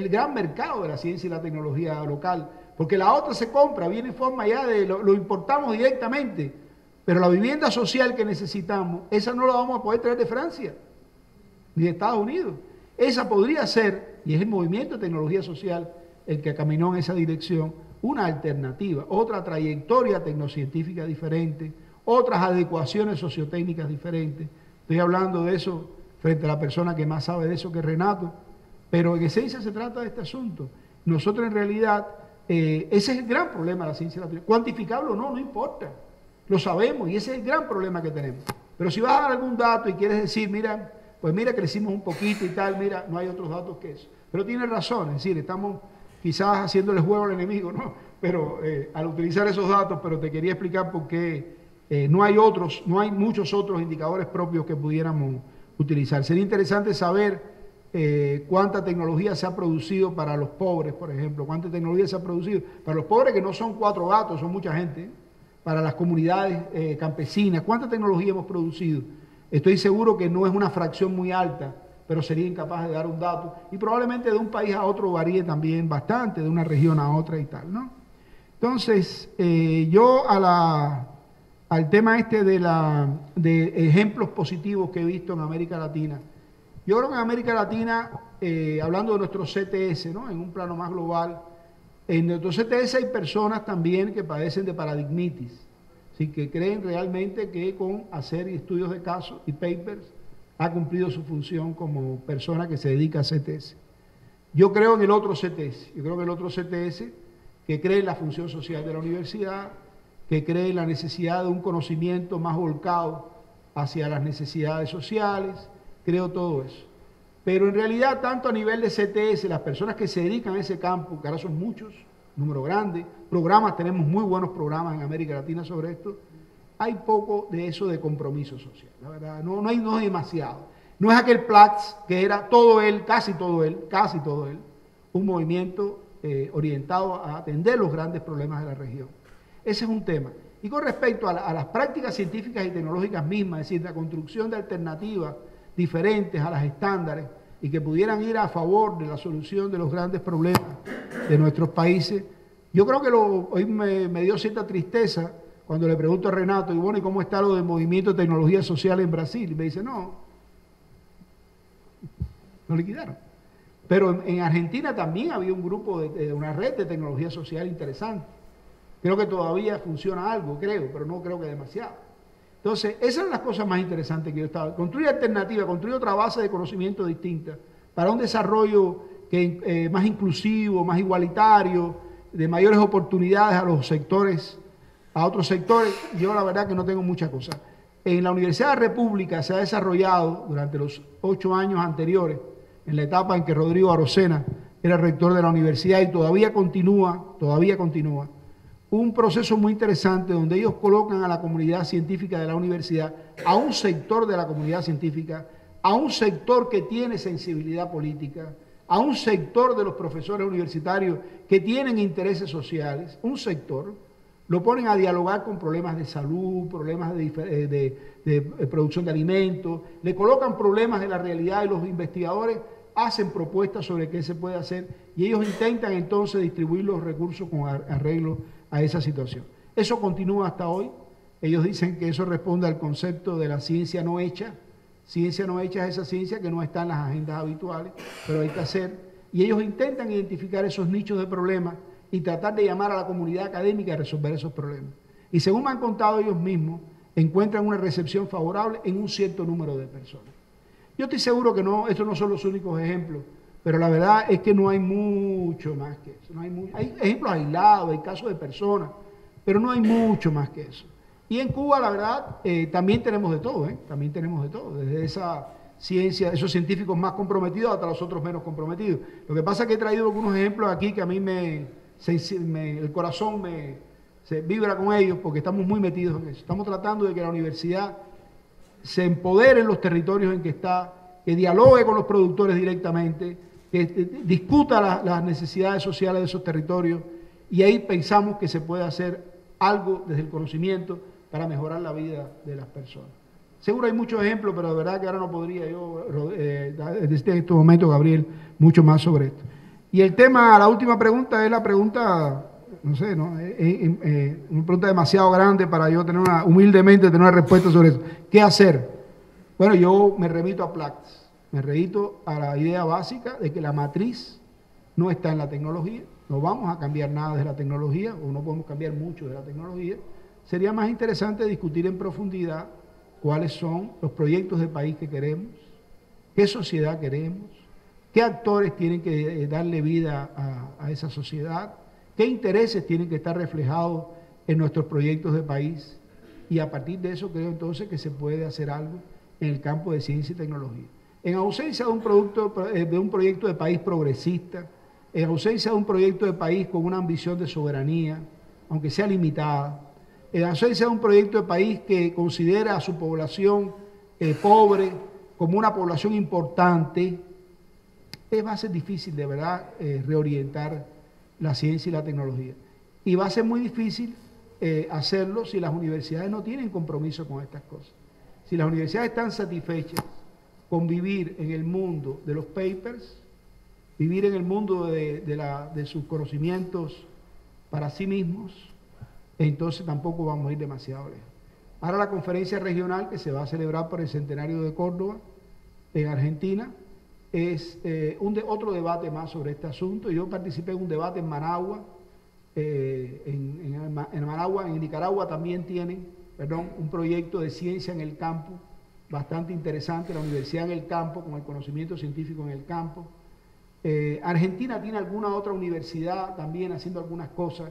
gran mercado de la ciencia y la tecnología local, porque la otra se compra, viene en forma ya lo importamos directamente, pero la vivienda social que necesitamos, esa no la vamos a poder traer de Francia, ni de Estados Unidos. Esa podría ser, y es el movimiento de tecnología social el que caminó en esa dirección, una alternativa, otra trayectoria tecnocientífica diferente, otras adecuaciones sociotécnicas diferentes. Estoy hablando de eso frente a la persona que más sabe de eso, que es Renato, pero en esencia se trata de este asunto. Nosotros en realidad, ese es el gran problema de la ciencia latinoamericana. Cuantificable o no, no importa, lo sabemos y ese es el gran problema que tenemos. Pero si vas a dar algún dato y quieres decir, mira, pues mira, crecimos un poquito y tal, mira, no hay otros datos que eso. Pero tiene razón, es decir, estamos quizás haciéndole juego al enemigo, ¿no? Pero al utilizar esos datos, pero te quería explicar por qué no hay muchos otros indicadores propios que pudiéramos utilizar. Sería interesante saber cuánta tecnología se ha producido para los pobres, por ejemplo, cuánta tecnología se ha producido para los pobres, que no son 4 gatos, son mucha gente, para las comunidades campesinas, cuánta tecnología hemos producido. Estoy seguro que no es una fracción muy alta, pero sería incapaz de dar un dato, y probablemente de un país a otro varíe también bastante, de una región a otra y tal, ¿no? Entonces, yo al tema este de ejemplos positivos que he visto en América Latina, yo creo que en América Latina, hablando de nuestro CTS, ¿no? En un plano más global, en nuestro CTS hay personas también que padecen de paradigmitis, ¿sí? Que creen realmente que con hacer estudios de casos y papers ha cumplido su función como persona que se dedica a CTS. Yo creo en el otro CTS, yo creo en el otro CTS que cree en la función social de la universidad, que cree en la necesidad de un conocimiento más volcado hacia las necesidades sociales, creo todo eso. Pero en realidad, tanto a nivel de CTS, las personas que se dedican a ese campo, que ahora son muchos, número grande, programas, tenemos muy buenos programas en América Latina sobre esto, hay poco de eso de compromiso social, la verdad, no hay demasiado. No es aquel Platts que era todo él, casi todo él, un movimiento orientado a atender los grandes problemas de la región. Ese es un tema. Y con respecto a las prácticas científicas y tecnológicas mismas, es decir, la construcción de alternativas diferentes a las estándares y que pudieran ir a favor de la solución de los grandes problemas de nuestros países, yo creo que hoy me dio cierta tristeza cuando le pregunto a Renato, y bueno, ¿y cómo está lo del movimiento de tecnología social en Brasil? Y me dice, no liquidaron. Pero en Argentina también había un grupo, una red de tecnología social interesante. Creo que todavía funciona algo, pero no creo que demasiado. Entonces, esas son las cosas más interesantes que yo estaba. Construir alternativas, construir otra base de conocimiento distinta para un desarrollo más inclusivo, más igualitario, de mayores oportunidades a los sectores, a otros sectores. Yo la verdad que no tengo muchas cosas. En la Universidad de la República se ha desarrollado durante los 8 años anteriores, en la etapa en que Rodrigo Arocena era rector de la universidad y todavía continúa, un proceso muy interesante donde ellos colocan a la comunidad científica de la universidad, a un sector de la comunidad científica, a un sector que tiene sensibilidad política, a un sector de los profesores universitarios que tienen intereses sociales, un sector, lo ponen a dialogar con problemas de salud, problemas de producción de alimentos, le colocan problemas de la realidad y los investigadores hacen propuestas sobre qué se puede hacer y ellos intentan entonces distribuir los recursos con arreglo a esa situación. Eso continúa hasta hoy. Ellos dicen que eso responde al concepto de la ciencia no hecha. Ciencia no hecha es esa ciencia que no está en las agendas habituales, pero hay que hacer. Y ellos intentan identificar esos nichos de problemas y tratar de llamar a la comunidad académica a resolver esos problemas. Y según me han contado ellos mismos, encuentran una recepción favorable en un cierto número de personas. Yo estoy seguro que estos no son los únicos ejemplos, pero la verdad es que no hay mucho más que eso. Hay ejemplos aislados, hay casos de personas, pero no hay mucho más que eso. Y en Cuba, la verdad, también tenemos de todo, también tenemos de todo, desde esa ciencia, esos científicos más comprometidos hasta los otros menos comprometidos. Lo que pasa es que he traído algunos ejemplos aquí que a mí el corazón se vibra con ellos porque estamos muy metidos en eso. Estamos tratando de que la universidad se empodere en los territorios en que está, que dialogue con los productores directamente, que discuta las necesidades sociales de esos territorios y ahí pensamos que se puede hacer algo desde el conocimiento para mejorar la vida de las personas. Seguro hay muchos ejemplos, pero de verdad que ahora no podría yo decir en estos momentos, Gabriel, mucho más sobre esto. Y el tema, la última pregunta es la pregunta, no sé, ¿no? Una pregunta demasiado grande para yo humildemente tener una respuesta sobre eso. ¿Qué hacer? Bueno, yo me remito a Platts, me remito a la idea básica de que la matriz no está en la tecnología, no vamos a cambiar nada de la tecnología, o no podemos cambiar mucho de la tecnología. Sería más interesante discutir en profundidad cuáles son los proyectos de país que queremos, qué sociedad queremos, qué actores tienen que darle vida a esa sociedad, qué intereses tienen que estar reflejados en nuestros proyectos de país. Y a partir de eso creo entonces que se puede hacer algo en el campo de ciencia y tecnología. En ausencia de un proyecto de país progresista, en ausencia de un proyecto de país con una ambición de soberanía, aunque sea limitada, en ausencia de un proyecto de país que considera a su población pobre como una población importante, va a ser difícil de verdad reorientar la ciencia y la tecnología. Y va a ser muy difícil hacerlo si las universidades no tienen compromiso con estas cosas. Si las universidades están satisfechas con vivir en el mundo de los papers, vivir en el mundo de sus conocimientos para sí mismos, entonces tampoco vamos a ir demasiado lejos. Ahora la conferencia regional que se va a celebrar por el centenario de Córdoba en Argentina es otro debate más sobre este asunto. Yo participé en un debate en Managua, en Nicaragua también tienen, un proyecto de ciencia en el campo bastante interesante, la universidad en el campo, con el conocimiento científico en el campo. Argentina tiene alguna otra universidad también haciendo algunas cosas,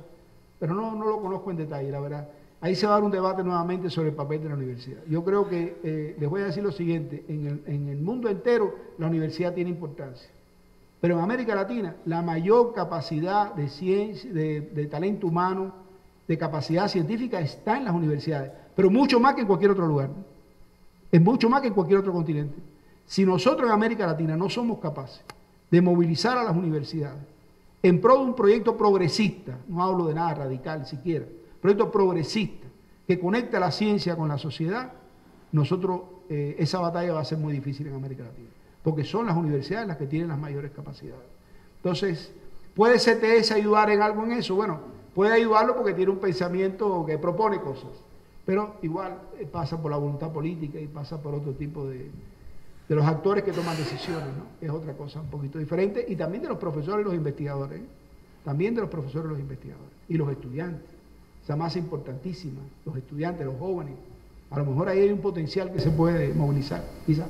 pero no lo conozco en detalle, la verdad. Ahí se va a dar un debate nuevamente sobre el papel de la universidad. Yo creo que, les voy a decir lo siguiente, en el mundo entero la universidad tiene importancia. Pero en América Latina, la mayor capacidad de ciencia, de talento humano, de capacidad científica está en las universidades, pero mucho más que en cualquier otro lugar. Es mucho más que en cualquier otro continente. Si nosotros en América Latina no somos capaces de movilizar a las universidades en pro de un proyecto progresista, no hablo de nada radical siquiera, proyecto progresista que conecta la ciencia con la sociedad, nosotros esa batalla va a ser muy difícil en América Latina, porque son las universidades las que tienen las mayores capacidades. Entonces, ¿puede CTS ayudar en algo en eso? Bueno, puede ayudarlo porque tiene un pensamiento que propone cosas, pero igual pasa por la voluntad política y pasa por otro tipo de los actores que toman decisiones, ¿no? Es otra cosa un poquito diferente, y también de los profesores y los investigadores, ¿eh? También de los profesores y los investigadores, y los estudiantes, esa masa importantísima, los estudiantes, los jóvenes, a lo mejor ahí hay un potencial que se puede movilizar, quizás.